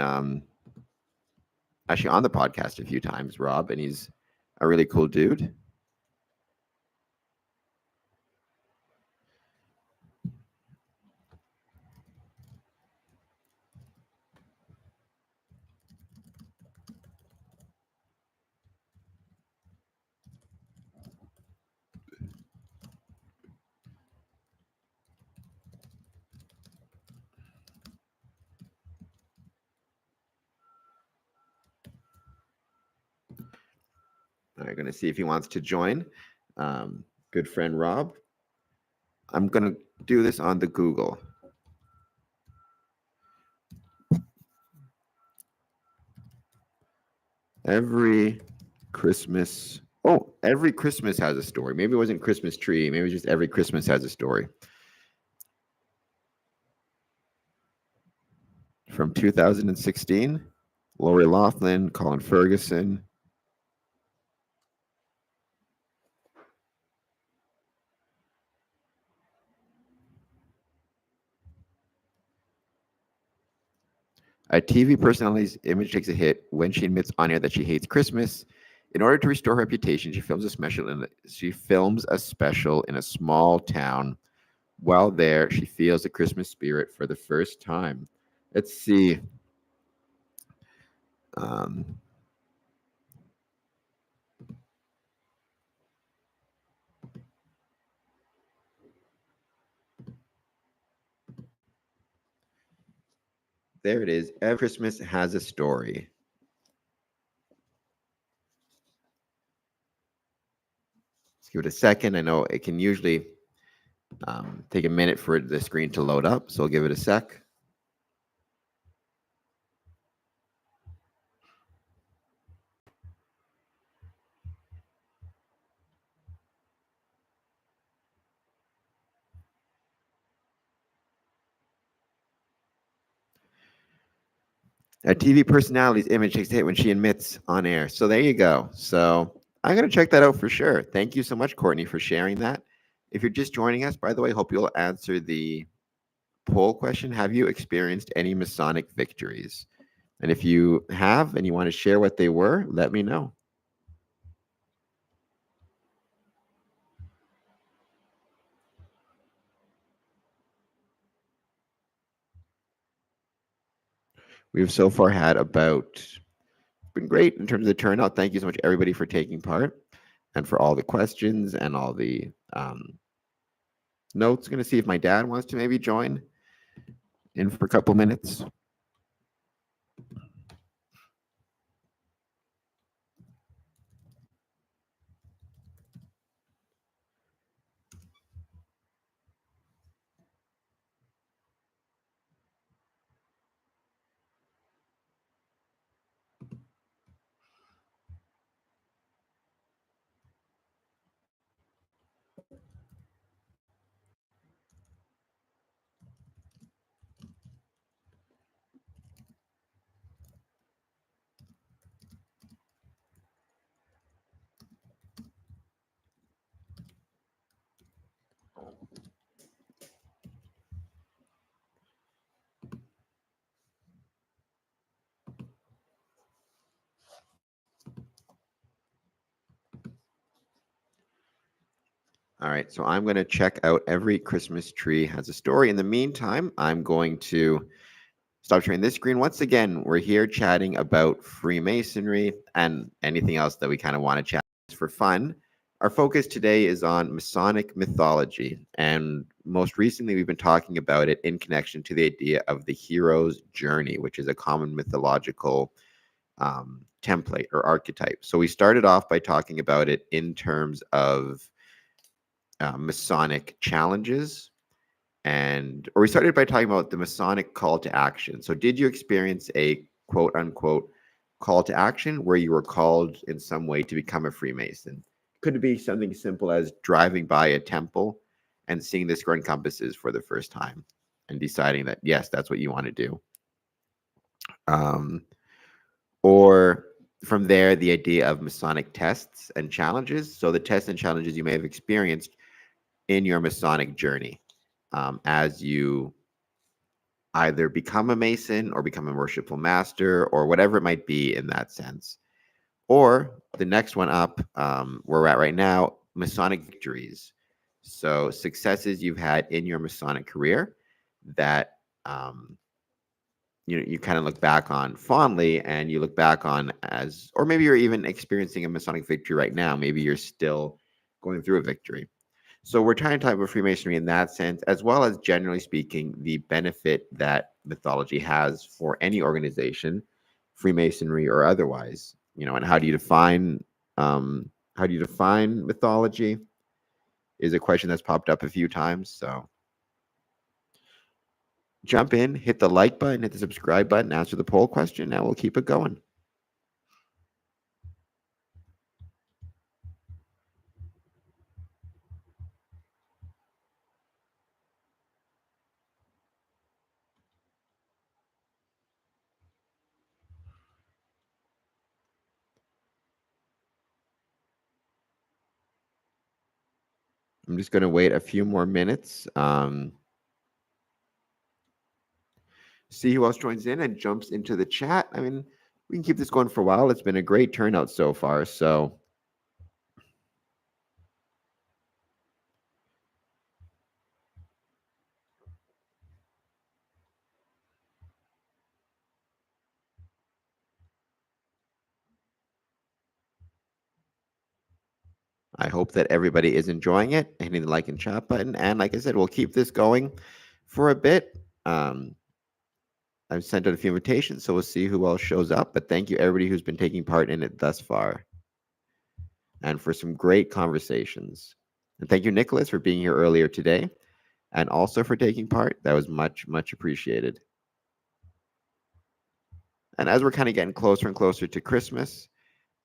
actually on the podcast a few times, Rob, and he's a really cool dude. All right, going to see if he wants to join. Good friend Rob. I'm going to do this on the Google. Every Christmas. Oh, every Christmas has a story. Maybe it wasn't Christmas tree. Maybe it was just every Christmas has a story. From 2016, Lori Laughlin, Colin Ferguson. A TV personality's image takes a hit when she admits on air that she hates Christmas. In order to restore her reputation, she films a special in a small town. While there, she feels the Christmas spirit for the first time. Let's see. There it is. Every Christmas has a story. Let's give it a second. I know it can usually take a minute for the screen to load up, so I'll give it a sec. A TV personality's image takes a hit when she admits on air. So there you go. So I'm going to check that out for sure. Thank you so much, Courtney, for sharing that. If you're just joining us, by the way, hope you'll answer the poll question. Have you experienced any Masonic victories? And if you have and you want to share what they were, let me know. We've so far had been great in terms of the turnout. Thank you so much, everybody, for taking part and for all the questions and all the notes. Going to see if my dad wants to maybe join in for a couple minutes. All right, so I'm going to check out Every Christmas Tree Has a Story. In the meantime, I'm going to stop sharing this screen. Once again, we're here chatting about Freemasonry and anything else that we kind of want to chat for fun. Our focus today is on Masonic mythology, and most recently we've been talking about it in connection to the idea of the hero's journey, which is a common mythological template or archetype. So we started off by talking about it in terms of Masonic challenges, or we started by talking about the Masonic call to action. So did you experience a quote unquote call to action where you were called in some way to become a Freemason? Could it be something simple as driving by a temple and seeing the square and compasses for the first time and deciding that, yes, that's what you want to do? Or from there, the idea of Masonic tests and challenges. So the tests and challenges you may have experienced in your Masonic journey as you either become a Mason or become a worshipful master or whatever it might be in that sense. Or the next one up, where we're at right now, Masonic victories. So successes you've had in your Masonic career that you kind of look back on fondly, and you look back on as, or maybe you're even experiencing a Masonic victory right now. Maybe you're still going through a victory. So we're trying to talk about Freemasonry in that sense, as well as generally speaking, the benefit that mythology has for any organization, Freemasonry or otherwise. And how do you define mythology? Is a question that's popped up a few times. So jump in, hit the like button, hit the subscribe button, answer the poll question. Now we'll keep it going. I'm just going to wait a few more minutes. See who else joins in and jumps into the chat. I mean, we can keep this going for a while. It's been a great turnout so far. So I hope that everybody is enjoying it, hitting the like and chat button. And like I said, we'll keep this going for a bit. I've sent out a few invitations, so we'll see who else shows up. But thank you, everybody who's been taking part in it thus far, and for some great conversations. And thank you, Nicholas, for being here earlier today, and also for taking part. That was much, much appreciated. And as we're kind of getting closer and closer to Christmas,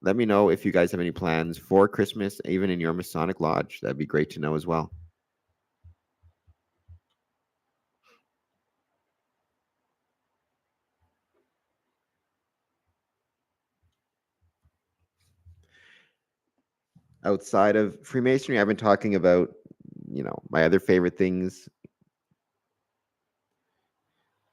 let me know if you guys have any plans for Christmas, even in your Masonic Lodge. That'd be great to know as well. Outside of Freemasonry, I've been talking about, my other favorite things.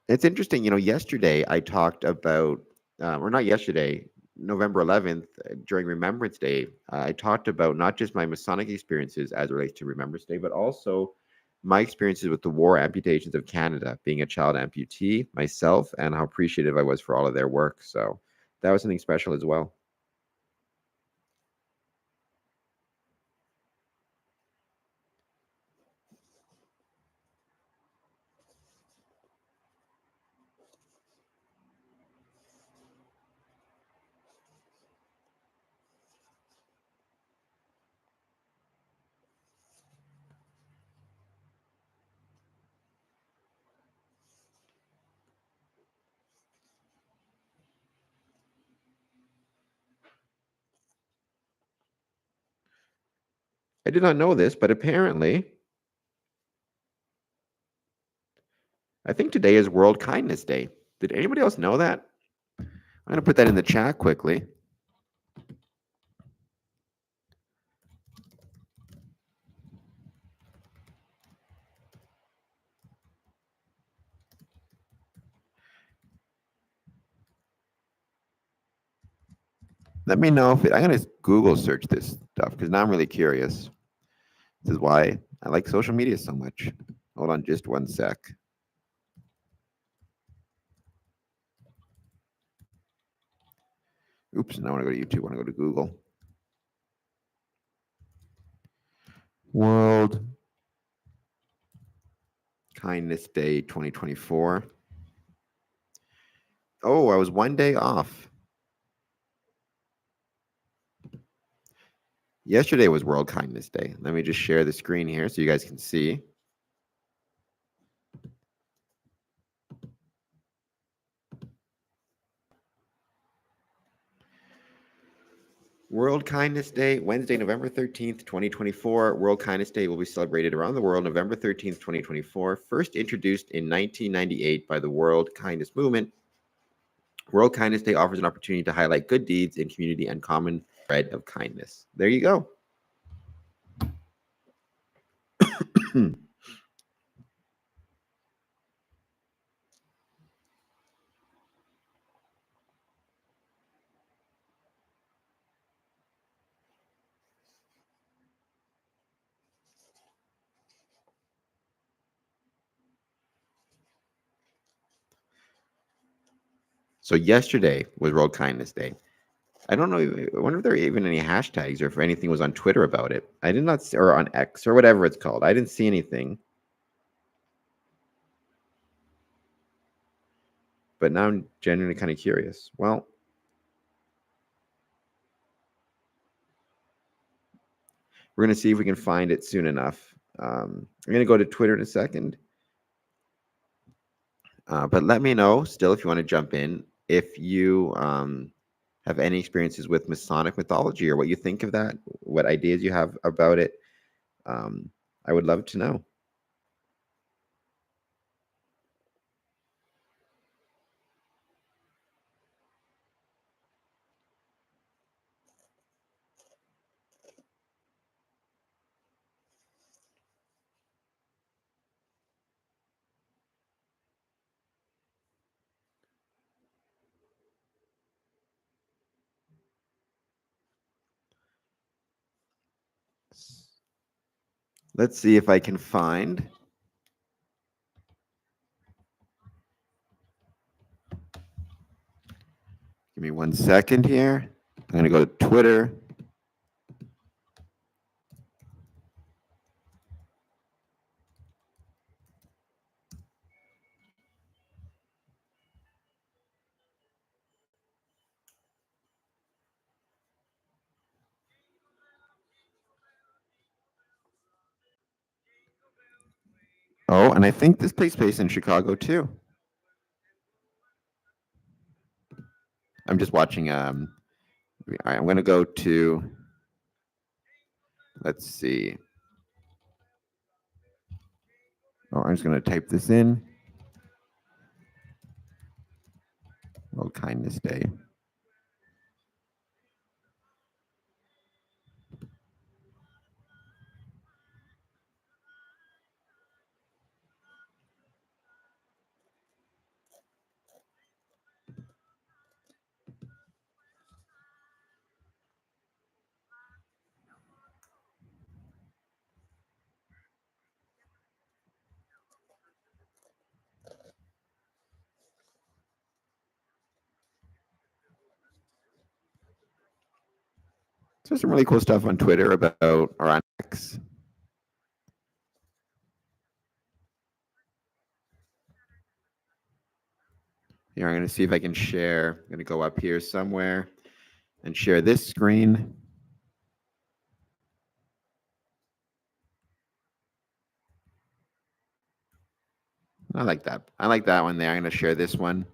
It's interesting, yesterday I talked about, or not yesterday, November 11th, during Remembrance Day, I talked about not just my Masonic experiences as it relates to Remembrance Day, but also my experiences with the War Amputations of Canada, being a child amputee myself, and how appreciative I was for all of their work. So that was something special as well. I did not know this, but apparently, I think today is World Kindness Day. Did anybody else know that? I'm going to put that in the chat quickly. Let me know if I'm going to Google search this stuff because now I'm really curious. This is why I like social media so much. Hold on just one sec. Oops, now I want to go to YouTube. I want to go to Google. World Kindness Day 2024. Oh, I was one day off. Yesterday was World Kindness Day. Let me just share the screen here so you guys can see. World Kindness Day, Wednesday, November 13th, 2024. World Kindness Day will be celebrated around the world November 13th, 2024. First introduced in 1998 by the World Kindness Movement. World Kindness Day offers an opportunity to highlight good deeds in community and common thread of kindness. There you go. So yesterday was World Kindness Day. I don't know. I wonder if there are even any hashtags or if anything was on Twitter about it. I did not see, or on X or whatever it's called. I didn't see anything. But now I'm genuinely kind of curious. Well, we're going to see if we can find it soon enough. I'm going to go to Twitter in a second. But let me know still if you want to jump in, if you have any experiences with Masonic mythology or what you think of that, what ideas you have about it. I would love to know. Let's see if I can find. Give me 1 second here. I'm going to go to Twitter. Oh, and I think this takes place in Chicago too. I'm just watching. All right, I'm going to go to. Let's see. Oh, I'm just going to type this in. World Kindness Day. So some really cool stuff on Twitter about, or on X. Here, I'm going to see if I can share. I'm going to go up here somewhere and share this screen. I like that. I like that one there. I'm going to share this one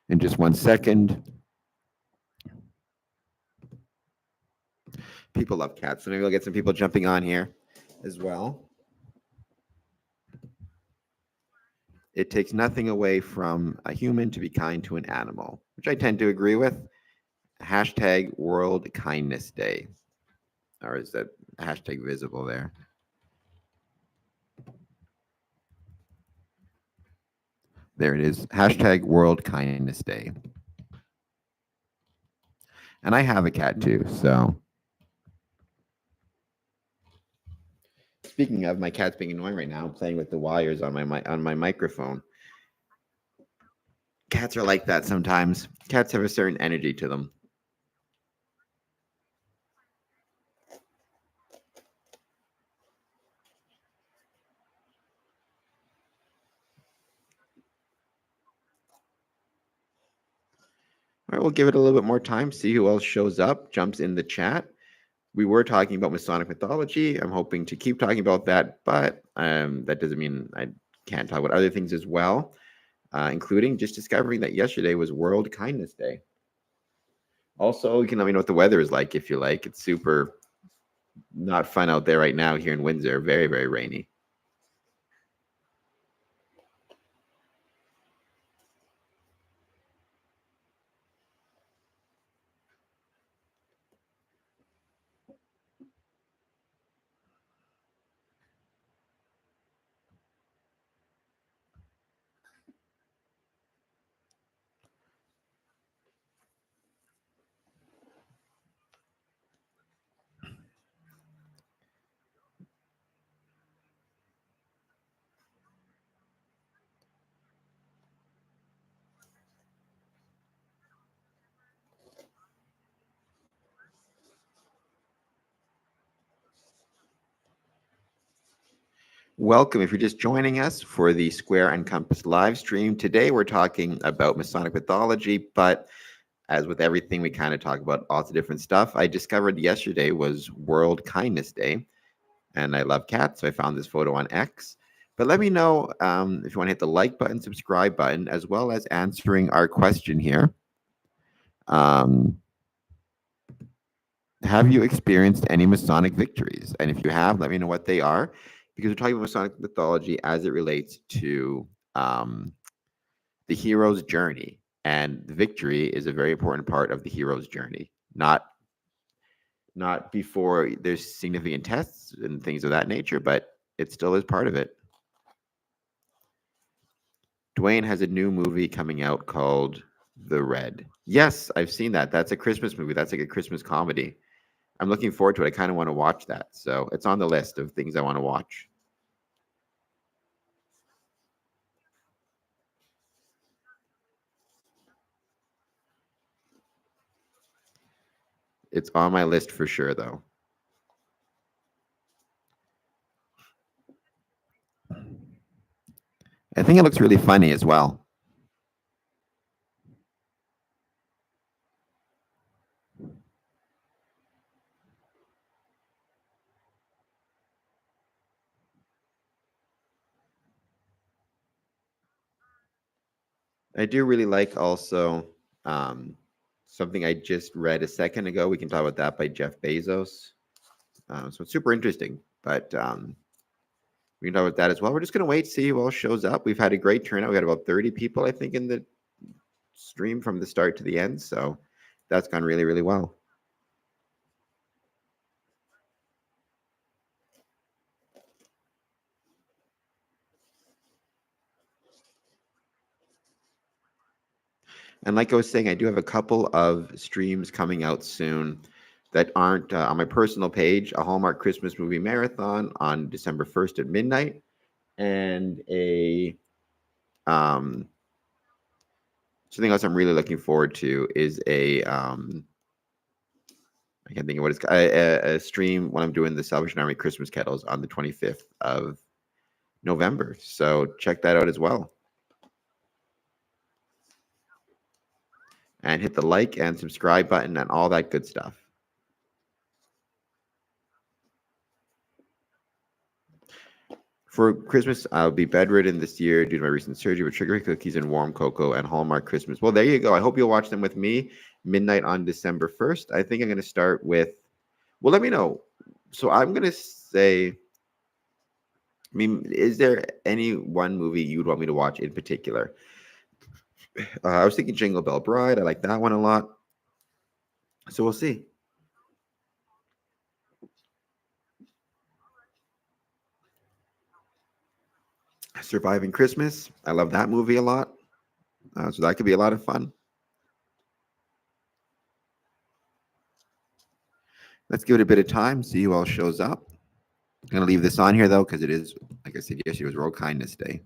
in just 1 second. People love cats, so maybe we'll get some people jumping on here as well. It takes nothing away from a human to be kind to an animal, which I tend to agree with. Hashtag World Kindness Day. Or is that hashtag visible there? There it is. Hashtag World Kindness Day. And I have a cat too, so. Speaking of, my cat's being annoying right now. I'm playing with the wires on my microphone. Cats are like that sometimes. Cats have a certain energy to them. All right, we'll give it a little bit more time, see who else shows up, jumps in the chat. We were talking about Masonic mythology. I'm hoping to keep talking about that, but that doesn't mean I can't talk about other things as well, including just discovering that yesterday was World Kindness Day. Also, you can let me know what the weather is like if you like. It's super not fun out there right now here in Windsor. Very, very rainy. Welcome if you're just joining us for the Square and Compass live stream. Today we're talking about Masonic mythology, but as with everything, we kind of talk about lots of different stuff. I discovered yesterday was World Kindness Day, and I love cats, so I found this photo on X. But let me know if you want to hit the like button, subscribe button, as well as answering our question here. Have you experienced any Masonic victories? And if you have, let me know what they are, because we're talking about Masonic mythology as it relates to the hero's journey. And the victory is a very important part of the hero's journey, not before there's significant tests and things of that nature, but it still is part of it. Dwayne has a new movie coming out called The Red. Yes, I've seen that. That's a Christmas movie. That's like a Christmas comedy. I'm looking forward to it. I kind of want to watch that. So it's on the list of things I want to watch. It's on my list for sure, though. I think it looks really funny as well. I do really like also something I just read a second ago. We can talk about that by Jeff Bezos. So it's super interesting, but we can talk about that as well. We're just going to wait, see who else shows up. We've had a great turnout. We had about 30 people, I think, in the stream from the start to the end. So that's gone really, really well. And like I was saying, I do have a couple of streams coming out soon that aren't on my personal page. A Hallmark Christmas movie marathon on December 1st at midnight, and a something else I'm really looking forward to is a I can't think of what it's called, a stream when I'm doing the Salvation Army Christmas kettles on the 25th of November. So check that out as well. And hit the like and subscribe button and all that good stuff. For Christmas, I'll be bedridden this year due to my recent surgery, with sugar cookies and warm cocoa and Hallmark Christmas. Well, there you go. I hope you'll watch them with me midnight on December 1st. I think I'm going to start with, well, let me know. So I'm going to say, I mean, is there any one movie you'd want me to watch in particular? I was thinking Jingle Bell Bride. I like that one a lot. So we'll see. Surviving Christmas. I love that movie a lot. So that could be a lot of fun. Let's give it a bit of time, see who else shows up. I'm going to leave this on here, though, because it is, like I said, yesterday was World Kindness Day.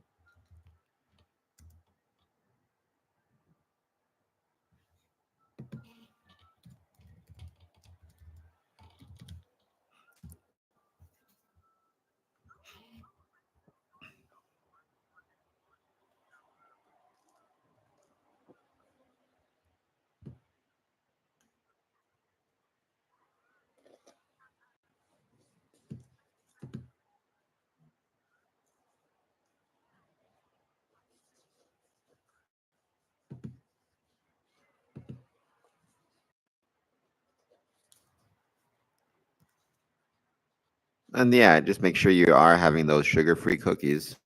And yeah, just make sure you are having those sugar-free cookies.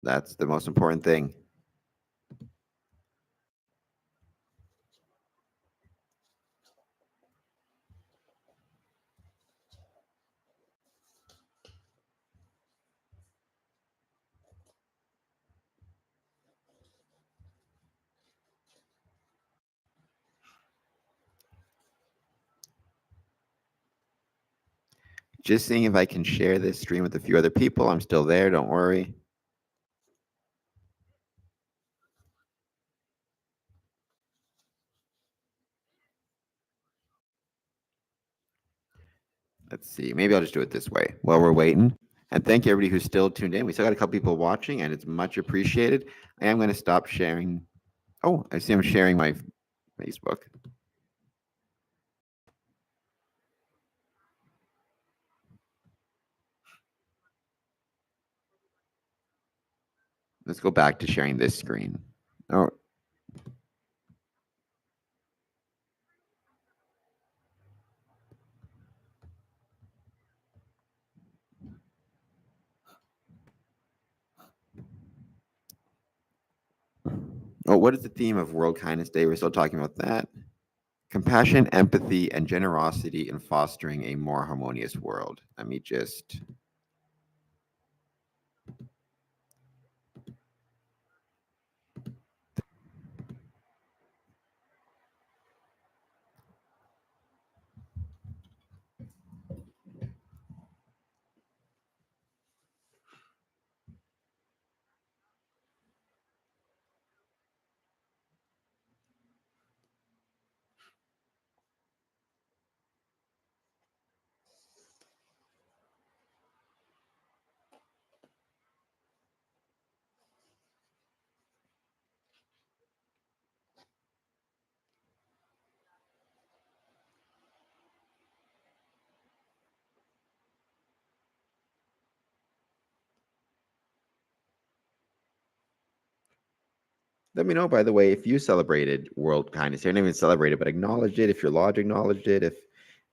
That's the most important thing. Just seeing if I can share this stream with a few other people. I'm still there, don't worry. Let's see. Maybe I'll just do it this way while we're waiting. And thank you, everybody who's still tuned in. We still got a couple people watching, and it's much appreciated. I am going to stop sharing. Oh, I see I'm sharing my Facebook. Let's go back to sharing this screen. Oh. Oh, what is the theme of World Kindness Day? We're still talking about that. Compassion, empathy, and generosity in fostering a more harmonious world. Let me just... Let me know, by the way, if you celebrated World Kindness Day. I didn't even celebrate it, but acknowledged it. If your lodge acknowledged it, if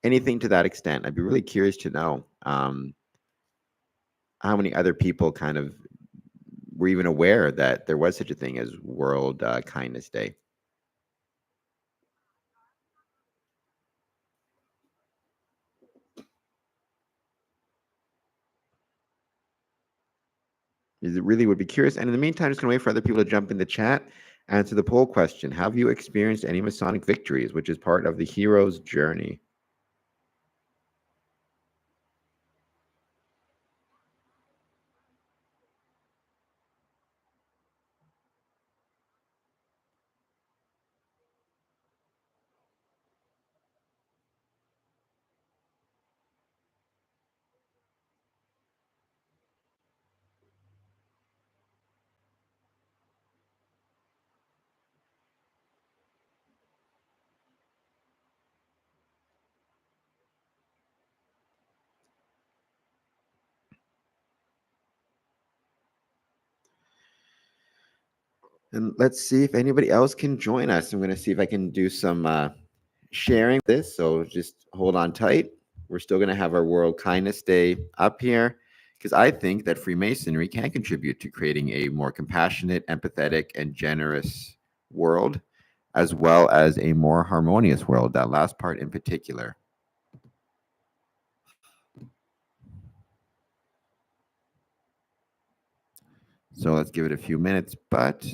anything to that extent, I'd be really curious to know how many other people kind of were even aware that there was such a thing as World Kindness Day. It really would be curious. And in the meantime, just going to wait for other people to jump in the chat. Answer the poll question. Have you experienced any Masonic victories, which is part of the hero's journey? And let's see if anybody else can join us. I'm going to see if I can do some sharing this. So just hold on tight. We're still going to have our World Kindness Day up here because I think that Freemasonry can contribute to creating a more compassionate, empathetic, and generous world, as well as a more harmonious world. That last part in particular. So let's give it a few minutes, but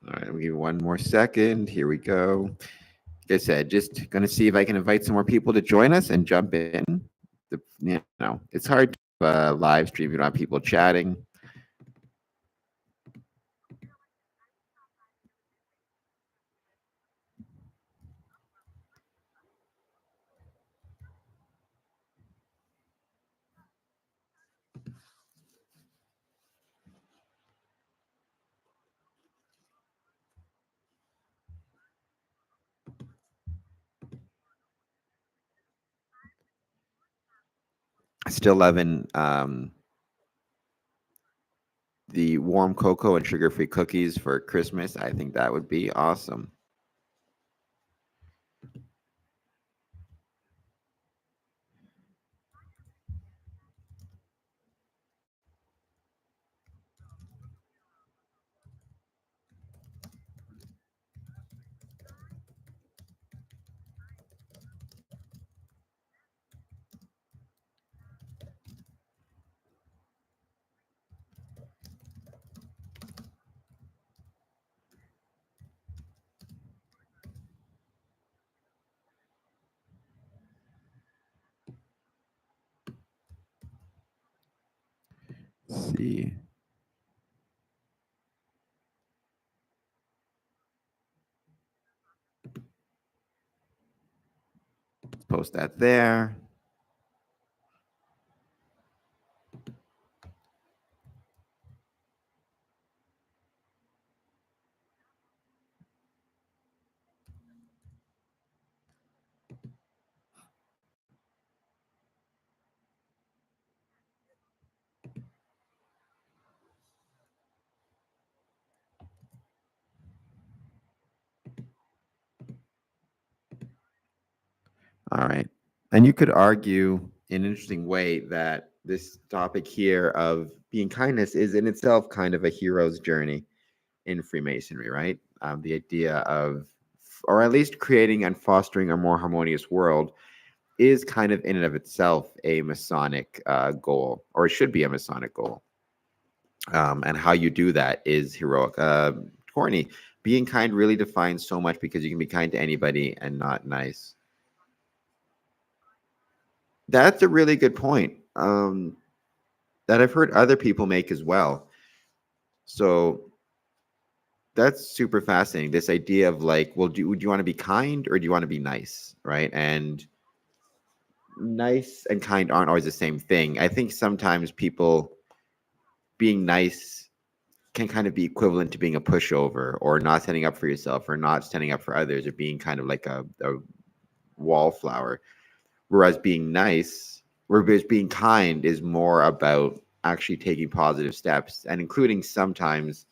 all right, we'll give you one more second. Here we go. Like I said, just going to see if I can invite some more people to join us and jump in. It's hard to live stream. You don't have people chatting. Still loving the warm cocoa and sugar-free cookies for Christmas. I think that would be awesome. Let's see. Let's post that there. All right. And you could argue in an interesting way that this topic here of being kindness is in itself kind of a hero's journey in Freemasonry, right? the idea of, or at least creating and fostering a more harmonious world, is kind of in and of itself a Masonic goal, or it should be a Masonic goal. And how you do that is heroic. Courtney, being kind really defines so much, because you can be kind to anybody and not nice. That's a really good point that I've heard other people make as well. So that's super fascinating. This idea of like, well, do you want to be kind or do you want to be nice, right? And nice and kind aren't always the same thing. I think sometimes people being nice can kind of be equivalent to being a pushover, or not standing up for yourself, or not standing up for others, or being kind of like a wallflower. Whereas being nice, whereas being kind is more about actually taking positive steps, and including sometimes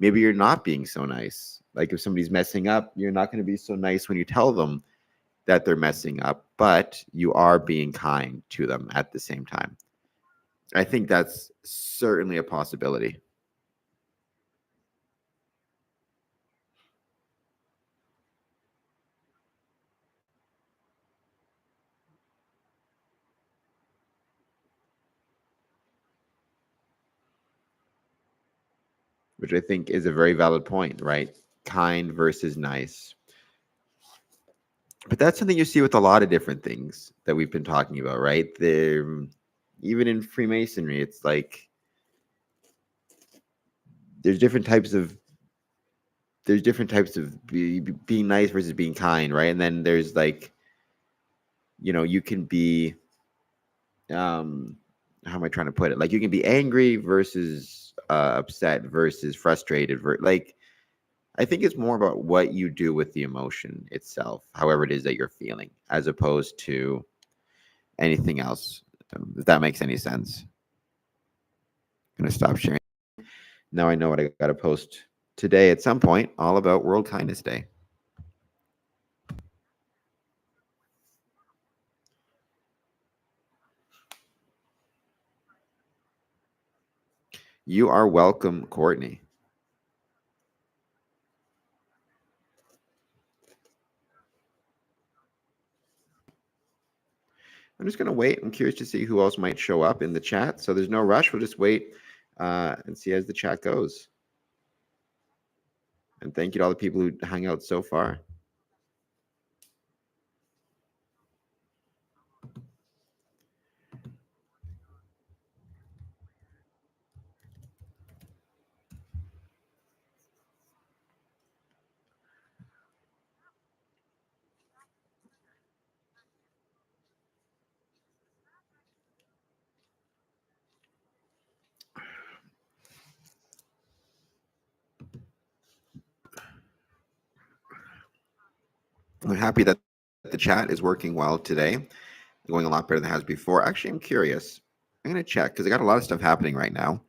maybe you're not being so nice. Like if somebody's messing up, you're not going to be so nice when you tell them that they're messing up, but you are being kind to them at the same time. I think that's certainly a possibility. Which I think is a very valid point, right? Kind versus nice. But that's something you see with a lot of different things that we've been talking about, right? Even in Freemasonry, it's like there's different types of being nice versus being kind, right? And then there's like, you can be, how am I trying to put it? Like you can be angry versus upset versus frustrated. Like, I think it's more about what you do with the emotion itself, however it is that you're feeling, as opposed to anything else. If that makes any sense. I'm going to stop sharing. Now I know what I got to post today at some point, all about World Kindness Day. You are welcome, Courtney. I'm just going to wait. I'm curious to see who else might show up in the chat. So there's no rush. We'll just wait and see as the chat goes. And thank you to all the people who hang out so far. I'm happy that the chat is working well today, going a lot better than it has before. Actually, I'm curious. I'm going to check because I got a lot of stuff happening right now.